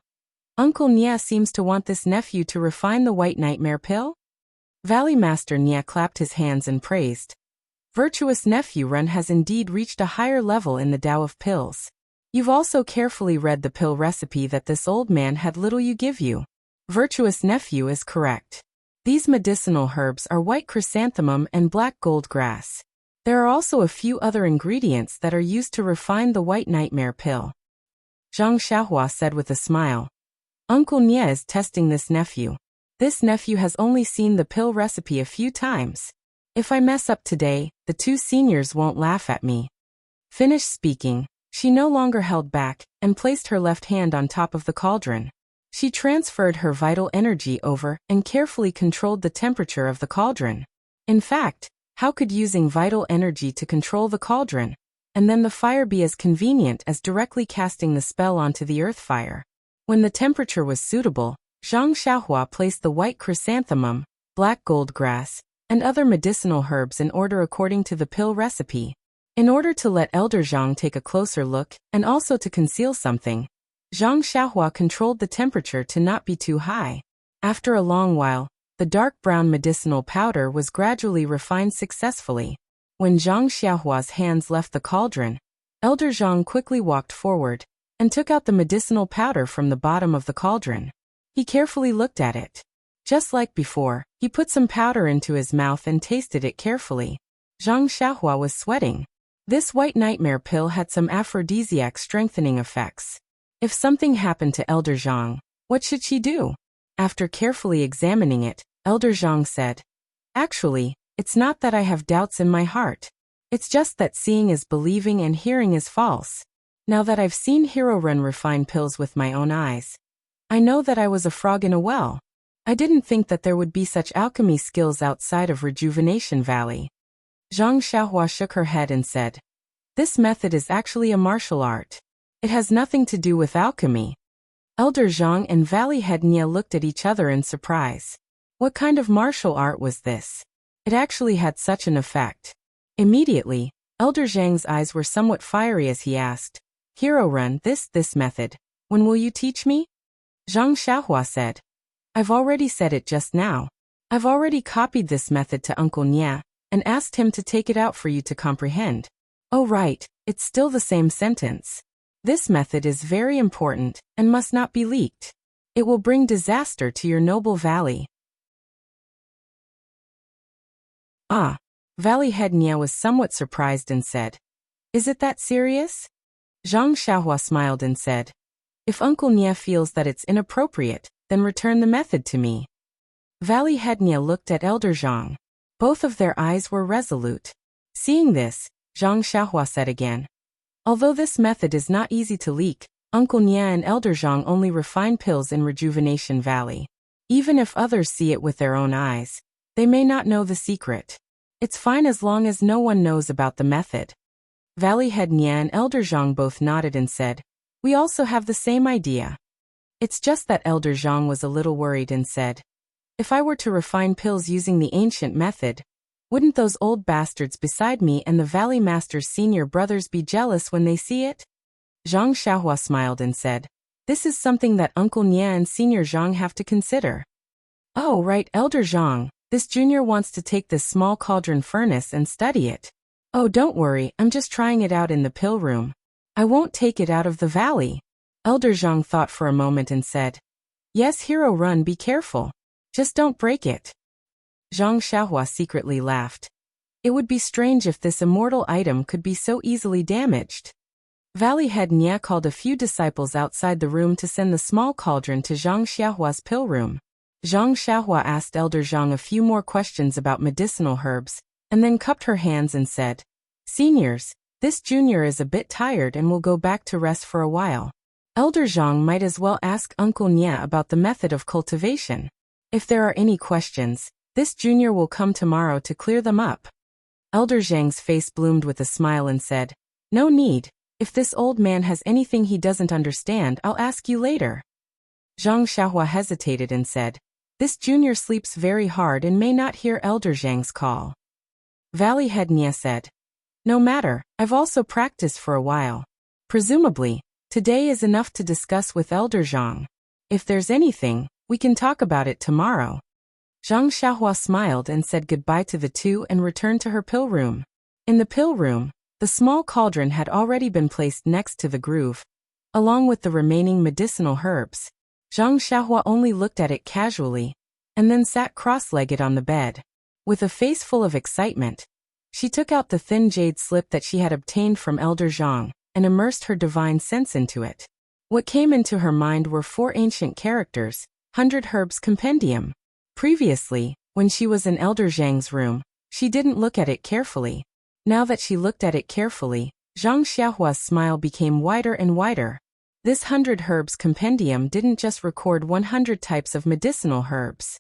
Uncle Nia seems to want this nephew to refine the white nightmare pill? Valley Master Nia clapped his hands and praised. Virtuous nephew Run has indeed reached a higher level in the Tao of pills. You've also carefully read the pill recipe that this old man had little you give you. Virtuous nephew is correct. These medicinal herbs are white chrysanthemum and black gold grass. There are also a few other ingredients that are used to refine the white nightmare pill. Zhang Xiaohua said with a smile. Uncle Nia is testing this nephew. This nephew has only seen the pill recipe a few times. If I mess up today, the two seniors won't laugh at me. Finished speaking, she no longer held back and placed her left hand on top of the cauldron. She transferred her vital energy over and carefully controlled the temperature of the cauldron. In fact, how could using vital energy to control the cauldron and then the fire be as convenient as directly casting the spell onto the earth fire? When the temperature was suitable, Zhang Xiaohua placed the white chrysanthemum, black gold grass, and other medicinal herbs in order according to the pill recipe. In order to let Elder Zhang take a closer look and also to conceal something, Zhang Xiaohua controlled the temperature to not be too high. After a long while, the dark brown medicinal powder was gradually refined successfully. When Zhang Xiaohua's hands left the cauldron, Elder Zhang quickly walked forward and took out the medicinal powder from the bottom of the cauldron. He carefully looked at it. Just like before, he put some powder into his mouth and tasted it carefully. Zhang Xiaohua was sweating. This white nightmare pill had some aphrodisiac strengthening effects. If something happened to Elder Zhang, what should she do? After carefully examining it, Elder Zhang said, Actually, it's not that I have doubts in my heart. It's just that seeing is believing and hearing is false. Now that I've seen Hero Run refine pills with my own eyes, I know that I was a frog in a well. I didn't think that there would be such alchemy skills outside of Rejuvenation Valley. Zhang Xiaohua shook her head and said, This method is actually a martial art. It has nothing to do with alchemy. Elder Zhang and Valley Head Nia looked at each other in surprise. What kind of martial art was this? It actually had such an effect. Immediately, Elder Zhang's eyes were somewhat fiery as he asked, Hero Run, this method, when will you teach me? Zhang Xiaohua said, I've already said it just now. I've already copied this method to Uncle Nia and asked him to take it out for you to comprehend. Oh right, it's still the same sentence. This method is very important and must not be leaked. It will bring disaster to your noble valley. Ah, Valley Head Nia was somewhat surprised and said, Is it that serious? Zhang Xiaohua smiled and said, If Uncle Nia feels that it's inappropriate, then return the method to me. Valley Head Nia looked at Elder Zhang. Both of their eyes were resolute. Seeing this, Zhang Xiaohua said again, Although this method is not easy to leak, Uncle Nia and Elder Zhang only refine pills in Rejuvenation Valley. Even if others see it with their own eyes, they may not know the secret. It's fine as long as no one knows about the method. Valley Head Nia and Elder Zhang both nodded and said, We also have the same idea. It's just that Elder Zhang was a little worried and said, If I were to refine pills using the ancient method, wouldn't those old bastards beside me and the Valley Master's senior brothers be jealous when they see it? Zhang Xiaohua smiled and said, This is something that Uncle Nia and Senior Zhang have to consider. Oh right, Elder Zhang, this junior wants to take this small cauldron furnace and study it. Oh don't worry, I'm just trying it out in the pill room. I won't take it out of the valley. Elder Zhang thought for a moment and said, Yes Hero Run, be careful. Just don't break it. Zhang Xiaohua secretly laughed. It would be strange if this immortal item could be so easily damaged. Valley Head Nia called a few disciples outside the room to send the small cauldron to Zhang Xiaohua's pill room. Zhang Xiaohua asked Elder Zhang a few more questions about medicinal herbs, and then cupped her hands and said, Seniors, this junior is a bit tired and will go back to rest for a while. Elder Zhang might as well ask Uncle Nia about the method of cultivation. If there are any questions, this junior will come tomorrow to clear them up. Elder Zhang's face bloomed with a smile and said, No need. If this old man has anything he doesn't understand, I'll ask you later. Zhang Xiaohua hesitated and said, This junior sleeps very hard and may not hear Elder Zhang's call. Valley Head Nia said, No matter, I've also practiced for a while. Presumably, Today is enough to discuss with Elder Zhang. If there's anything, we can talk about it tomorrow. Zhang Xiaohua smiled and said goodbye to the two and returned to her pill room. In the pill room, the small cauldron had already been placed next to the groove, along with the remaining medicinal herbs. Zhang Xiaohua only looked at it casually, and then sat cross-legged on the bed. With a face full of excitement, she took out the thin jade slip that she had obtained from Elder Zhang, and immersed her divine sense into it. What came into her mind were 4 ancient characters, 100 Herbs Compendium. Previously, when she was in Elder Zhang's room, she didn't look at it carefully. Now that she looked at it carefully, Zhang Xiaohua's smile became wider and wider. This 100 Herbs Compendium didn't just record 100 types of medicinal herbs.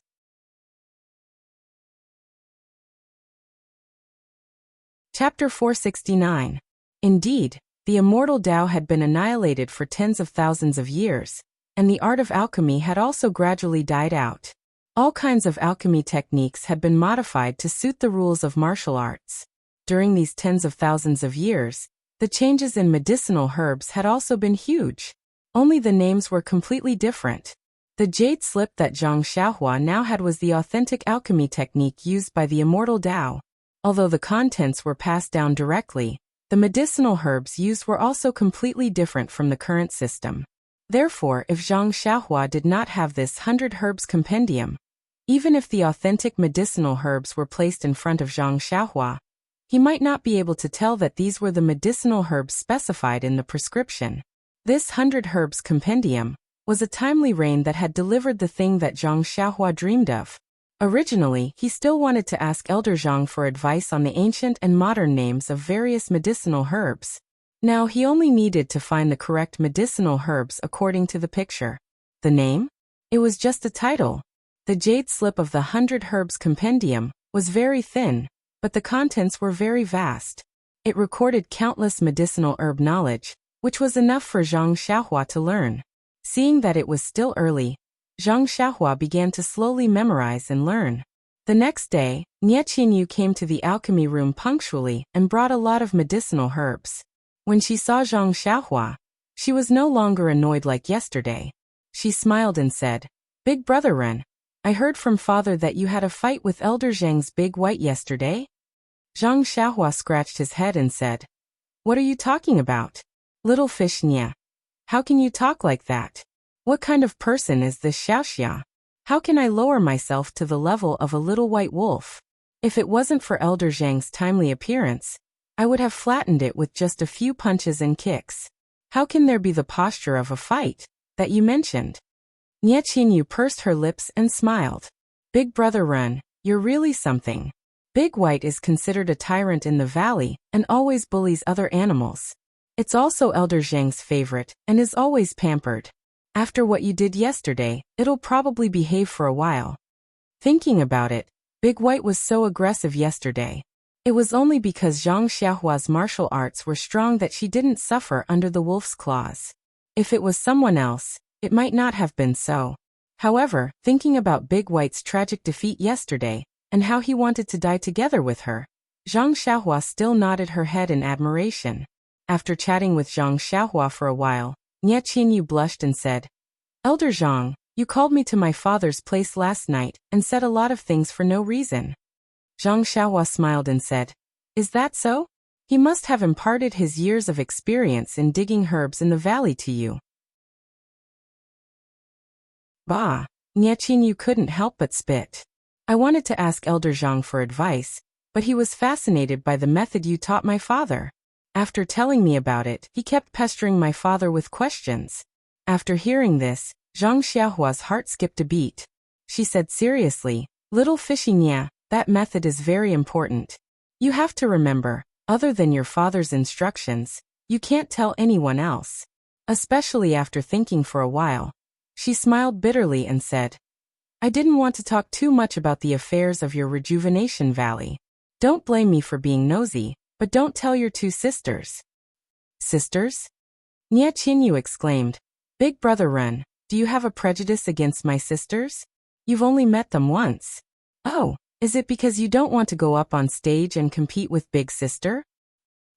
Chapter 469. Indeed, the immortal Tao had been annihilated for tens of thousands of years, and the art of alchemy had also gradually died out. All kinds of alchemy techniques had been modified to suit the rules of martial arts. During these tens of thousands of years, the changes in medicinal herbs had also been huge. Only the names were completely different. The jade slip that Zhang Xiaohua now had was the authentic alchemy technique used by the immortal Tao. Although the contents were passed down directly, the medicinal herbs used were also completely different from the current system. Therefore, if Zhang Xiaohua did not have this 100 Herbs Compendium, even if the authentic medicinal herbs were placed in front of Zhang Xiaohua, he might not be able to tell that these were the medicinal herbs specified in the prescription. This 100 Herbs Compendium was a timely rain that had delivered the thing that Zhang Xiaohua dreamed of. Originally, he still wanted to ask Elder Zhang for advice on the ancient and modern names of various medicinal herbs. Now he only needed to find the correct medicinal herbs according to the picture. The name? It was just a title. The jade slip of the 100 Herbs Compendium was very thin, but the contents were very vast. It recorded countless medicinal herb knowledge, which was enough for Zhang Xiaohua to learn. Seeing that it was still early, Zhang Xiaohua began to slowly memorize and learn. The next day, Nie Qinyu came to the alchemy room punctually and brought a lot of medicinal herbs. When she saw Zhang Xiaohua, she was no longer annoyed like yesterday. She smiled and said, "Big brother Ren, I heard from father that you had a fight with Elder Zhang's big white yesterday?" Zhang Xiaohua scratched his head and said, "What are you talking about? Little fish Nie. How can you talk like that? What kind of person is this Xiaoxia? How can I lower myself to the level of a little white wolf? If it wasn't for Elder Zhang's timely appearance, I would have flattened it with just a few punches and kicks. How can there be the posture of a fight that you mentioned?" Nie Qinyu pursed her lips and smiled. "Big brother Ren, you're really something. Big White is considered a tyrant in the valley and always bullies other animals. It's also Elder Zhang's favorite and is always pampered. After what you did yesterday, it'll probably behave for a while." Thinking about it, Big White was so aggressive yesterday. It was only because Zhang Xiaohua's martial arts were strong that she didn't suffer under the wolf's claws. If it was someone else, it might not have been so. However, thinking about Big White's tragic defeat yesterday, and how he wanted to die together with her, Zhang Xiaohua still nodded her head in admiration. After chatting with Zhang Xiaohua for a while, Nie Qinyu blushed and said, "Elder Zhang, you called me to my father's place last night and said a lot of things for no reason." Zhang Xiaohua smiled and said, "Is that so? He must have imparted his years of experience in digging herbs in the valley to you." "Bah," Nie Qinyu couldn't help but spit. "I wanted to ask Elder Zhang for advice, but he was fascinated by the method you taught my father. After telling me about it, he kept pestering my father with questions." After hearing this, Zhang Xiaohua's heart skipped a beat. She said seriously, "Little fishy Nie, that method is very important. You have to remember, other than your father's instructions, you can't tell anyone else." Especially after thinking for a while, she smiled bitterly and said, "I didn't want to talk too much about the affairs of your rejuvenation valley. Don't blame me for being nosy, but don't tell your 2 sisters." "Sisters?" Nie Qinyu exclaimed. "Big brother Ren, do you have a prejudice against my sisters? You've only met them once. Oh, is it because you don't want to go up on stage and compete with Big Sister?"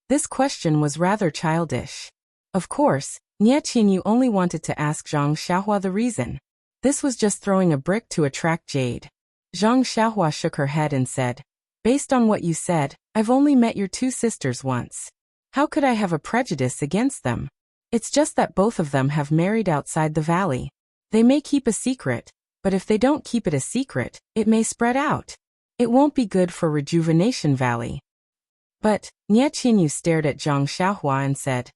This question was rather childish. Of course, Nie Qinyu only wanted to ask Zhang Xiaohua the reason. This was just throwing a brick to attract jade. Zhang Xiaohua shook her head and said, "Based on what you said, I've only met your two sisters once. How could I have a prejudice against them? It's just that both of them have married outside the valley. They may keep a secret, but if they don't keep it a secret, it may spread out. It won't be good for Rejuvenation Valley." But, Nie Qinyu stared at Zhang Xiaohua and said,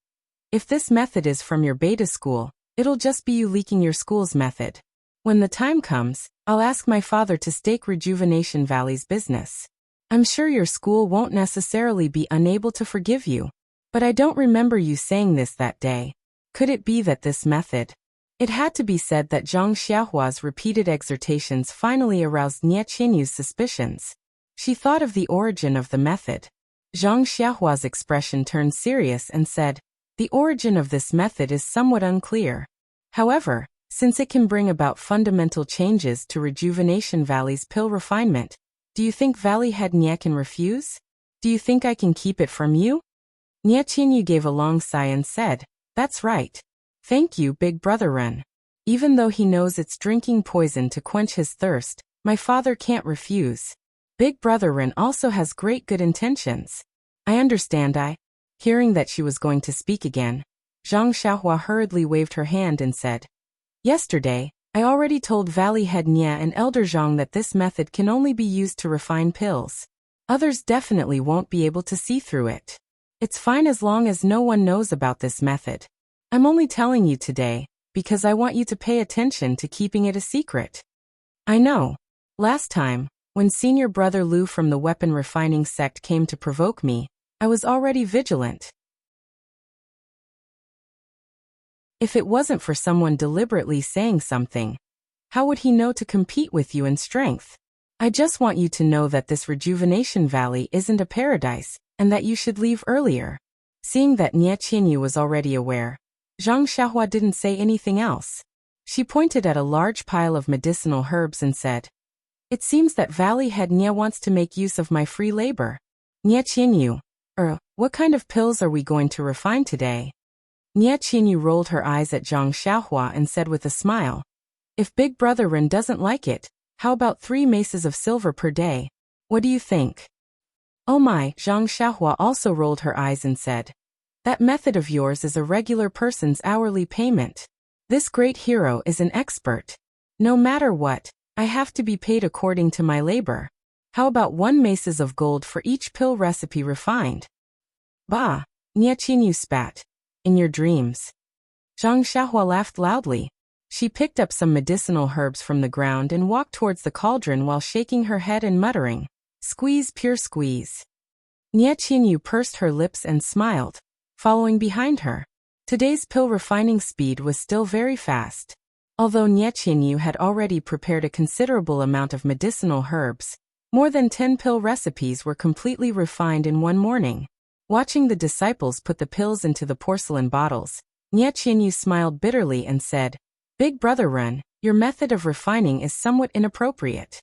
"If this method is from your beta school, it'll just be you leaking your school's method. When the time comes, I'll ask my father to stake Rejuvenation Valley's business. I'm sure your school won't necessarily be unable to forgive you. But I don't remember you saying this that day. Could it be that this method—" It had to be said that Zhang Xiaohua's repeated exhortations finally aroused Nie Qinyu's suspicions. She thought of the origin of the method. Zhang Xiaohua's expression turned serious and said, "The origin of this method is somewhat unclear. However, since it can bring about fundamental changes to Rejuvenation Valley's pill refinement, do you think Valley Head Nie can refuse? Do you think I can keep it from you?" Nie Qinyu gave a long sigh and said, "That's right. Thank you, Big Brother Ren. Even though he knows it's drinking poison to quench his thirst, my father can't refuse. Big Brother Ren also has great good intentions. I understand." Hearing that she was going to speak again, Zhang Xiaohua hurriedly waved her hand and said, "Yesterday, I already told Valley Head Nie and Elder Zhang that this method can only be used to refine pills. Others definitely won't be able to see through it. It's fine as long as no one knows about this method. I'm only telling you today, because I want you to pay attention to keeping it a secret. I know. Last time, when Senior Brother Lu from the weapon refining sect came to provoke me, I was already vigilant. If it wasn't for someone deliberately saying something, how would he know to compete with you in strength? I just want you to know that this Rejuvenation Valley isn't a paradise, and that you should leave earlier." Seeing that Nie Qinyu was already aware, Zhang Xiaohua didn't say anything else. She pointed at a large pile of medicinal herbs and said, "It seems that Valley Head Nie wants to make use of my free labor. Nie Qinyu, what kind of pills are we going to refine today?" Nie Qinyu rolled her eyes at Zhang Xiaohua and said with a smile, "If Big Brother Ren doesn't like it, how about 3 maces of silver per day? What do you think?" "Oh my," Zhang Xiaohua also rolled her eyes and said, "That method of yours is a regular person's hourly payment. This great hero is an expert. No matter what, I have to be paid according to my labor. How about 1 maces of gold for each pill recipe refined?" "Bah," Nie Qinyu spat. "In your dreams." Zhang Xiaohua laughed loudly. She picked up some medicinal herbs from the ground and walked towards the cauldron while shaking her head and muttering, "Squeeze, pure squeeze." Nie Qinyu pursed her lips and smiled, following behind her. Today's pill refining speed was still very fast. Although Nie Qinyu had already prepared a considerable amount of medicinal herbs, more than 10 pill recipes were completely refined in one morning. Watching the disciples put the pills into the porcelain bottles, Nie Qinyu smiled bitterly and said, "Big Brother Ren, your method of refining is somewhat inappropriate."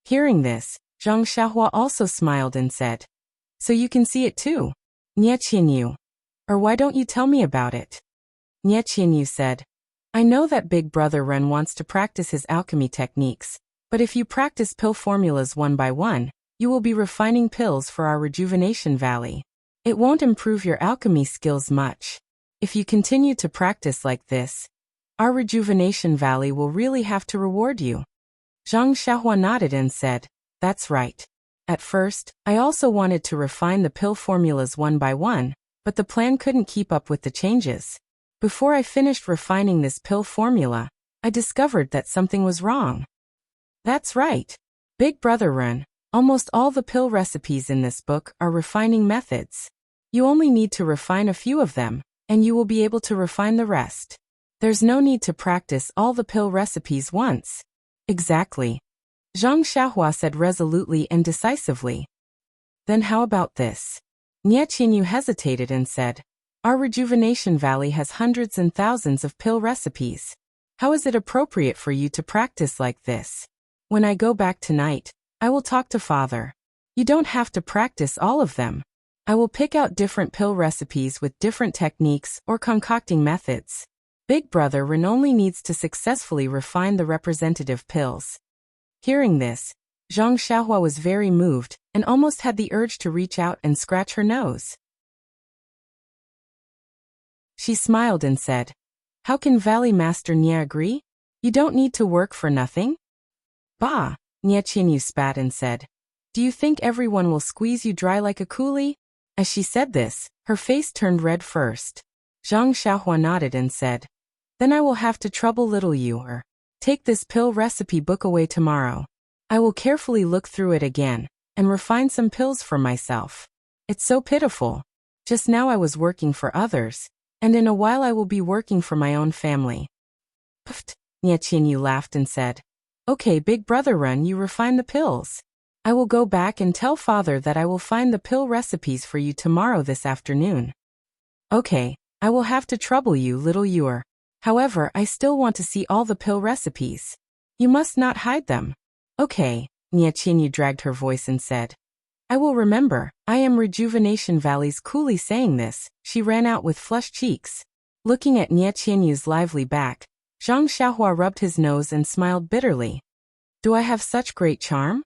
Hearing this, Zhang Xiaohua also smiled and said, "So you can see it too, Nie Qinyu. Or why don't you tell me about it?" Nie Qinyu said, "I know that Big Brother Ren wants to practice his alchemy techniques, but if you practice pill formulas one by one, you will be refining pills for our Rejuvenation Valley. It won't improve your alchemy skills much. If you continue to practice like this, our Rejuvenation Valley will really have to reward you." Zhang Xiaohua nodded and said, "That's right. At first, I also wanted to refine the pill formulas one by one, but the plan couldn't keep up with the changes. Before I finished refining this pill formula, I discovered that something was wrong." "That's right. Big Brother Ren, almost all the pill recipes in this book are refining methods. You only need to refine a few of them, and you will be able to refine the rest. There's no need to practice all the pill recipes once." "Exactly," Zhang Xiaohua said resolutely and decisively. "Then how about this?" Nie Qinyu hesitated and said, "Our Rejuvenation Valley has hundreds and thousands of pill recipes. How is it appropriate for you to practice like this? When I go back tonight, I will talk to Father. You don't have to practice all of them. I will pick out different pill recipes with different techniques or concocting methods. Big Brother Ren only needs to successfully refine the representative pills. Hearing this, Zhang Xiaohua was very moved and almost had the urge to reach out and scratch her nose. She smiled and said, "How can Valley Master Nie agree? You don't need to work for nothing?" "Bah," Nie Qianyu spat and said, "Do you think everyone will squeeze you dry like a coolie?" As she said this, her face turned red first. Zhang Xiaohua nodded and said, "Then I will have to trouble little you. Take this pill recipe book away tomorrow. I will carefully look through it again and refine some pills for myself. It's so pitiful. Just now I was working for others, and in a while I will be working for my own family." "Pfft," Nie Qianyu laughed and said, "Okay, Big Brother Ren, you refine the pills. I will go back and tell father that I will find the pill recipes for you tomorrow this afternoon." "Okay, I will have to trouble you, little Yuer. However, I still want to see all the pill recipes. You must not hide them." "Okay," Nie Qianyu dragged her voice and said, "I will remember. I am Rejuvenation Valley's coolie." Saying this, she ran out with flushed cheeks. Looking at Nie Qianyu's lively back, Zhang Xiaohua rubbed his nose and smiled bitterly. "Do I have such great charm?"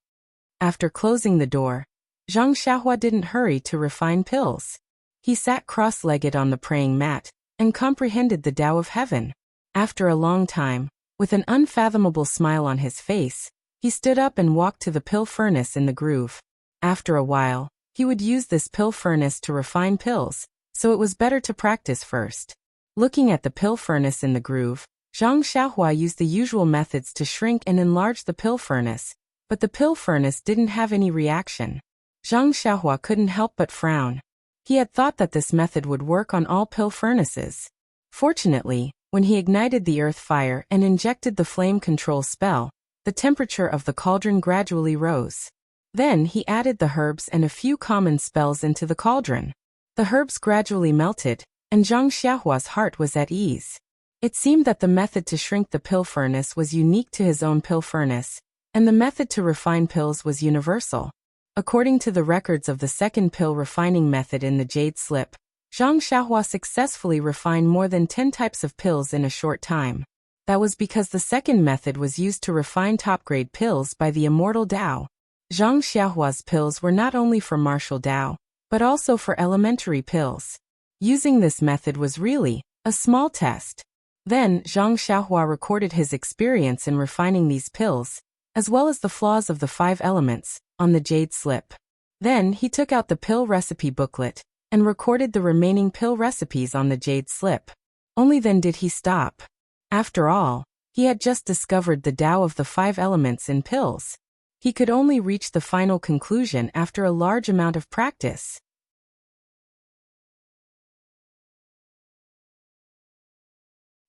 After closing the door, Zhang Xiaohua didn't hurry to refine pills. He sat cross-legged on the praying mat and comprehended the Tao of Heaven. After a long time, with an unfathomable smile on his face, he stood up and walked to the pill furnace in the groove. After a while, he would use this pill furnace to refine pills, so it was better to practice first. Looking at the pill furnace in the groove, Zhang Xiaohua used the usual methods to shrink and enlarge the pill furnace, but the pill furnace didn't have any reaction. Zhang Xiaohua couldn't help but frown. He had thought that this method would work on all pill furnaces. Fortunately, when he ignited the earth fire and injected the flame control spell, the temperature of the cauldron gradually rose. Then he added the herbs and a few common spells into the cauldron. The herbs gradually melted, and Zhang Xiaohua's heart was at ease. It seemed that the method to shrink the pill furnace was unique to his own pill furnace, and the method to refine pills was universal. According to the records of the second pill refining method in the Jade Slip, Zhang Xiaohua successfully refined more than 10 types of pills in a short time. That was because the second method was used to refine top-grade pills by the immortal Tao. Zhang Xiaohua's pills were not only for martial Tao, but also for elementary pills. Using this method was really a small test. Then, Zhang Xiaohua recorded his experience in refining these pills, as well as the flaws of the 5 elements, on the Jade Slip. Then he took out the pill recipe booklet and recorded the remaining pill recipes on the Jade Slip. Only then did he stop. After all, he had just discovered the Tao of the 5 elements in pills. He could only reach the final conclusion after a large amount of practice.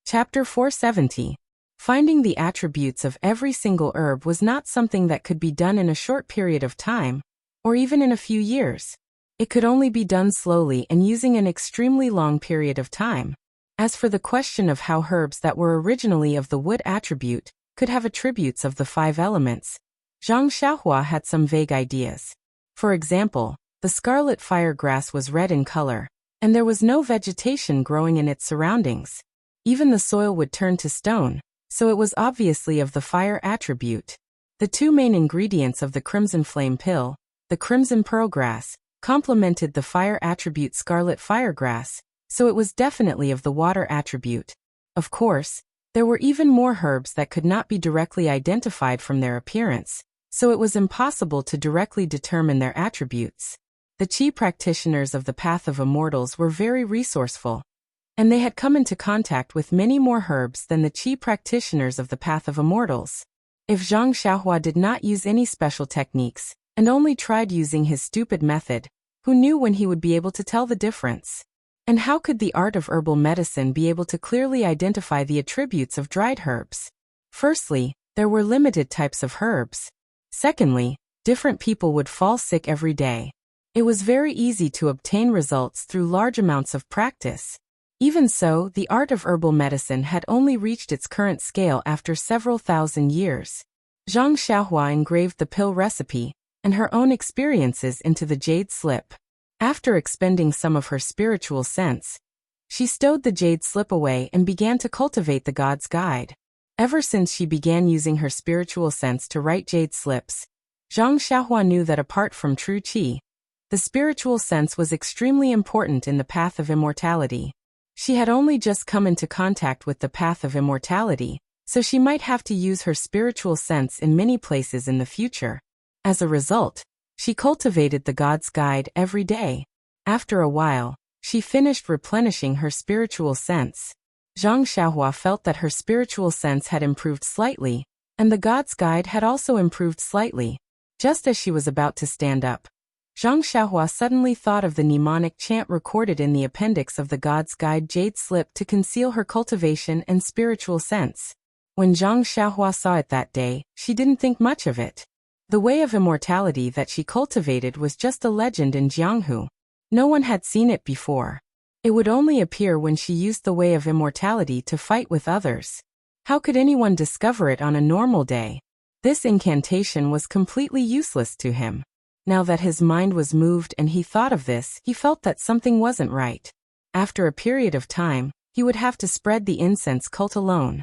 Chapter 470. Finding the attributes of every single herb was not something that could be done in a short period of time, or even in a few years. It could only be done slowly and using an extremely long period of time. As for the question of how herbs that were originally of the wood attribute could have attributes of the 5 elements, Zhang Xiaohua had some vague ideas. For example, the scarlet firegrass was red in color, and there was no vegetation growing in its surroundings. Even the soil would turn to stone, so it was obviously of the fire attribute. The 2 main ingredients of the crimson flame pill, the crimson pearlgrass, complemented the fire attribute scarlet firegrass, so it was definitely of the water attribute. Of course, there were even more herbs that could not be directly identified from their appearance, so it was impossible to directly determine their attributes. The Qi practitioners of the Path of Immortals were very resourceful, and they had come into contact with many more herbs than the Qi practitioners of the Path of Immortals. If Zhang Xiaohua did not use any special techniques, and only tried using his stupid method, who knew when he would be able to tell the difference? And how could the art of herbal medicine be able to clearly identify the attributes of dried herbs? Firstly, there were limited types of herbs. Secondly, different people would fall sick every day. It was very easy to obtain results through large amounts of practice. Even so, the art of herbal medicine had only reached its current scale after several thousand years. Zhang Xiaohua engraved the pill recipe and her own experiences into the Jade Slip. After expending some of her spiritual sense, she stowed the jade slip away and began to cultivate the god's guide. Ever since she began using her spiritual sense to write jade slips, Zhang Xiaohua knew that apart from true qi, the spiritual sense was extremely important in the path of immortality. She had only just come into contact with the path of immortality, so she might have to use her spiritual sense in many places in the future. As a result, she cultivated the god's guide every day. After a while, she finished replenishing her spiritual sense. Zhang Xiaohua felt that her spiritual sense had improved slightly, and the god's guide had also improved slightly. Just as she was about to stand up, Zhang Xiaohua suddenly thought of the mnemonic chant recorded in the appendix of the god's guide jade slip to conceal her cultivation and spiritual sense. When Zhang Xiaohua saw it that day, she didn't think much of it. The way of immortality that she cultivated was just a legend in Jianghu. No one had seen it before. It would only appear when she used the way of immortality to fight with others. How could anyone discover it on a normal day? This incantation was completely useless to him. Now that his mind was moved and he thought of this, he felt that something wasn't right. After a period of time, he would have to spread the incense cult alone.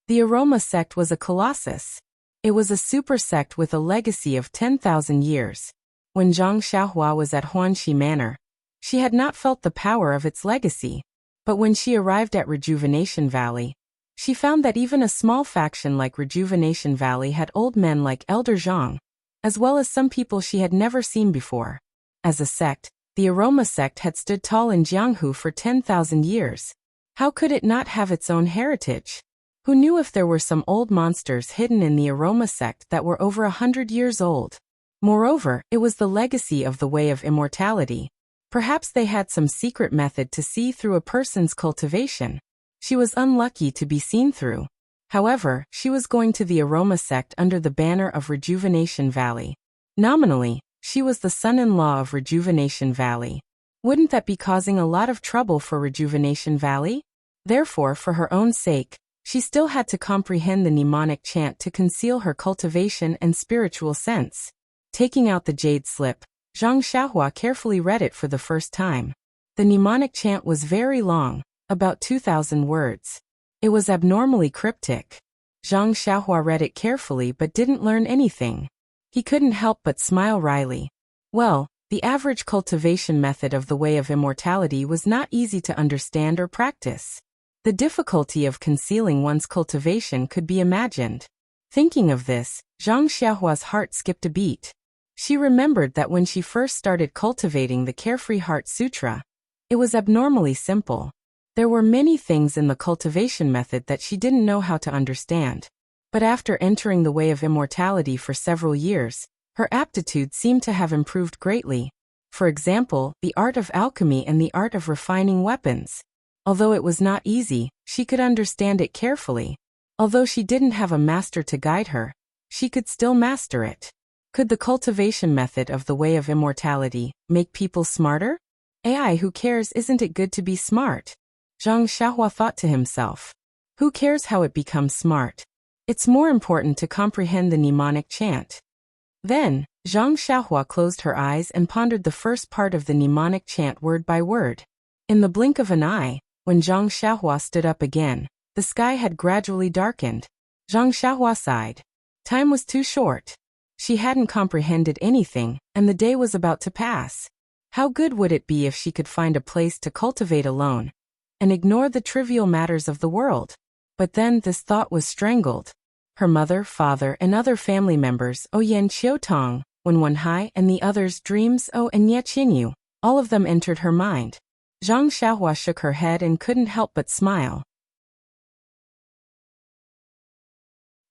The aroma sect was a colossus. It was a super sect with a legacy of 10,000 years. When Zhang Xiaohua was at Huanxi Manor, she had not felt the power of its legacy. But when she arrived at Rejuvenation Valley, she found that even a small faction like Rejuvenation Valley had old men like Elder Zhang, as well as some people she had never seen before. As a sect, the aroma sect had stood tall in Jianghu for 10,000 years. How could it not have its own heritage? Who knew if there were some old monsters hidden in the aroma sect that were over 100 years old? Moreover, it was the legacy of the way of immortality. Perhaps they had some secret method to see through a person's cultivation. She was unlucky to be seen through. However, she was going to the aroma sect under the banner of Rejuvenation Valley. Nominally, she was the son-in-law of Rejuvenation Valley. Wouldn't that be causing a lot of trouble for Rejuvenation Valley? Therefore, for her own sake, she still had to comprehend the mnemonic chant to conceal her cultivation and spiritual sense. Taking out the jade slip, Zhang Xiaohua carefully read it for the first time. The mnemonic chant was very long, about 2,000 words. It was abnormally cryptic. Zhang Xiaohua read it carefully but didn't learn anything. He couldn't help but smile wryly. Well, the average cultivation method of the way of immortality was not easy to understand or practice. The difficulty of concealing one's cultivation could be imagined. Thinking of this, Zhang Xiaohua's heart skipped a beat. She remembered that when she first started cultivating the Carefree Heart Sutra, it was abnormally simple. There were many things in the cultivation method that she didn't know how to understand. But after entering the way of immortality for several years, her aptitude seemed to have improved greatly. For example, the art of alchemy and the art of refining weapons. Although it was not easy, she could understand it carefully. Although she didn't have a master to guide her, she could still master it. Could the cultivation method of the way of immortality make people smarter? AI, who cares? Isn't it good to be smart? Zhang Xiaohua thought to himself. Who cares how it becomes smart? It's more important to comprehend the mnemonic chant. Then, Zhang Xiaohua closed her eyes and pondered the first part of the mnemonic chant word by word. In the blink of an eye, when Zhang Xiaohua stood up again, the sky had gradually darkened. Zhang Xiaohua sighed. Time was too short. She hadn't comprehended anything, and the day was about to pass. How good would it be if she could find a place to cultivate alone, and ignore the trivial matters of the world? But then this thought was strangled. Her mother, father, and other family members, Oyen Qiutong, Wen Wenhai, and the others, Dreams O and Ye Qinyu, all of them entered her mind. Zhang Xiaohua shook her head and couldn't help but smile.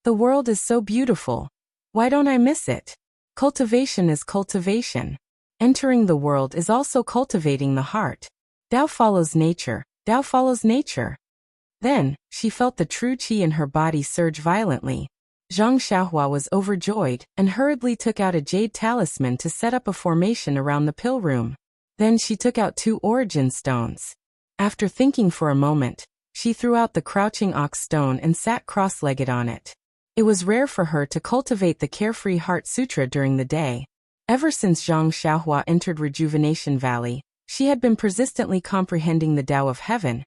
The world is so beautiful. Why don't I miss it? Cultivation is cultivation. Entering the world is also cultivating the heart. Tao follows nature. Tao follows nature. Then, she felt the true qi in her body surge violently. Zhang Xiaohua was overjoyed and hurriedly took out a jade talisman to set up a formation around the pill room. Then she took out 2 origin stones. After thinking for a moment, she threw out the crouching ox stone and sat cross-legged on it. It was rare for her to cultivate the Carefree Heart Sutra during the day. Ever since Zhang Xiaohua entered Rejuvenation Valley, she had been persistently comprehending the Tao of Heaven,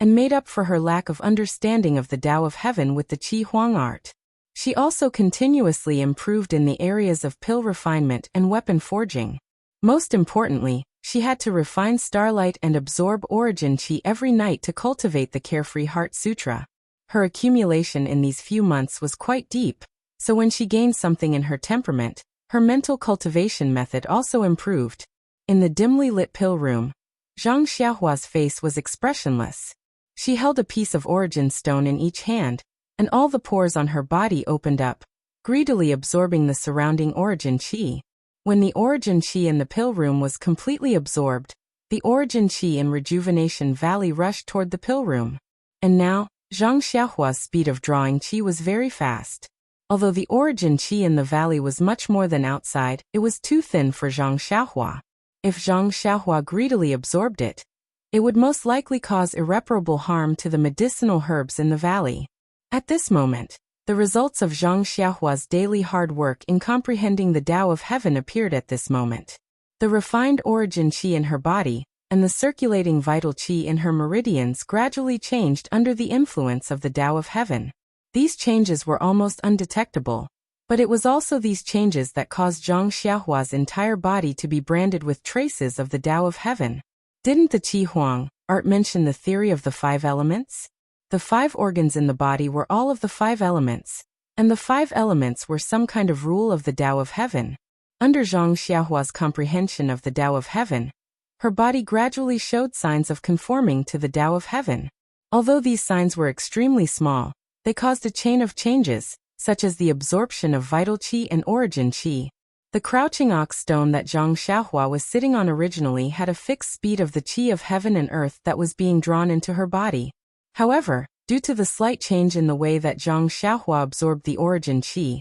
and made up for her lack of understanding of the Tao of Heaven with the Qi Huang art. She also continuously improved in the areas of pill refinement and weapon forging. Most importantly, she had to refine Starlight and absorb Origin Qi every night to cultivate the Carefree Heart Sutra. Her accumulation in these few months was quite deep, so when she gained something in her temperament, her mental cultivation method also improved. In the dimly lit pill room, Zhang Xiaohua's face was expressionless. She held a piece of origin stone in each hand, and all the pores on her body opened up, greedily absorbing the surrounding origin qi. When the origin qi in the pill room was completely absorbed, the origin qi in Rejuvenation Valley rushed toward the pill room. And now, Zhang Xiaohua's speed of drawing qi was very fast. Although the origin qi in the valley was much more than outside, it was too thin for Zhang Xiaohua. If Zhang Xiaohua greedily absorbed it, it would most likely cause irreparable harm to the medicinal herbs in the valley. At this moment, the results of Zhang Xiaohua's daily hard work in comprehending the Tao of Heaven appeared at this moment. The refined origin qi in her body, and the circulating vital qi in her meridians gradually changed under the influence of the Tao of Heaven. These changes were almost undetectable, but it was also these changes that caused Zhang Xiaohua's entire body to be branded with traces of the Tao of Heaven. Didn't the Qi Huang art mention the theory of the 5 elements? The 5 organs in the body were all of the 5 elements, and the 5 elements were some kind of rule of the Tao of Heaven. Under Zhang Xiaohua's comprehension of the Tao of Heaven, her body gradually showed signs of conforming to the Tao of Heaven. Although these signs were extremely small, they caused a chain of changes, such as the absorption of vital qi and origin qi. The crouching ox stone that Zhang Xiaohua was sitting on originally had a fixed speed of the qi of heaven and earth that was being drawn into her body. However, due to the slight change in the way that Zhang Xiaohua absorbed the origin qi,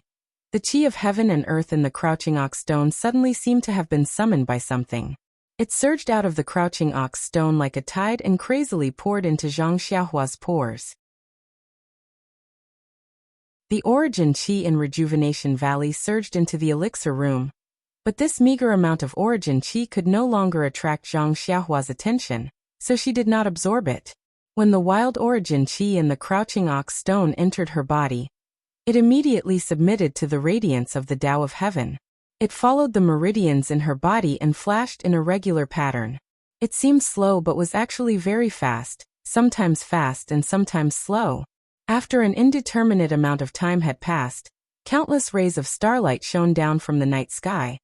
the qi of heaven and earth in the crouching ox stone suddenly seemed to have been summoned by something. It surged out of the crouching ox stone like a tide and crazily poured into Zhang Xiaohua's pores. The origin qi in Rejuvenation Valley surged into the elixir room, but this meager amount of origin qi could no longer attract Zhang Xiaohua's attention, so she did not absorb it. When the wild origin qi in the crouching ox stone entered her body, it immediately submitted to the radiance of the Tao of Heaven. It followed the meridians in her body and flashed in a regular pattern. It seemed slow but was actually very fast, sometimes fast and sometimes slow. After an indeterminate amount of time had passed, countless rays of starlight shone down from the night sky,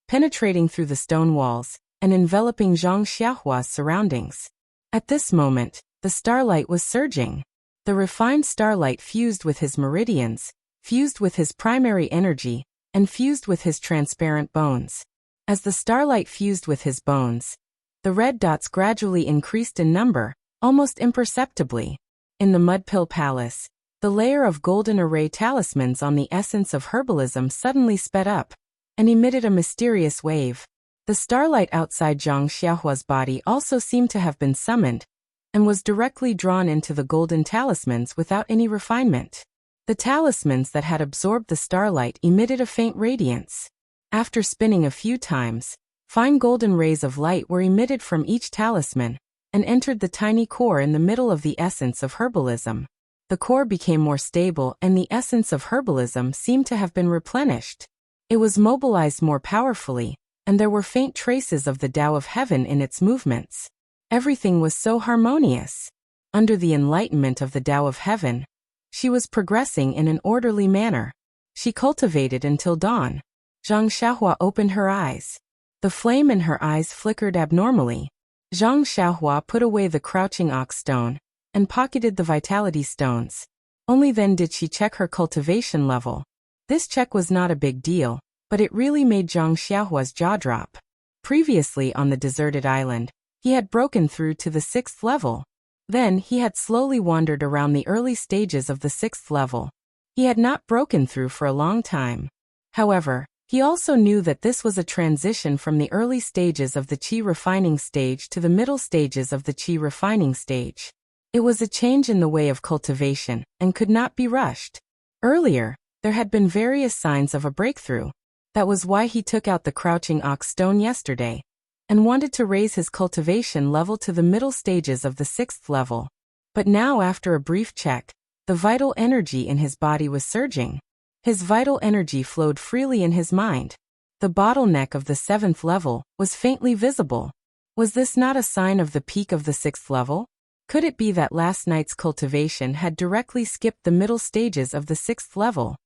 penetrating through the stone walls and enveloping Zhang Xiaohua's surroundings. At this moment, the starlight was surging. The refined starlight fused with his meridians, fused with his primary energy, and fused with his transparent bones. As the starlight fused with his bones, the red dots gradually increased in number, almost imperceptibly. In the Mudpill Palace, the layer of golden array talismans on the essence of herbalism suddenly sped up and emitted a mysterious wave. The starlight outside Zhang Xiaohua's body also seemed to have been summoned and was directly drawn into the golden talismans without any refinement. The talismans that had absorbed the starlight emitted a faint radiance. After spinning a few times, fine golden rays of light were emitted from each talisman and entered the tiny core in the middle of the essence of herbalism. The core became more stable and the essence of herbalism seemed to have been replenished. It was mobilized more powerfully, and there were faint traces of the Tao of Heaven in its movements. Everything was so harmonious. Under the enlightenment of the Tao of Heaven, she was progressing in an orderly manner. She cultivated until dawn. Zhang Xiaohua opened her eyes. The flame in her eyes flickered abnormally. Zhang Xiaohua put away the crouching ox stone and pocketed the vitality stones. Only then did she check her cultivation level. This check was not a big deal, but it really made Zhang Xiaohua's jaw drop. Previously on the deserted island, he had broken through to the 6th level. Then he had slowly wandered around the early stages of the 6th level. He had not broken through for a long time. However, he also knew that this was a transition from the early stages of the Qi refining stage to the middle stages of the Qi refining stage. It was a change in the way of cultivation and could not be rushed. Earlier, there had been various signs of a breakthrough. That was why he took out the crouching ox stone yesterday, and wanted to raise his cultivation level to the middle stages of the 6th level. But now, after a brief check, the vital energy in his body was surging. His vital energy flowed freely in his mind. The bottleneck of the 7th level was faintly visible. Was this not a sign of the peak of the 6th level? Could it be that last night's cultivation had directly skipped the middle stages of the 6th level?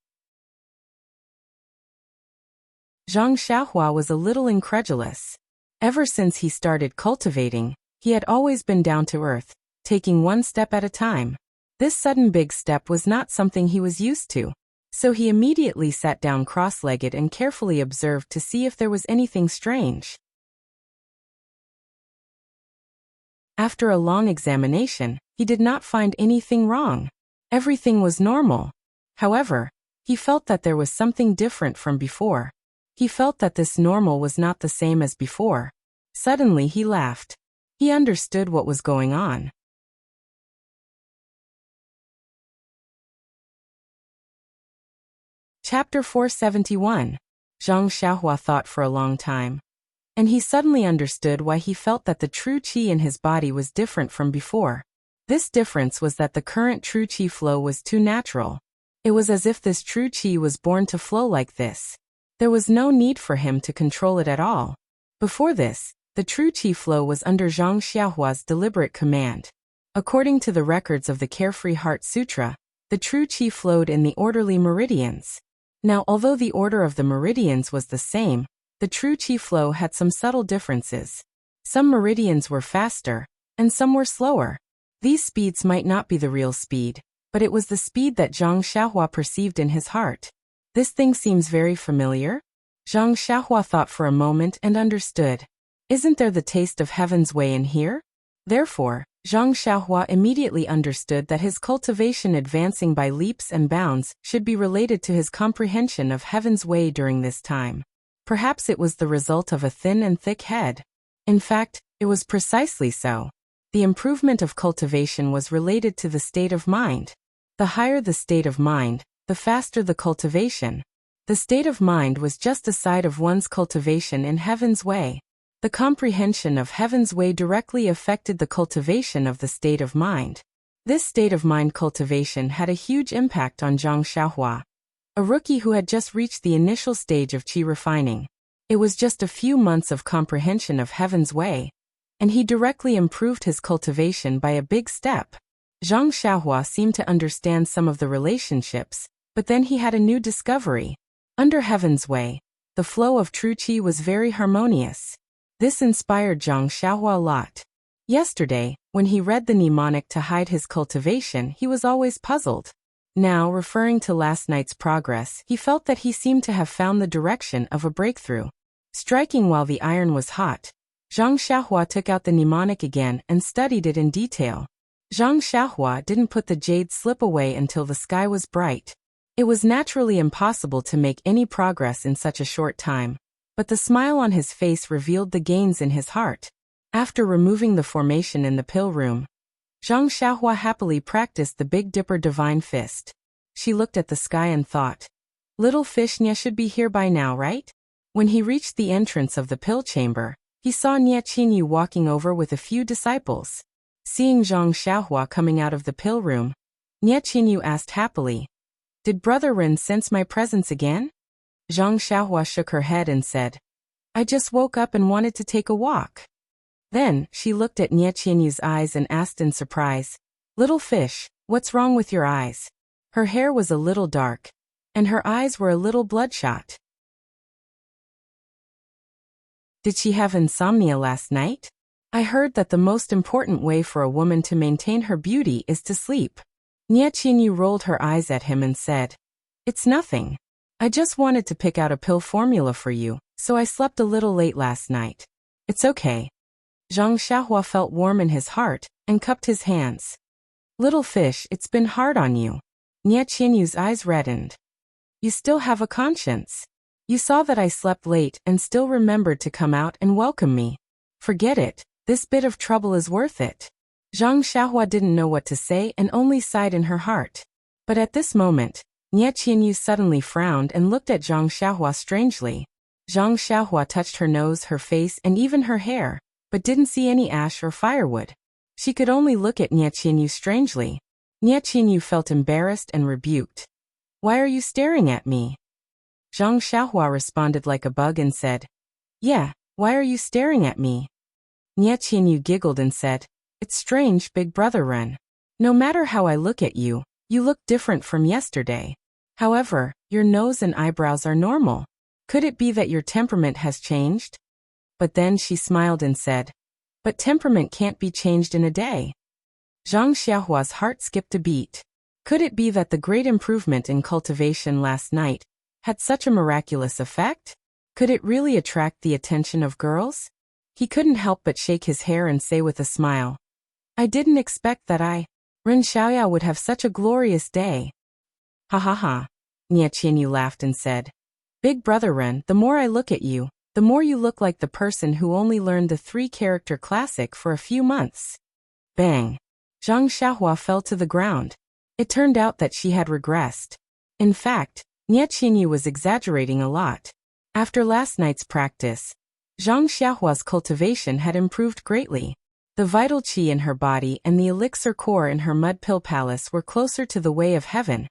Zhang Xiaohua was a little incredulous. Ever since he started cultivating, he had always been down to earth, taking one step at a time. This sudden big step was not something he was used to, so he immediately sat down cross-legged and carefully observed to see if there was anything strange. After a long examination, he did not find anything wrong. Everything was normal. However, he felt that there was something different from before. He felt that this normal was not the same as before. Suddenly he laughed. He understood what was going on. Chapter 471. Zhang Xiaohua thought for a long time. And he suddenly understood why he felt that the true qi in his body was different from before. This difference was that the current true qi flow was too natural. It was as if this true qi was born to flow like this. There was no need for him to control it at all. Before this, the true qi flow was under Zhang Xiaohua's deliberate command. According to the records of the Carefree Heart Sutra, the true qi flowed in the orderly meridians. Now, although the order of the meridians was the same, the true qi flow had some subtle differences. Some meridians were faster, and some were slower. These speeds might not be the real speed, but it was the speed that Zhang Xiaohua perceived in his heart. This thing seems very familiar? Zhang Xiaohua thought for a moment and understood. Isn't there the taste of heaven's way in here? Therefore, Zhang Xiaohua immediately understood that his cultivation advancing by leaps and bounds should be related to his comprehension of heaven's way during this time. Perhaps it was the result of a thin and thick head. In fact, it was precisely so. The improvement of cultivation was related to the state of mind. The higher the state of mind, the faster the cultivation. The state of mind was just a side of one's cultivation in heaven's way. The comprehension of heaven's way directly affected the cultivation of the state of mind. This state of mind cultivation had a huge impact on Zhang Xiaohua, a rookie who had just reached the initial stage of qi refining. It was just a few months of comprehension of heaven's way, and he directly improved his cultivation by a big step. Zhang Xiaohua seemed to understand some of the relationships, but then he had a new discovery. Under heaven's way, the flow of true qi was very harmonious. This inspired Zhang Xiaohua a lot. Yesterday, when he read the mnemonic to hide his cultivation, he was always puzzled. Now, referring to last night's progress, he felt that he seemed to have found the direction of a breakthrough. Striking while the iron was hot, Zhang Xiaohua took out the mnemonic again and studied it in detail. Zhang Xiaohua didn't put the jade slip away until the sky was bright. It was naturally impossible to make any progress in such a short time, but the smile on his face revealed the gains in his heart. After removing the formation in the pill room, Zhang Xiaohua happily practiced the Big Dipper Divine Fist. She looked at the sky and thought, "Little fish Nya should be here by now, right?" When he reached the entrance of the pill chamber, he saw Nya Qinyu walking over with a few disciples. Seeing Zhang Xiaohua coming out of the pill room, Nya Qinyu asked happily, "Did Brother Ren sense my presence again?" Zhang Xiaohua shook her head and said, "I just woke up and wanted to take a walk." Then, she looked at Nya Qinyu's eyes and asked in surprise, "Little fish, what's wrong with your eyes?" Her hair was a little dark, and her eyes were a little bloodshot. Did she have insomnia last night? I heard that the most important way for a woman to maintain her beauty is to sleep. Nya Qinyu rolled her eyes at him and said, "It's nothing. I just wanted to pick out a pill formula for you, so I slept a little late last night. It's okay." Zhang Xiaohua felt warm in his heart and cupped his hands. "Little fish, it's been hard on you." Nya Qinyu's eyes reddened. "You still have a conscience. You saw that I slept late and still remembered to come out and welcome me. Forget it, this bit of trouble is worth it." Zhang Xiaohua didn't know what to say and only sighed in her heart. But at this moment, Nie Qianyu suddenly frowned and looked at Zhang Xiaohua strangely. Zhang Xiaohua touched her nose, her face, and even her hair, but didn't see any ash or firewood. She could only look at Nie Qianyu strangely. Nie Qianyu felt embarrassed and rebuked. "Why are you staring at me?" Zhang Xiaohua responded like a bug and said, "Yeah, why are you staring at me?" Nie Qianyu giggled and said, "It's strange, big brother Ren. No matter how I look at you, you look different from yesterday. However, your nose and eyebrows are normal. Could it be that your temperament has changed?" But then she smiled and said, "But temperament can't be changed in a day." Zhang Xiaohua's heart skipped a beat. Could it be that the great improvement in cultivation last night had such a miraculous effect? Could it really attract the attention of girls? He couldn't help but shake his hair and say with a smile, "I didn't expect that Ren Xiaoya would have such a glorious day." "Ha ha ha." Nie Qianyu laughed and said, "Big brother Ren, the more I look at you, the more you look like the person who only learned the 3-character classic for a few months." Bang! Zhang Xiaohua fell to the ground. It turned out that she had regressed. In fact, Nie Qianyu was exaggerating a lot. After last night's practice, Zhang Xiaohua's cultivation had improved greatly. The vital qi in her body and the elixir core in her mud pill palace were closer to the way of heaven,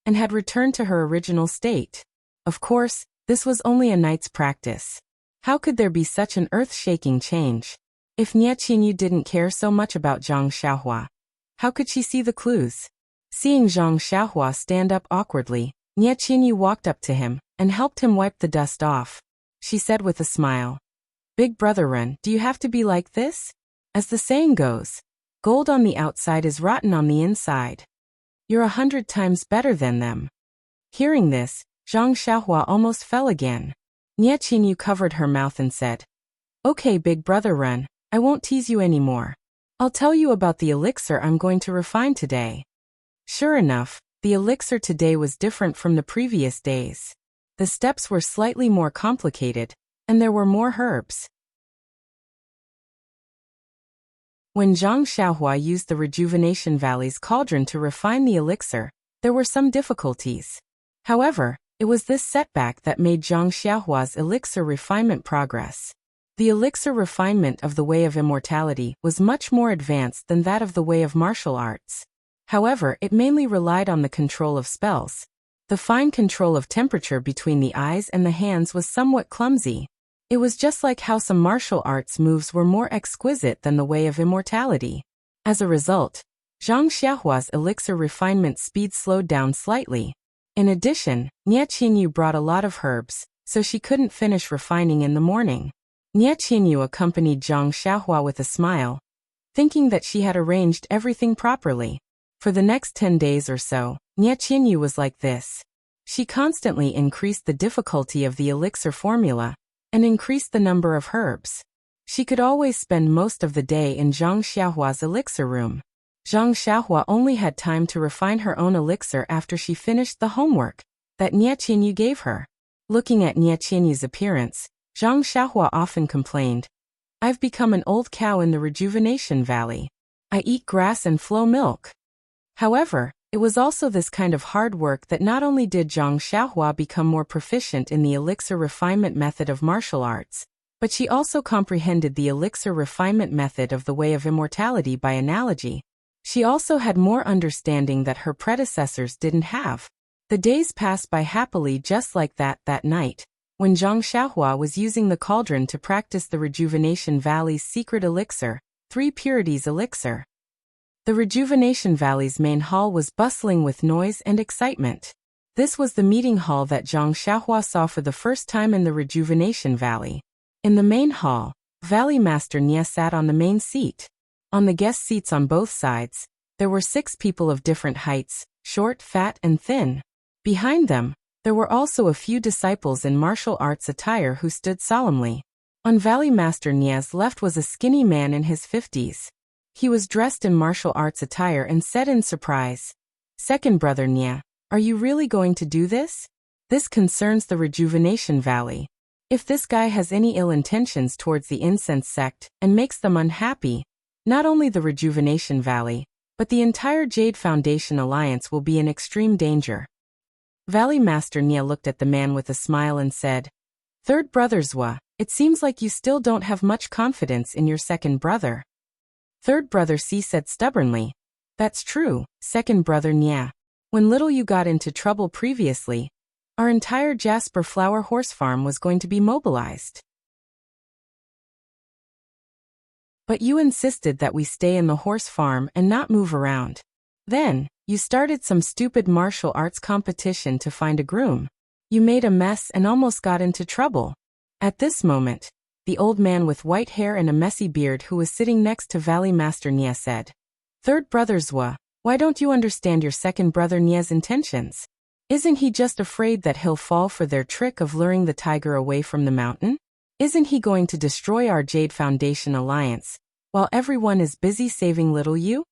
and had returned to her original state. Of course, this was only a night's practice. How could there be such an earth-shaking change? If Nie Qianyu didn't care so much about Zhang Xiaohua, how could she see the clues? Seeing Zhang Xiaohua stand up awkwardly, Nie Qianyu walked up to him and helped him wipe the dust off. She said with a smile, "Big brother Ren, do you have to be like this? As the saying goes, gold on the outside is rotten on the inside. You're 100 times better than them." Hearing this, Zhang Xiaohua almost fell again. Nie Qianyu covered her mouth and said, "Okay, big brother Ren, I won't tease you anymore. I'll tell you about the elixir I'm going to refine today." Sure enough, the elixir today was different from the previous days. The steps were slightly more complicated, and there were more herbs. When Zhang Xiaohua used the Rejuvenation Valley's cauldron to refine the elixir, there were some difficulties. However, it was this setback that made Zhang Xiaohua's elixir refinement progress. The elixir refinement of the Way of Immortality was much more advanced than that of the Way of Martial Arts. However, it mainly relied on the control of spells. The fine control of temperature between the eyes and the hands was somewhat clumsy. It was just like how some martial arts moves were more exquisite than the Way of Immortality. As a result, Zhang Xiaohua's elixir refinement speed slowed down slightly. In addition, Nie Qianyu brought a lot of herbs, so she couldn't finish refining in the morning. Nie Qianyu accompanied Zhang Xiaohua with a smile, thinking that she had arranged everything properly. For the next 10 days or so, Nie Qianyu was like this. She constantly increased the difficulty of the elixir formula, and increased the number of herbs. She could always spend most of the day in Zhang Xiaohua's elixir room. Zhang Xiaohua only had time to refine her own elixir after she finished the homework that Nie Qianyu gave her. Looking at Nie Qianyu's appearance, Zhang Xiaohua often complained, "I've become an old cow in the Rejuvenation Valley. I eat grass and flow milk." However, it was also this kind of hard work that not only did Zhang Xiaohua become more proficient in the elixir refinement method of martial arts, but she also comprehended the elixir refinement method of the Way of Immortality by analogy. She also had more understanding that her predecessors didn't have. The days passed by happily just like that night, when Zhang Xiaohua was using the cauldron to practice the Rejuvenation Valley's secret elixir, 3 Purities Elixir. The Rejuvenation Valley's main hall was bustling with noise and excitement. This was the meeting hall that Zhang Xiaohua saw for the first time in the Rejuvenation Valley. In the main hall, Valley Master Nie sat on the main seat. On the guest seats on both sides, there were 6 people of different heights, short, fat, and thin. Behind them, there were also a few disciples in martial arts attire who stood solemnly. On Valley Master Nie's left was a skinny man in his 50s. He was dressed in martial arts attire and said in surprise, "Second brother Nie, are you really going to do this? This concerns the Rejuvenation Valley. If this guy has any ill intentions towards the incense sect and makes them unhappy, not only the Rejuvenation Valley, but the entire Jade Foundation Alliance will be in extreme danger." Valley Master Nia looked at the man with a smile and said, "Third brother Zwa, it seems like you still don't have much confidence in your second brother." Third brother C said stubbornly, "That's true, second brother Nia. When little you got into trouble previously, our entire Jasper Flower horse farm was going to be mobilized. But you insisted that we stay in the horse farm and not move around. Then, you started some stupid martial arts competition to find a groom. You made a mess and almost got into trouble." At this moment, the old man with white hair and a messy beard who was sitting next to Valley Master Nia said, "Third brother Zwa, why don't you understand your second brother Nia's intentions? Isn't he just afraid that he'll fall for their trick of luring the tiger away from the mountain? Isn't he going to destroy our Jade Foundation alliance, while everyone is busy saving little you?"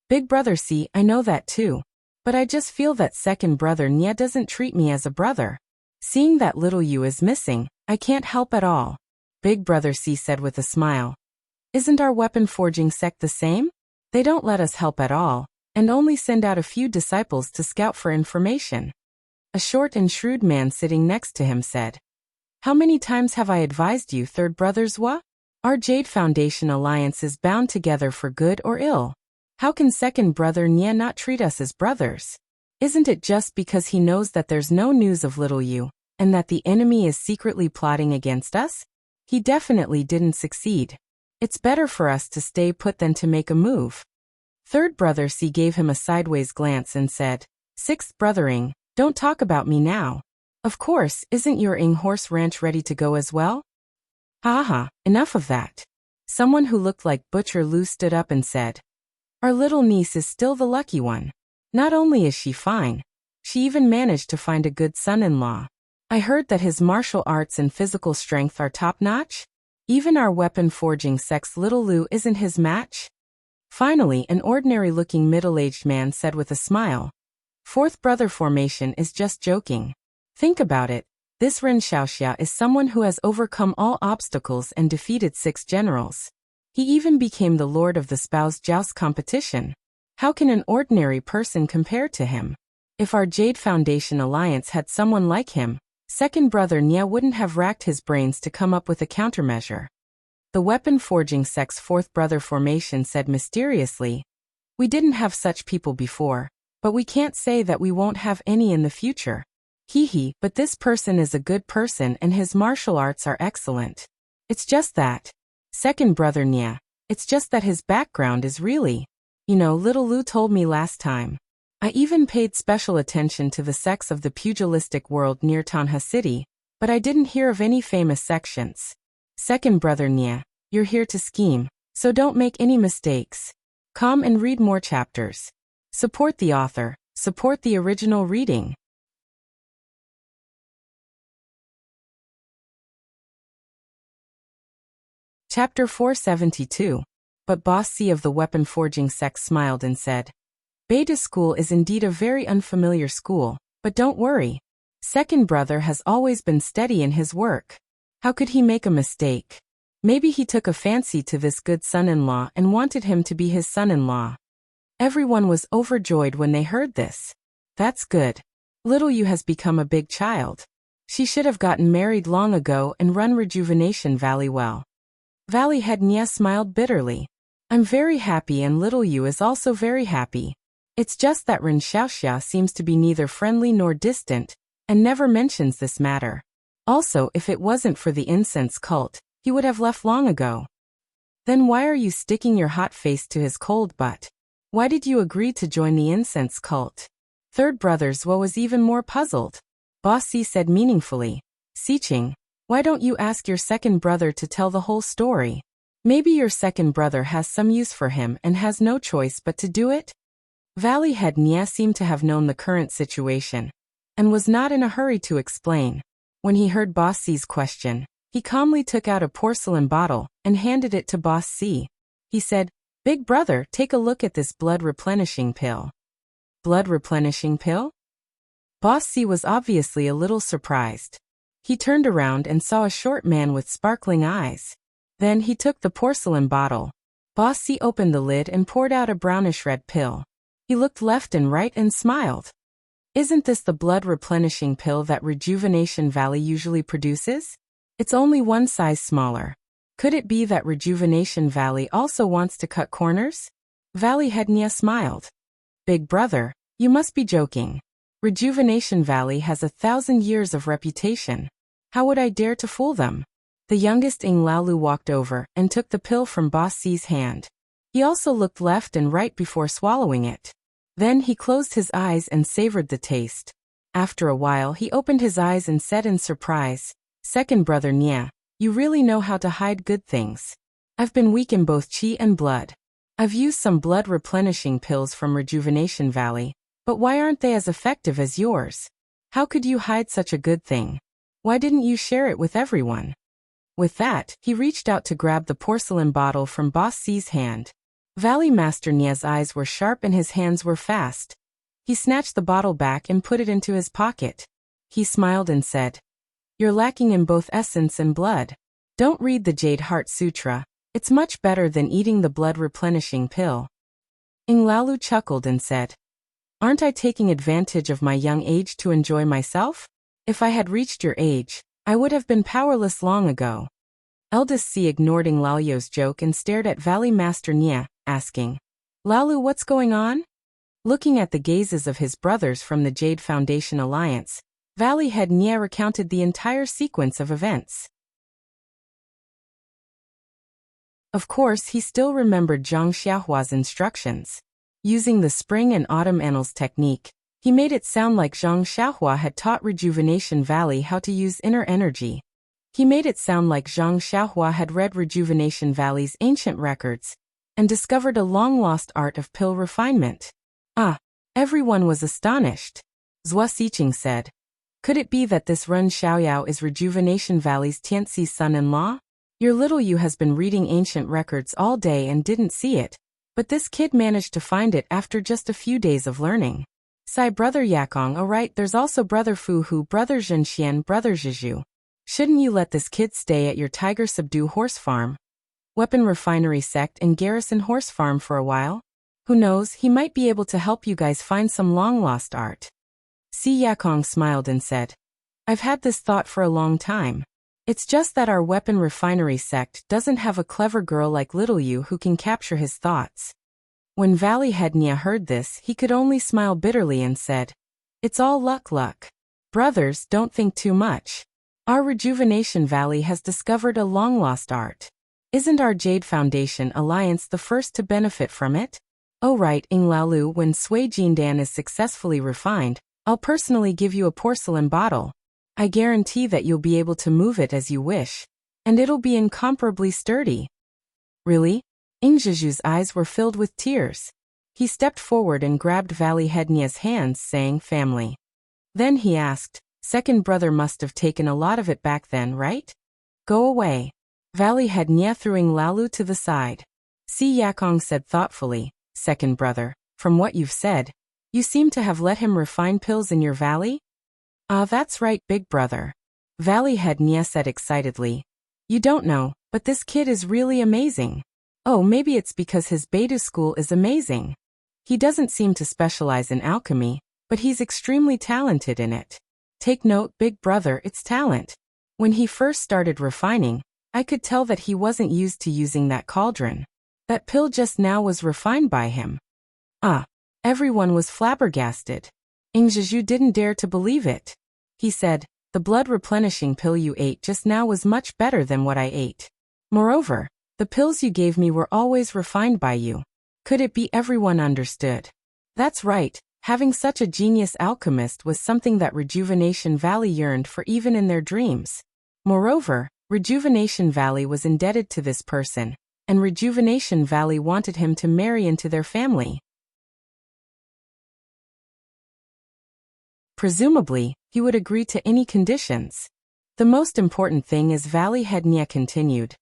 "Big brother C, I know that too. But I just feel that second brother Nia doesn't treat me as a brother. Seeing that little you is missing, I can't help at all," Big brother C said with a smile. "Isn't our weapon forging sect the same? They don't let us help at all, and only send out a few disciples to scout for information." A short and shrewd man sitting next to him said, "How many times have I advised you, third brother Zwa? Our Jade Foundation alliance is bound together for good or ill. How can second brother Nia not treat us as brothers? Isn't it just because he knows that there's no news of little you, and that the enemy is secretly plotting against us? He definitely didn't succeed. It's better for us to stay put than to make a move." Third brother C gave him a sideways glance and said, "Sixth brother Ing, don't talk about me now. Of course, isn't your Ing horse ranch ready to go as well?" "Ha, enough of that." Someone who looked like Butcher Lou stood up and said, "Our little niece is still the lucky one. Not only is she fine, she even managed to find a good son-in-law. I heard that his martial arts and physical strength are top-notch. Even our weapon forging sex little Lou isn't his match." Finally, an ordinary-looking middle-aged man said with a smile, "Fourth brother formation is just joking. Think about it. This Ren Xiaoxia is someone who has overcome all obstacles and defeated 6 generals. He even became the lord of the Spouse Joust competition. How can an ordinary person compare to him? If our Jade Foundation alliance had someone like him, second brother Nia wouldn't have racked his brains to come up with a countermeasure." The weapon forging sect's fourth brother formation said mysteriously, "We didn't have such people before, but we can't say that we won't have any in the future. Hee, but this person is a good person and his martial arts are excellent. It's just that, second brother Nia, it's just that his background is really, little Lou told me last time. I even paid special attention to the sects of the pugilistic world near Tanha City, but I didn't hear of any famous sections. Second brother Nia, you're here to scheme, so don't make any mistakes. Come and read more chapters. Support the author, support the original reading." Chapter 472. But Boss C of the weapon forging sect smiled and said, "Beta School is indeed a very unfamiliar school, but don't worry. Second brother has always been steady in his work. How could he make a mistake? Maybe he took a fancy to this good son-in-law and wanted him to be his son-in-law." Everyone was overjoyed when they heard this. "That's good. Little you has become a big child. She should have gotten married long ago and run Rejuvenation Valley well." Valley Head Nia smiled bitterly. "I'm very happy and little you is also very happy. It's just that Ren Xiaoxia seems to be neither friendly nor distant, and never mentions this matter. Also, if it wasn't for the incense cult, he would have left long ago." "Then why are you sticking your hot face to his cold butt? Why did you agree to join the incense cult?" Third brother Zhuo was even more puzzled. Boss C said meaningfully, "Siqing, why don't you ask your second brother to tell the whole story? Maybe your second brother has some use for him and has no choice but to do it?" Valley Head Nia seemed to have known the current situation, and was not in a hurry to explain. When he heard Boss C's question, he calmly took out a porcelain bottle and handed it to Boss C. He said, "Big brother, take a look at this blood replenishing pill." "Blood replenishing pill?" Boss C was obviously a little surprised. He turned around and saw a short man with sparkling eyes. Then he took the porcelain bottle. Boss C opened the lid and poured out a brownish red pill. He looked left and right and smiled. Isn't this the blood-replenishing pill that Rejuvenation Valley usually produces? It's only one size smaller. Could it be that Rejuvenation Valley also wants to cut corners? Valley Head Nia smiled. Big brother, you must be joking. Rejuvenation Valley has 1,000 years of reputation. How would I dare to fool them? The youngest Ing Laolu walked over and took the pill from Boss C's hand. He also looked left and right before swallowing it. Then he closed his eyes and savored the taste. After a while he opened his eyes and said in surprise, "Second brother Nia, you really know how to hide good things. I've been weak in both chi and blood. I've used some blood-replenishing pills from Rejuvenation Valley, but why aren't they as effective as yours? How could you hide such a good thing? Why didn't you share it with everyone?" With that, he reached out to grab the porcelain bottle from Boss C's hand. Valley Master Nia's eyes were sharp and his hands were fast. He snatched the bottle back and put it into his pocket. He smiled and said, "You're lacking in both essence and blood. Don't read the Jade Heart Sutra. It's much better than eating the blood-replenishing pill." Ing Laolu chuckled and said, "Aren't I taking advantage of my young age to enjoy myself? If I had reached your age, I would have been powerless long ago." Eldest C ignored Ing Laolu's joke and stared at Valley Master Nia, asking, "Laolu, what's going on?" Looking at the gazes of his brothers from the Jade Foundation Alliance, Valley Head Nia recounted the entire sequence of events. Of course, he still remembered Zhang Xiaohua's instructions. Using the Spring and Autumn Annals technique, he made it sound like Zhang Xiaohua had taught Rejuvenation Valley how to use inner energy. He made it sound like Zhang Xiaohua had read Rejuvenation Valley's ancient records and discovered a long-lost art of pill refinement. Everyone was astonished. Zhua Xiqing said, "Could it be that this Ren Xiaoyao is Rejuvenation Valley's Tianxi's son-in-law? Your little you has been reading ancient records all day and didn't see it, but this kid managed to find it after just a few days of learning. Sai brother Yakong, oh right, there's also brother Fu Hu, brother Zhenxian, brother Zhizhu. Shouldn't you let this kid stay at your Tiger Subdue horse farm, Weapon Refinery Sect and Garrison Horse Farm for a while? Who knows, he might be able to help you guys find some long-lost art." Si Yakong smiled and said, "I've had this thought for a long time. It's just that our Weapon Refinery Sect doesn't have a clever girl like little you who can capture his thoughts." When Valley Head Nia heard this, he could only smile bitterly and said, "It's all luck. Brothers, don't think too much. Our Rejuvenation Valley has discovered a long-lost art. Isn't our Jade Foundation Alliance the first to benefit from it? Oh right, Ing Laolu, when Sui Jindan is successfully refined, I'll personally give you a porcelain bottle. I guarantee that you'll be able to move it as you wish, and it'll be incomparably sturdy." Really? Ing Zhizhu's eyes were filled with tears. He stepped forward and grabbed Valley Head Nia's hands, saying, "Family." Then he asked, "Second brother must have taken a lot of it back then, right? Go away." Valley Head Nia threw Ing Laolu to the side. Si Yakong said thoughtfully, "Second brother, from what you've said, you seem to have let him refine pills in your valley?" "Ah, that's right, big brother." Valley Head Nia said excitedly. "You don't know, but this kid is really amazing. Oh, maybe it's because his Beidou school is amazing. He doesn't seem to specialize in alchemy, but he's extremely talented in it. Take note, big brother, it's talent. When he first started refining, I could tell that he wasn't used to using that cauldron. That pill just now was refined by him." Everyone was flabbergasted. Ing Zhizhu didn't dare to believe it. He said, "The blood-replenishing pill you ate just now was much better than what I ate. Moreover, the pills you gave me were always refined by you. Could it be?" Everyone understood. That's right, having such a genius alchemist was something that Rejuvenation Valley yearned for even in their dreams. Moreover, Rejuvenation Valley was indebted to this person, and Rejuvenation Valley wanted him to marry into their family. Presumably, he would agree to any conditions. The most important thing is, Valley Head Nia continued,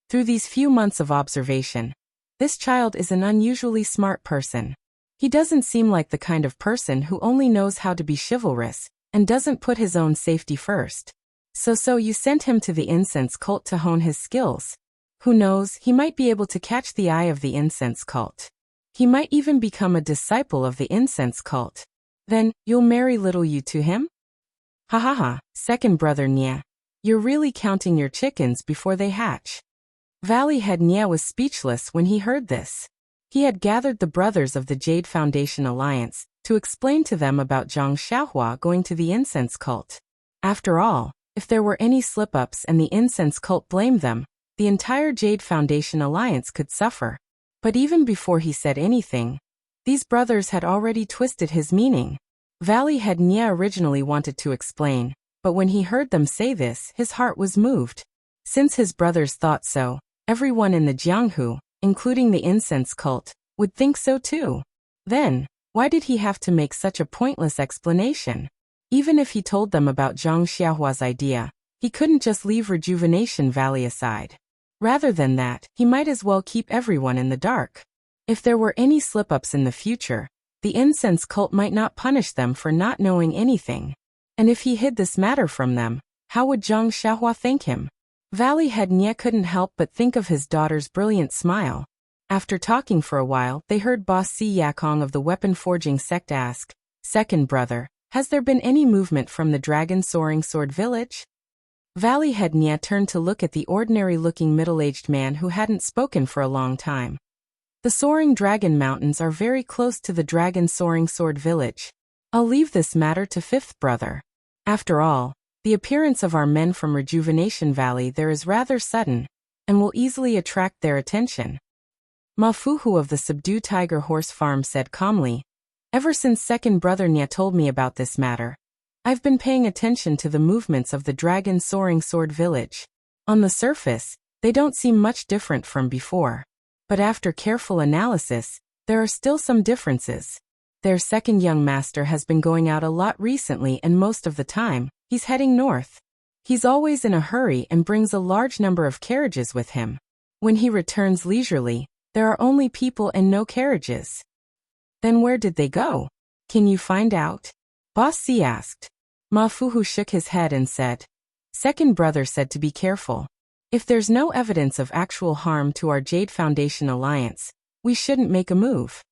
"Through these few months of observation, this child is an unusually smart person. He doesn't seem like the kind of person who only knows how to be chivalrous and doesn't put his own safety first. So you sent him to the incense cult to hone his skills. Who knows, he might be able to catch the eye of the incense cult. He might even become a disciple of the incense cult. Then, you'll marry little Yu to him? Ha ha ha, second brother Nia. You're really counting your chickens before they hatch. Valley Head Nia was speechless when he heard this. He had gathered the brothers of the Jade Foundation Alliance to explain to them about Zhang Xiaohua going to the incense cult. After all, if there were any slip-ups and the incense cult blamed them, the entire Jade Foundation Alliance could suffer. But even before he said anything, these brothers had already twisted his meaning. Valley Head Nia originally wanted to explain, but when he heard them say this, his heart was moved. Since his brothers thought so, everyone in the Jianghu, including the incense cult, would think so too. Then, why did he have to make such a pointless explanation? Even if he told them about Zhang Xiaohua's idea, he couldn't just leave Rejuvenation Valley aside. Rather than that, he might as well keep everyone in the dark. If there were any slip-ups in the future, the incense cult might not punish them for not knowing anything. And if he hid this matter from them, how would Zhang Xiaohua thank him? Valley Head Nia couldn't help but think of his daughter's brilliant smile. After talking for a while, they heard Boss Si Yakong of the weapon forging sect ask, "Second brother, has there been any movement from the Dragon Soaring Sword village?" Valley Head Nia turned to look at the ordinary-looking middle-aged man who hadn't spoken for a long time. The Soaring Dragon Mountains are very close to the Dragon Soaring Sword village. I'll leave this matter to fifth brother. After all, the appearance of our men from Rejuvenation Valley there is rather sudden, and will easily attract their attention. Ma Fuhu of the Subdue Tiger Horse Farm said calmly, "Ever since second brother Nia told me about this matter, I've been paying attention to the movements of the Dragon Soaring Sword village. On the surface, they don't seem much different from before. But after careful analysis, there are still some differences. Their second young master has been going out a lot recently and most of the time, he's heading north. He's always in a hurry and brings a large number of carriages with him. When he returns leisurely, there are only people and no carriages." "Then where did they go? Can you find out?" Boss C asked. Ma Fuhu shook his head and said, "Second brother said to be careful. If there's no evidence of actual harm to our Jade Foundation Alliance, we shouldn't make a move.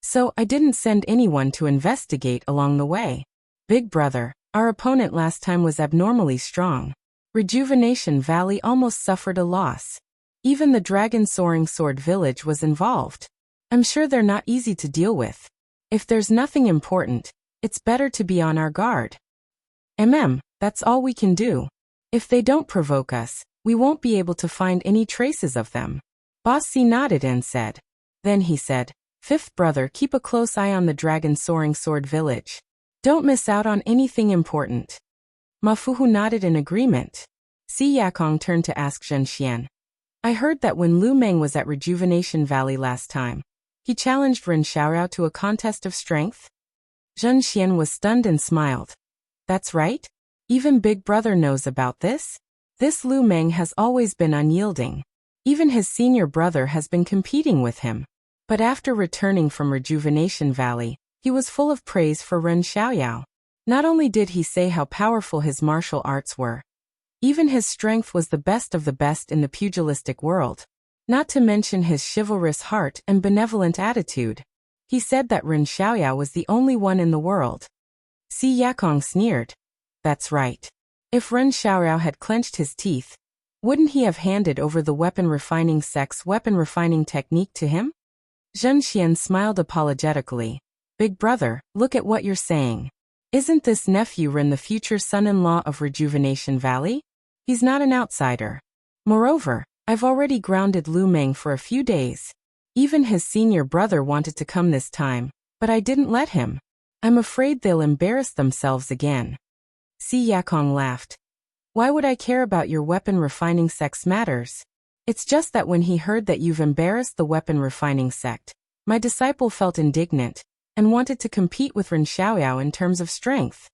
So I didn't send anyone to investigate along the way. Big brother, our opponent last time was abnormally strong. Rejuvenation Valley almost suffered a loss. Even the Dragon Soaring Sword village was involved. I'm sure they're not easy to deal with. If there's nothing important, it's better to be on our guard. That's all we can do. If they don't provoke us, we won't be able to find any traces of them." Boss C nodded and said. Then he said, "Fifth brother, keep a close eye on the Dragon Soaring Sword village. Don't miss out on anything important." Ma Fuhu nodded in agreement. Si Yakong turned to ask Zhen Xian. "I heard that when Lu Meng was at Rejuvenation Valley last time, he challenged Ren Xiaoyao to a contest of strength?" Zhen Xian was stunned and smiled. "That's right? Even Big Brother knows about this? This Lu Meng has always been unyielding. Even his senior brother has been competing with him. But after returning from Rejuvenation Valley, he was full of praise for Ren Xiaoyao. Not only did he say how powerful his martial arts were, even his strength was the best of the best in the pugilistic world. Not to mention his chivalrous heart and benevolent attitude. He said that Ren Xiaoyao was the only one in the world." Si Yakong sneered. "That's right. If Ren Xiaoyao had clenched his teeth, wouldn't he have handed over the weapon refining sect's weapon refining technique to him?" Zhen Xian smiled apologetically. "Big brother, look at what you're saying. Isn't this nephew Ren the future son-in-law of Rejuvenation Valley? He's not an outsider. Moreover, I've already grounded Lu Meng for a few days. Even his senior brother wanted to come this time, but I didn't let him. I'm afraid they'll embarrass themselves again." Si Yakong laughed. "Why would I care about your weapon refining sect's matters? It's just that when he heard that you've embarrassed the weapon refining sect, my disciple felt indignant and wanted to compete with Ren Xiaoyao in terms of strength."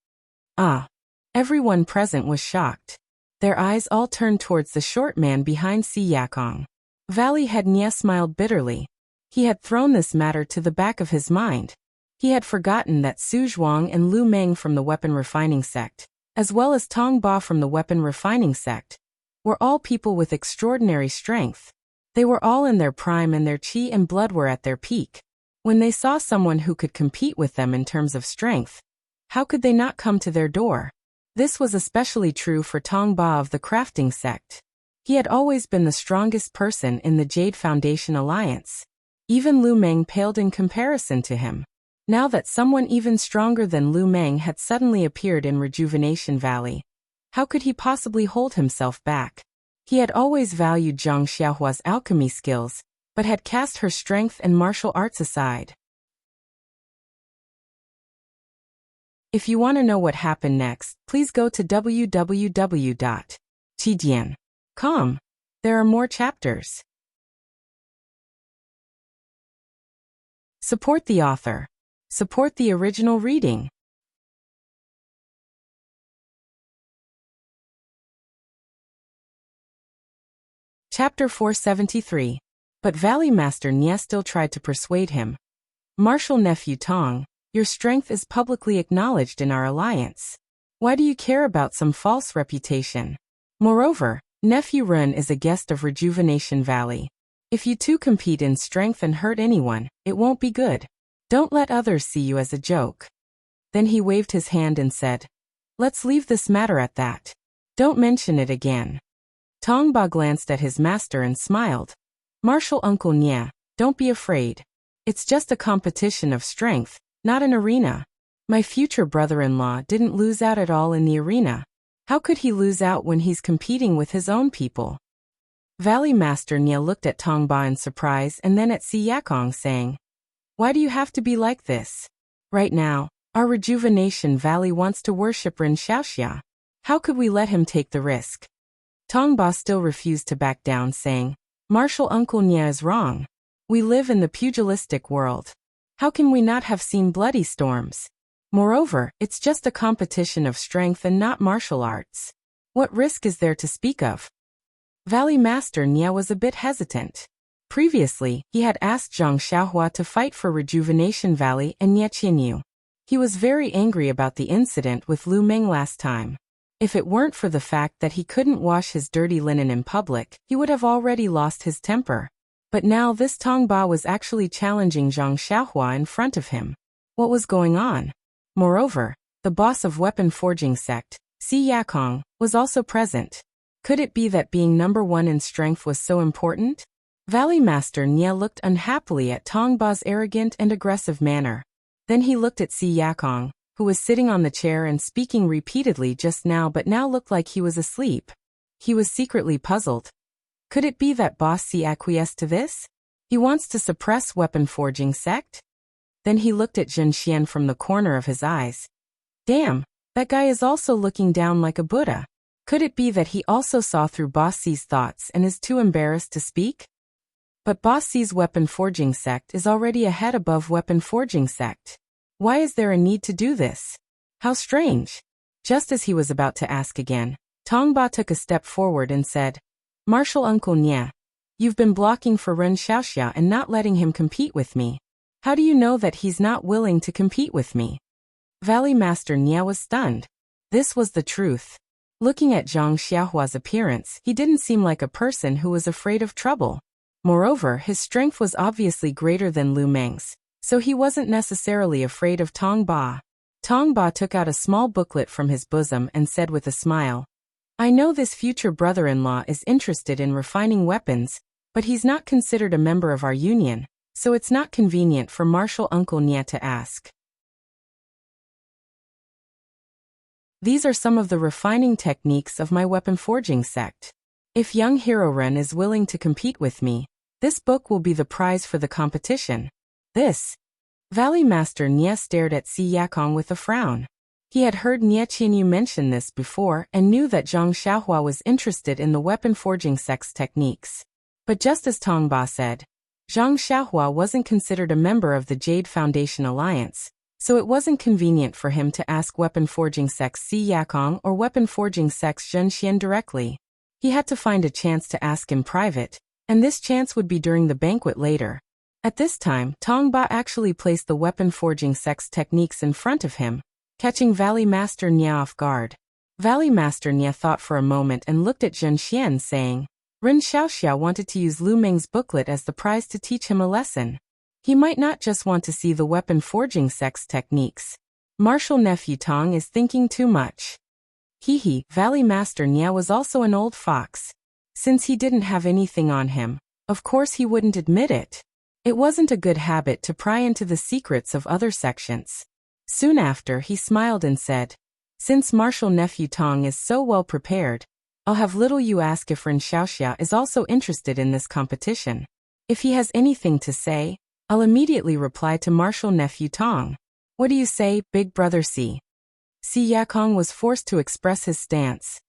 Ah! Everyone present was shocked. Their eyes all turned towards the short man behind Si Yakong. Valley Head Nia smiled bitterly. He had thrown this matter to the back of his mind. He had forgotten that Su Zhuang and Lu Meng from the weapon refining sect, as well as Tong Ba from the weapon refining sect, were all people with extraordinary strength. They were all in their prime and their qi and blood were at their peak. When they saw someone who could compete with them in terms of strength, how could they not come to their door? This was especially true for Tong Ba of the crafting sect. He had always been the strongest person in the Jade Foundation Alliance. Even Lu Meng paled in comparison to him. Now that someone even stronger than Lu Meng had suddenly appeared in Rejuvenation Valley, how could he possibly hold himself back? He had always valued Zhang Xiaohua's alchemy skills, but had cast her strength and martial arts aside. If you want to know what happened next, please go to www.chidian.com. There are more chapters. Support the author. Support the original reading. Chapter 473. But Valley Master Nia still tried to persuade him. Martial nephew Tong, your strength is publicly acknowledged in our alliance. Why do you care about some false reputation? Moreover, nephew Ren is a guest of Rejuvenation Valley. If you two compete in strength and hurt anyone, it won't be good. Don't let others see you as a joke. Then he waved his hand and said, let's leave this matter at that. Don't mention it again. Tong Ba glanced at his master and smiled. Martial Uncle Nia, don't be afraid. It's just a competition of strength, not an arena. My future brother-in-law didn't lose out at all in the arena. How could he lose out when he's competing with his own people? Valley Master Nia looked at Tong Ba in surprise and then at Si Yakong saying, why do you have to be like this? Right now, our Rejuvenation Valley wants to worship Ren Xiaoxia. How could we let him take the risk? Tong Ba still refused to back down, saying, Martial Uncle Nia is wrong. We live in the pugilistic world. How can we not have seen bloody storms? Moreover, it's just a competition of strength and not martial arts. What risk is there to speak of? Valley Master Nia was a bit hesitant. Previously, he had asked Zhang Xiaohua to fight for Rejuvenation Valley and Nye Qinyu. He was very angry about the incident with Lu Meng last time. If it weren't for the fact that he couldn't wash his dirty linen in public, he would have already lost his temper. But now this Tong Ba was actually challenging Zhang Xiaohua in front of him. What was going on? Moreover, the boss of weapon forging sect, Si Yakong, was also present. Could it be that being number one in strength was so important? Valley Master Nia looked unhappily at Tong Ba's arrogant and aggressive manner. Then he looked at Si Yakong, who was sitting on the chair and speaking repeatedly just now but now looked like he was asleep. He was secretly puzzled. Could it be that Boss Si acquiesced to this? He wants to suppress weapon forging sect? Then he looked at Zhen Xian from the corner of his eyes. Damn, that guy is also looking down like a Buddha. Could it be that he also saw through Boss Si's thoughts and is too embarrassed to speak? But Boss Si's weapon forging sect is already a head above weapon forging sect. Why is there a need to do this? How strange. Just as he was about to ask again, Tong Ba took a step forward and said, Martial Uncle Nia, you've been blocking for Ren Xiaoxia and not letting him compete with me. How do you know that he's not willing to compete with me? Valley Master Nia was stunned. This was the truth. Looking at Zhang Xiaohua's appearance, he didn't seem like a person who was afraid of trouble. Moreover, his strength was obviously greater than Lu Meng's, so he wasn't necessarily afraid of Tong Ba. Tong Ba took out a small booklet from his bosom and said with a smile, I know this future brother-in-law is interested in refining weapons, but he's not considered a member of our union, so it's not convenient for Martial Uncle Nia to ask. These are some of the refining techniques of my weapon forging sect. If young hero Ren is willing to compete with me, this book will be the prize for the competition. This. Valley Master Nia stared at Si Yakong with a frown. He had heard Nye Qinyu mention this before and knew that Zhang Xiaohua was interested in the weapon forging sect's techniques. But just as Tong Ba said, Zhang Xiaohua wasn't considered a member of the Jade Foundation Alliance, so it wasn't convenient for him to ask weapon forging sect's Si Yakong or weapon forging sect's Zhen Xian directly. He had to find a chance to ask in private, and this chance would be during the banquet later. At this time, Tong Ba actually placed the weapon forging sect's techniques in front of him, catching Valley Master Nia off guard. Valley Master Nia thought for a moment and looked at Zhen Xian saying, Ren Xiaoxia wanted to use Lu Meng's booklet as the prize to teach him a lesson. He might not just want to see the weapon forging sex techniques. Martial nephew Tong is thinking too much. Hee, Valley Master Nya was also an old fox. Since he didn't have anything on him, of course he wouldn't admit it. It wasn't a good habit to pry into the secrets of other sections. Soon after, he smiled and said, "Since martial nephew Tong is so well prepared, I'll have little you ask if Ren Xiaoxia is also interested in this competition. If he has anything to say, I'll immediately reply to martial nephew Tong. What do you say, big brother C?" Si Yakong was forced to express his stance.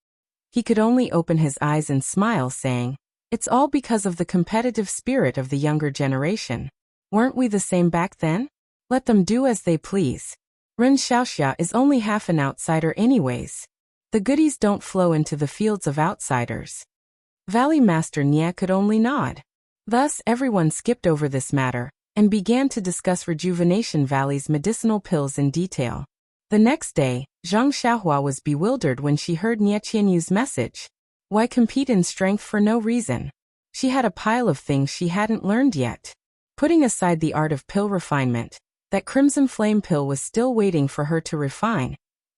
He could only open his eyes and smile, saying, "It's all because of the competitive spirit of the younger generation. Weren't we the same back then? Let them do as they please. Ren Xiaoxia is only half an outsider anyways. The goodies don't flow into the fields of outsiders." Valley Master Nya could only nod. Thus everyone skipped over this matter, and began to discuss Rejuvenation Valley's medicinal pills in detail. The next day, Zhang Xiaohua was bewildered when she heard Nie Qianyu's message. Why compete in strength for no reason? She had a pile of things she hadn't learned yet. Putting aside the art of pill refinement, that Crimson Flame pill was still waiting for her to refine,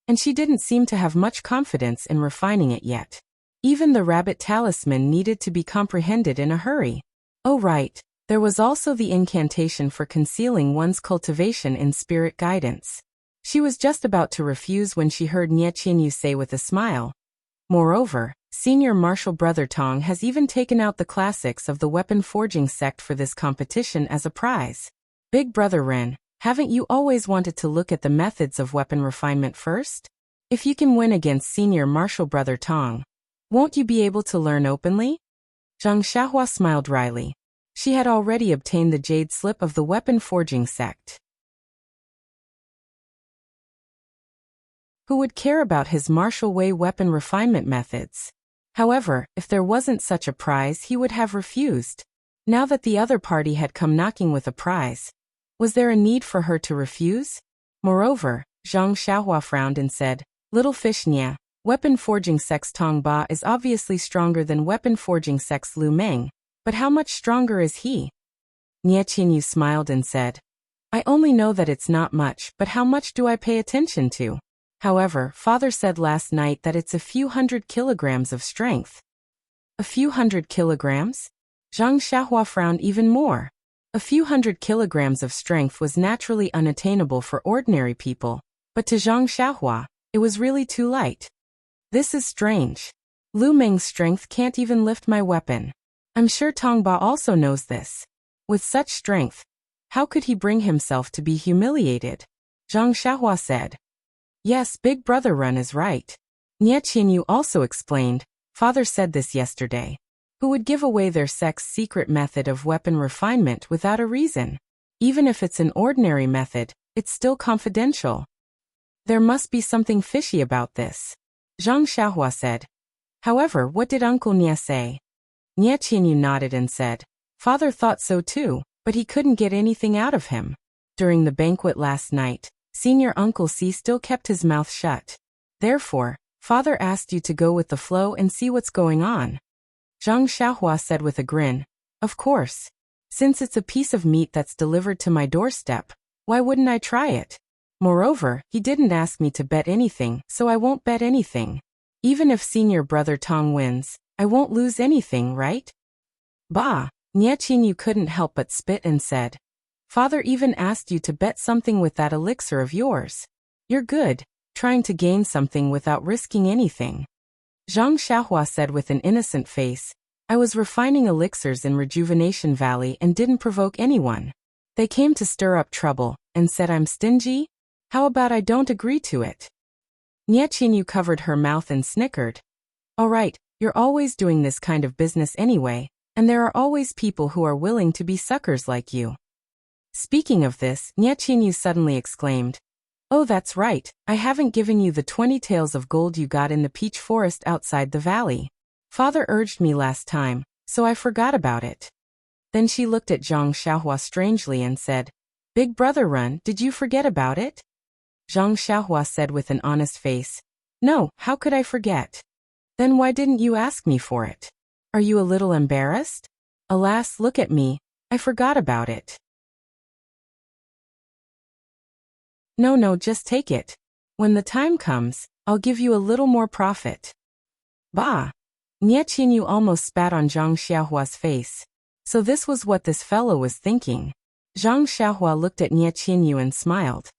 and she didn't seem to have much confidence in refining it yet. Even the rabbit talisman needed to be comprehended in a hurry. Oh right, there was also the incantation for concealing one's cultivation in spirit guidance. She was just about to refuse when she heard Nie Qianyu say with a smile, "Moreover, Senior Martial Brother Tong has even taken out the classics of the weapon forging sect for this competition as a prize. Big Brother Ren, haven't you always wanted to look at the methods of weapon refinement first? If you can win against Senior Martial Brother Tong, won't you be able to learn openly?" Zhang Xiaohua smiled wryly. She had already obtained the jade slip of the weapon forging sect. Who would care about his martial way weapon refinement methods? However, if there wasn't such a prize, he would have refused. Now that the other party had come knocking with a prize, was there a need for her to refuse? Moreover, Zhang Xiaohua frowned and said, "Little fish Nya, weapon forging sex Tong Ba is obviously stronger than weapon forging sex Lu Meng, but how much stronger is he?" Nie Qianyu smiled and said, "I only know that it's not much, but how much do I pay attention to? However, Father said last night that it's a few hundred kilograms of strength." A few hundred kilograms? Zhang Xiaohua frowned even more. A few hundred kilograms of strength was naturally unattainable for ordinary people, but to Zhang Xiaohua, it was really too light. This is strange. Lu Meng's strength can't even lift my weapon. I'm sure Tong Ba also knows this. With such strength, how could he bring himself to be humiliated? Zhang Xiaohua said. Yes, Big Brother Run is right. Nie Qianyu also explained, Father said this yesterday. Who would give away their sect's secret method of weapon refinement without a reason? Even if it's an ordinary method, it's still confidential. There must be something fishy about this. Zhang Xiaohua said. However, what did Uncle Nie say? Nie Qianyu nodded and said, Father thought so too, but he couldn't get anything out of him. During the banquet last night, Senior Uncle C still kept his mouth shut. Therefore, Father asked you to go with the flow and see what's going on. Zhang Xiaohua said with a grin, Of course. Since it's a piece of meat that's delivered to my doorstep, why wouldn't I try it? Moreover, he didn't ask me to bet anything, so I won't bet anything. Even if Senior Brother Tong wins, I won't lose anything, right? Bah! Nie Qianyu couldn't help but spit and said, Father even asked you to bet something with that elixir of yours. You're good, trying to gain something without risking anything. Zhang Xiaohua said with an innocent face, I was refining elixirs in Rejuvenation Valley and didn't provoke anyone. They came to stir up trouble, and said I'm stingy? How about I don't agree to it? Nie Qianyu covered her mouth and snickered. Alright, you're always doing this kind of business anyway, and there are always people who are willing to be suckers like you. Speaking of this, Nie Qianyu suddenly exclaimed, Oh, that's right, I haven't given you the 20 taels of gold you got in the peach forest outside the valley. Father urged me last time, so I forgot about it. Then she looked at Zhang Xiaohua strangely and said, Big Brother Run, did you forget about it? Zhang Xiaohua said with an honest face, No, how could I forget? Then why didn't you ask me for it? Are you a little embarrassed? Alas, look at me, I forgot about it. No, no, just take it. When the time comes, I'll give you a little more profit. Bah! Nie Qianyu almost spat on Zhang Xiaohua's face. So this was what this fellow was thinking. Zhang Xiaohua looked at Nie Qianyu and smiled.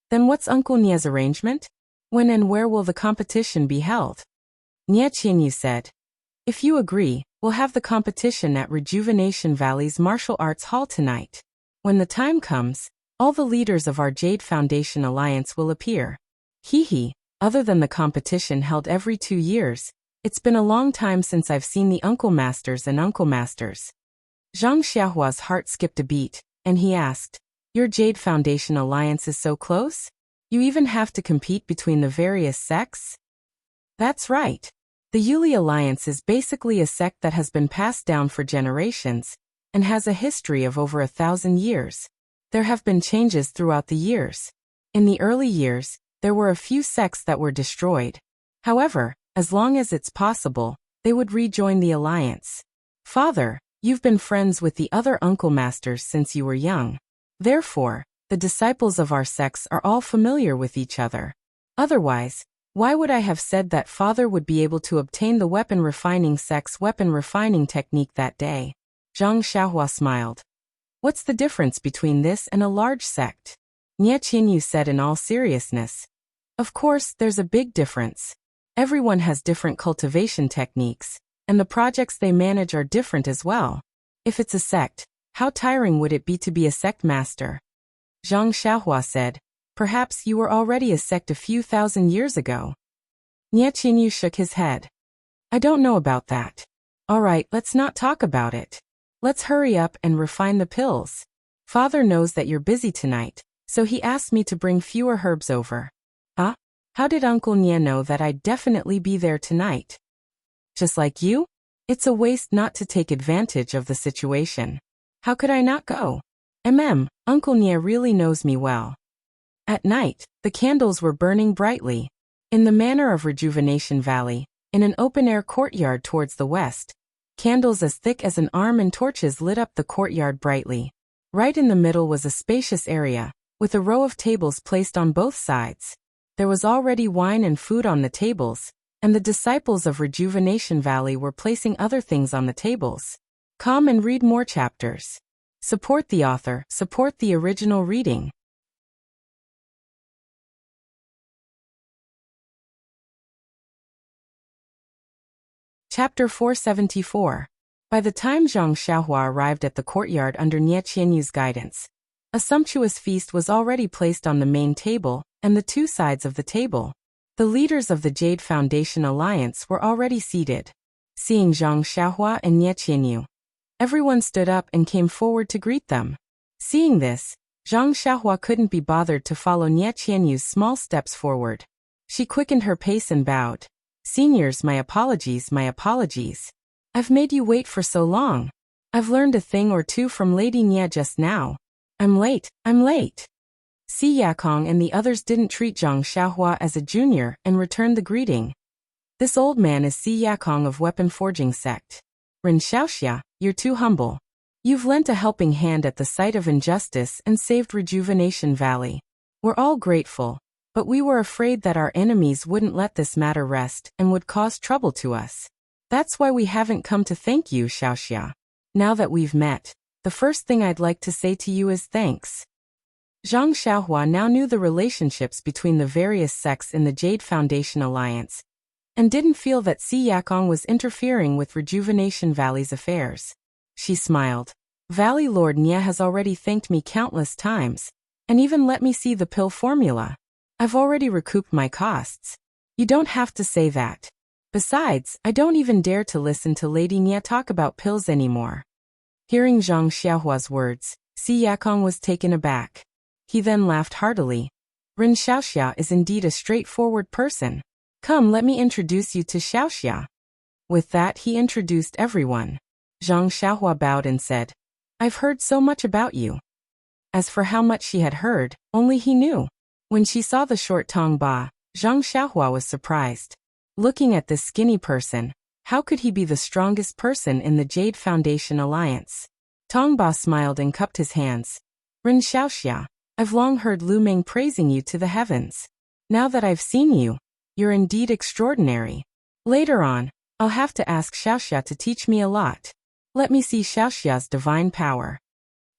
Then what's Uncle Nie's arrangement? When and where will the competition be held? Nie Qianyu said. If you agree, we'll have the competition at Rejuvenation Valley's Martial Arts Hall tonight. When the time comes, all the leaders of our Jade Foundation Alliance will appear. Hee. Other than the competition held every 2 years, it's been a long time since I've seen the Uncle Masters and Uncle Masters. Zhang Xiaohua's heart skipped a beat, and he asked, Your Jade Foundation Alliance is so close? You even have to compete between the various sects? That's right. The Yuli Alliance is basically a sect that has been passed down for generations, and has a history of over 1,000 years. There have been changes throughout the years. In the early years, there were a few sects that were destroyed. However, as long as it's possible, they would rejoin the alliance. Father, you've been friends with the other Uncle Masters since you were young. Therefore, the disciples of our sects are all familiar with each other. Otherwise, why would I have said that Father would be able to obtain the weapon refining sect's weapon refining technique that day? Zhang Xiaohua smiled. What's the difference between this and a large sect? Nie Qianyu said in all seriousness. Of course, there's a big difference. Everyone has different cultivation techniques, and the projects they manage are different as well. If it's a sect, how tiring would it be to be a sect master? Zhang Xiaohua said, Perhaps you were already a sect a few thousand years ago. Nie Qianyu shook his head. I don't know about that. All right, let's not talk about it. Let's hurry up and refine the pills. Father knows that you're busy tonight, so he asked me to bring fewer herbs over. Huh? How did Uncle Nie know that I'd definitely be there tonight? Just like you? It's a waste not to take advantage of the situation. How could I not go? Uncle Nie really knows me well. At night, the candles were burning brightly. In the manor of Rejuvenation Valley, in an open-air courtyard towards the west, candles as thick as an arm and torches lit up the courtyard brightly. Right in the middle was a spacious area, with a row of tables placed on both sides. There was already wine and food on the tables, and the disciples of Rejuvenation Valley were placing other things on the tables. Come and read more chapters. Support the author, support the original reading. Chapter 474. By the time Zhang Xiaohua arrived at the courtyard under Nie Qianyu's guidance, a sumptuous feast was already placed on the main table and the 2 sides of the table. The leaders of the Jade Foundation Alliance were already seated. Seeing Zhang Xiaohua and Nie Qianyu, everyone stood up and came forward to greet them. Seeing this, Zhang Xiaohua couldn't be bothered to follow Nie Qianyu's small steps forward. She quickened her pace and bowed. Seniors, my apologies, my apologies. I've made you wait for so long. I've learned a thing or two from Lady Nie just now. I'm late. Si Yakong and the others didn't treat Zhang Xiaohua as a junior and returned the greeting. This old man is Si Yakong of Weapon Forging Sect. Ren Xiaoxia, you're too humble. You've lent a helping hand at the site of injustice and saved Rejuvenation Valley. We're all grateful, but we were afraid that our enemies wouldn't let this matter rest and would cause trouble to us. That's why we haven't come to thank you, Xiaoxia. Now that we've met, the first thing I'd like to say to you is thanks. Zhang Xiaohua now knew the relationships between the various sects in the Jade Foundation Alliance, and didn't feel that Si Yakong was interfering with Rejuvenation Valley's affairs. She smiled. Valley Lord Nie has already thanked me countless times, and even let me see the pill formula. I've already recouped my costs. You don't have to say that. Besides, I don't even dare to listen to Lady Nie talk about pills anymore. Hearing Zhang Xiaohua's words, Si Yakong was taken aback. He then laughed heartily. Ren Xiaoxia is indeed a straightforward person. Come, let me introduce you to Xiaoxia. With that, he introduced everyone. Zhang Xiaohua bowed and said, I've heard so much about you. As for how much she had heard, only he knew. When she saw the short Tong Ba, Zhang Xiaohua was surprised. Looking at this skinny person, how could he be the strongest person in the Jade Foundation Alliance? Tong Ba smiled and cupped his hands. Ren Xiaoxia, I've long heard Lu Meng praising you to the heavens. Now that I've seen you, you're indeed extraordinary. Later on, I'll have to ask Xiaoxia to teach me a lot. Let me see Xiaoxia's divine power."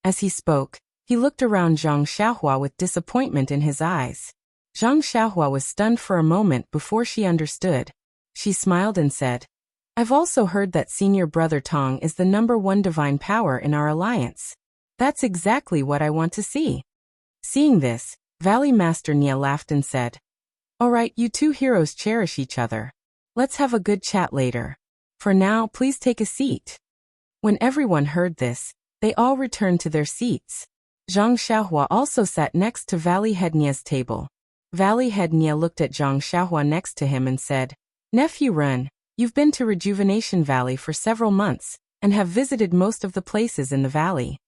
As he spoke, he looked around Zhang Xiaohua with disappointment in his eyes. Zhang Xiaohua was stunned for a moment before she understood. She smiled and said, "I've also heard that senior brother Tong is the #1 divine power in our alliance. That's exactly what I want to see." Seeing this, Valley Master Nia laughed and said, "All right, you two heroes cherish each other. Let's have a good chat later. For now, please take a seat." When everyone heard this, they all returned to their seats. Zhang Xiaohua also sat next to Valley Head Nia's table. Valley Head Nia looked at Zhang Xiaohua next to him and said, "Nephew Ren, you've been to Rejuvenation Valley for several months, and have visited most of the places in the valley.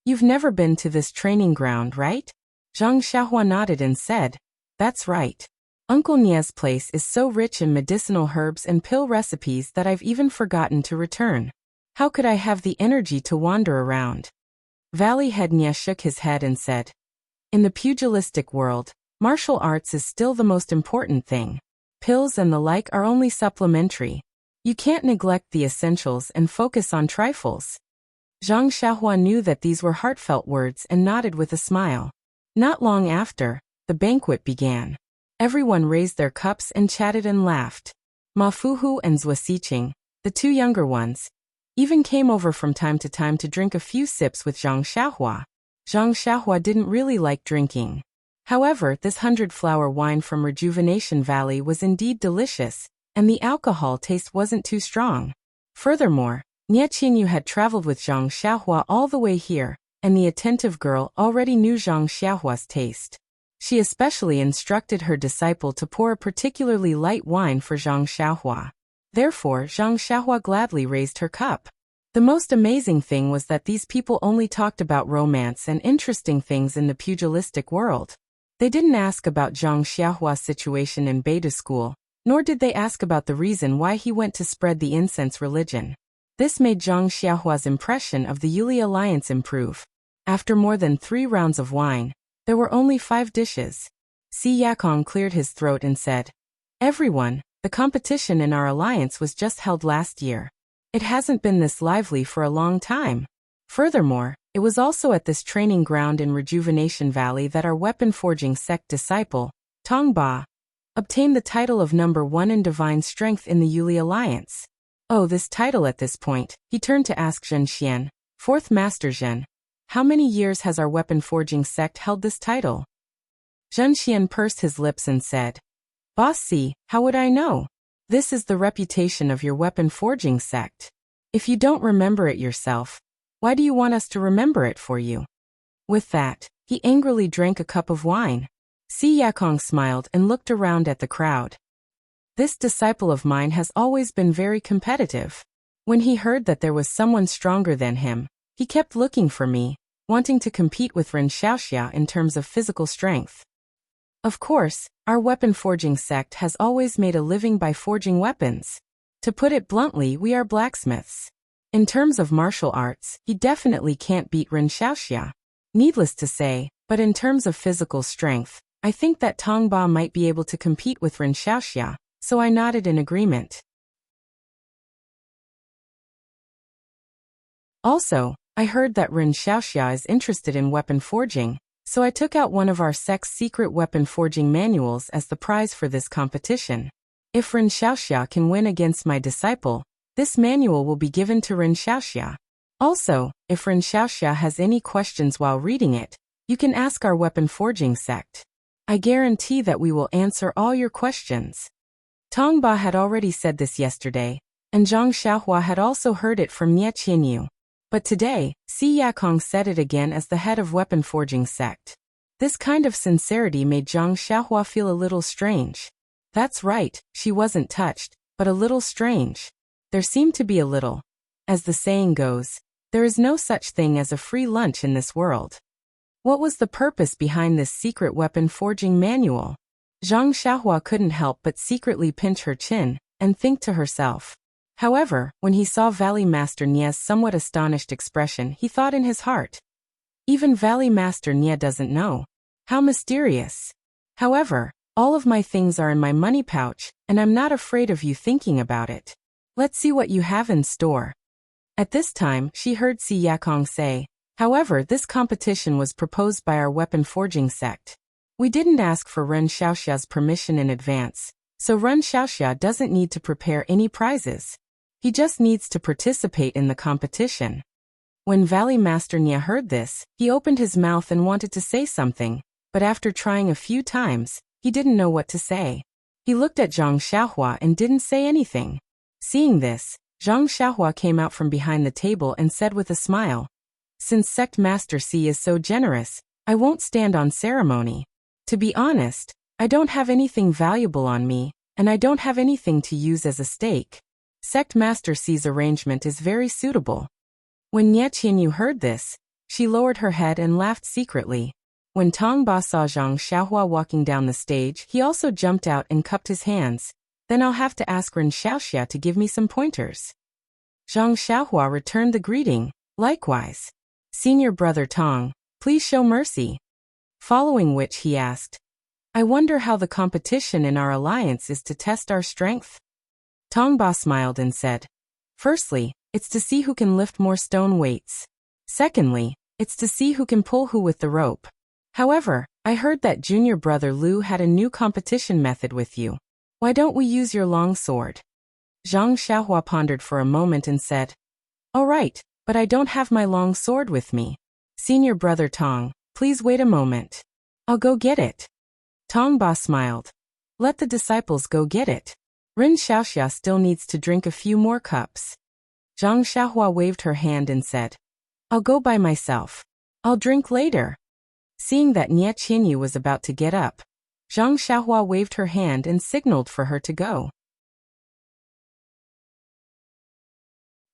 You've never been to this training ground, right?" Zhang Xiaohua nodded and said, "That's right. Uncle Nia's place is so rich in medicinal herbs and pill recipes that I've even forgotten to return. How could I have the energy to wander around?" Valley Head Nia shook his head and said, "In the pugilistic world, martial arts is still the most important thing. Pills and the like are only supplementary. You can't neglect the essentials and focus on trifles." Zhang Xiaohua knew that these were heartfelt words and nodded with a smile. Not long after, the banquet began. Everyone raised their cups and chatted and laughed. Ma Fuhu and Zhua Xiqing, the two younger ones, even came over from time to time to drink a few sips with Zhang Xiaohua. Zhang Xiaohua didn't really like drinking. However, this 100-flower wine from Rejuvenation Valley was indeed delicious, and the alcohol taste wasn't too strong. Furthermore, Nie Qinyu had traveled with Zhang Xiaohua all the way here, and the attentive girl already knew Zhang Xiaohua's taste. She especially instructed her disciple to pour a particularly light wine for Zhang Xiaohua. Therefore, Zhang Xiaohua gladly raised her cup. The most amazing thing was that these people only talked about romance and interesting things in the pugilistic world. They didn't ask about Zhang Xiaohua's situation in beta school, nor did they ask about the reason why he went to spread the incense religion. This made Zhang Xiaohua's impression of the Yuli alliance improve. After more than 3 rounds of wine, there were only 5 dishes. Si Yakong cleared his throat and said, "Everyone, the competition in our alliance was just held last year. It hasn't been this lively for a long time. Furthermore, it was also at this training ground in Rejuvenation Valley that our weapon forging sect disciple, Tong Ba, obtained the title of #1 in divine strength in the Yuli alliance." Oh, this title at this point, he turned to ask Zhen Xian, 4th Master Zhen, "How many years has our weapon forging sect held this title?" Zhen Xian pursed his lips and said, "Boss C, how would I know? This is the reputation of your weapon forging sect. If you don't remember it yourself, why do you want us to remember it for you?" With that, he angrily drank a cup of wine. Si Yakong smiled and looked around at the crowd. This disciple of mine has always been very competitive. When he heard that there was someone stronger than him, he kept looking for me, wanting to compete with Ren Xiaoxia in terms of physical strength. Of course, our weapon forging sect has always made a living by forging weapons. To put it bluntly, we are blacksmiths. In terms of martial arts, he definitely can't beat Ren Xiaoxia. Needless to say, but in terms of physical strength, I think that Tong Ba might be able to compete with Ren Xiaoxia, so I nodded in agreement. Also, I heard that Ren Xiaoxia is interested in weapon forging, so I took out one of our sect's secret weapon forging manuals as the prize for this competition. If Ren Xiaoxia can win against my disciple, this manual will be given to Ren Xiaoxia. Also, if Ren Xiaoxia has any questions while reading it, you can ask our weapon forging sect. I guarantee that we will answer all your questions. Tong Ba had already said this yesterday, and Zhang Xiaohua had also heard it from Nie Qinyu. But today, Si Yakong said it again as the head of weapon forging sect. This kind of sincerity made Zhang Xiaohua feel a little strange. That's right, she wasn't touched, but a little strange. There seemed to be a little. As the saying goes, there is no such thing as a free lunch in this world. What was the purpose behind this secret weapon forging manual? Zhang Xiaohua couldn't help but secretly pinch her chin and think to herself, However, when he saw Valley Master Nia's somewhat astonished expression, he thought in his heart, even Valley Master Nia doesn't know. How mysterious. However, all of my things are in my money pouch, and I'm not afraid of you thinking about it. Let's see what you have in store. At this time, she heard Si Yakong say, however, this competition was proposed by our weapon forging sect. We didn't ask for Ren Xiaoxia's permission in advance, so Ren Xiaoxia doesn't need to prepare any prizes. He just needs to participate in the competition. When Valley Master Nia heard this, he opened his mouth and wanted to say something, but after trying a few times, he didn't know what to say. He looked at Zhang Xiaohua and didn't say anything. Seeing this, Zhang Xiaohua came out from behind the table and said with a smile, since Sect Master C is so generous, I won't stand on ceremony. To be honest, I don't have anything valuable on me, and I don't have anything to use as a stake. Sect Master C's arrangement is very suitable. When Nie Qianyu heard this, she lowered her head and laughed secretly. When Tong Ba saw Zhang Xiaohua walking down the stage, he also jumped out and cupped his hands. Then I'll have to ask Ren Xiaoxia to give me some pointers. Zhang Xiaohua returned the greeting. Likewise. Senior brother Tong, please show mercy. Following which he asked, I wonder how the competition in our alliance is to test our strength? Tong Ba smiled and said, firstly, it's to see who can lift more stone weights. Secondly, it's to see who can pull who with the rope. However, I heard that junior brother Lu had a new competition method with you. Why don't we use your long sword? Zhang Xiaohua pondered for a moment and said, all right, but I don't have my long sword with me. Senior brother Tong, please wait a moment. I'll go get it. Tong Ba smiled. Let the disciples go get it. Ren Xiaoxia still needs to drink a few more cups. Zhang Xiaohua waved her hand and said, I'll go by myself. I'll drink later. Seeing that Nie Qianyu was about to get up, Zhang Xiaohua waved her hand and signaled for her to go.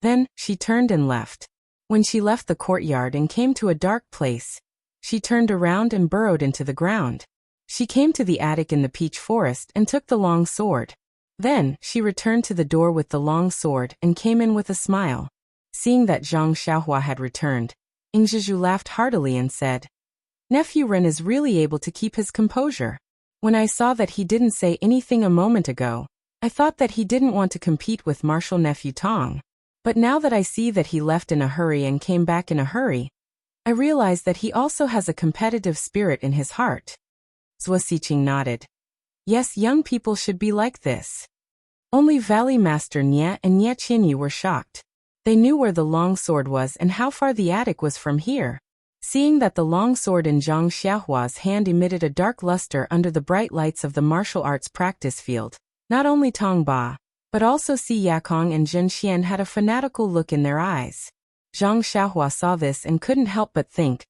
Then, she turned and left. When she left the courtyard and came to a dark place, she turned around and burrowed into the ground. She came to the attic in the peach forest and took the long sword. Then, she returned to the door with the long sword and came in with a smile. Seeing that Zhang Xiaohua had returned, Ingzhizhu laughed heartily and said, Nephew Ren is really able to keep his composure. When I saw that he didn't say anything a moment ago, I thought that he didn't want to compete with martial nephew Tong. But now that I see that he left in a hurry and came back in a hurry, I realize that he also has a competitive spirit in his heart. Zhuo Siqing nodded. Yes, young people should be like this. Only Valley Master Nie and Nie Qianyu were shocked. They knew where the long sword was and how far the attic was from here. Seeing that the long sword in Zhang Xiaohua's hand emitted a dark luster under the bright lights of the martial arts practice field, not only Tong Ba, but also Si Yakong and Zhen Xian had a fanatical look in their eyes. Zhang Xiaohua saw this and couldn't help but think,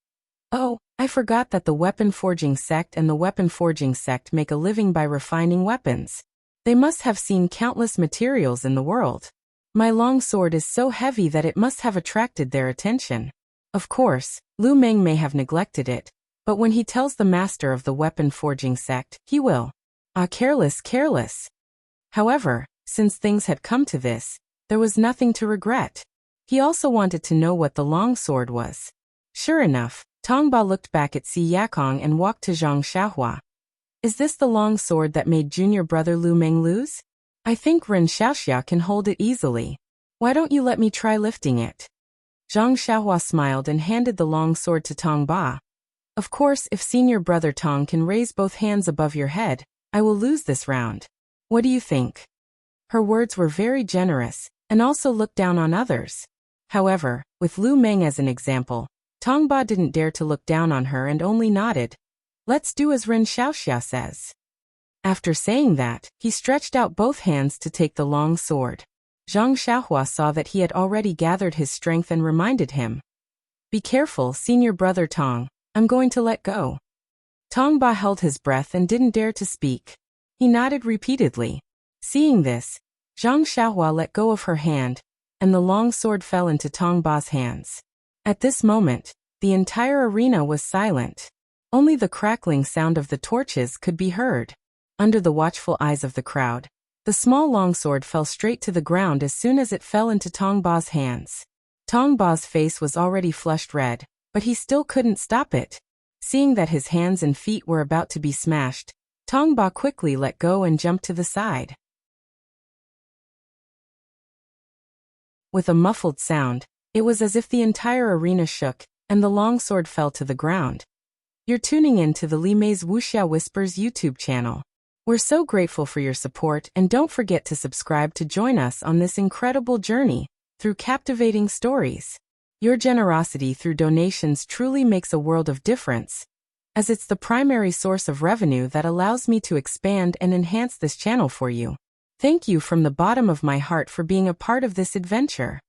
oh, I forgot that the weapon forging sect and the weapon forging sect make a living by refining weapons. They must have seen countless materials in the world. My long sword is so heavy that it must have attracted their attention. Of course, Lu Meng may have neglected it, but when he tells the master of the weapon forging sect, he will. Careless. However, since things had come to this, there was nothing to regret. He also wanted to know what the long sword was. Sure enough, Tong Ba looked back at Si Yakong and walked to Zhang Xiaohua. Is this the long sword that made junior brother Lu Meng lose? I think Ren Xiaoxia can hold it easily. Why don't you let me try lifting it? Zhang Xiaohua smiled and handed the long sword to Tong Ba. Of course, if senior brother Tong can raise both hands above your head, I will lose this round. What do you think? Her words were very generous, and also looked down on others. However, with Lu Meng as an example, Tong Ba didn't dare to look down on her and only nodded. Let's do as Ren Xiaoxia says. After saying that, he stretched out both hands to take the long sword. Zhang Xiaohua saw that he had already gathered his strength and reminded him. Be careful, senior brother Tong, I'm going to let go. Tong Ba held his breath and didn't dare to speak. He nodded repeatedly. Seeing this, Zhang Xiaohua let go of her hand, and the long sword fell into Tong Ba's hands. At this moment, the entire arena was silent. Only the crackling sound of the torches could be heard. Under the watchful eyes of the crowd, The small longsword fell straight to the ground as soon as it fell into Tongba's hands. Tongba's face was already flushed red, but he still couldn't stop it. Seeing that his hands and feet were about to be smashed, Tongba quickly let go and jumped to the side. With a muffled sound, it was as if the entire arena shook, and the longsword fell to the ground. You're tuning in to the Li Mei's Wuxia Whispers YouTube channel. We're so grateful for your support, and don't forget to subscribe to join us on this incredible journey through captivating stories. Your generosity through donations truly makes a world of difference, as it's the primary source of revenue that allows me to expand and enhance this channel for you. Thank you from the bottom of my heart for being a part of this adventure.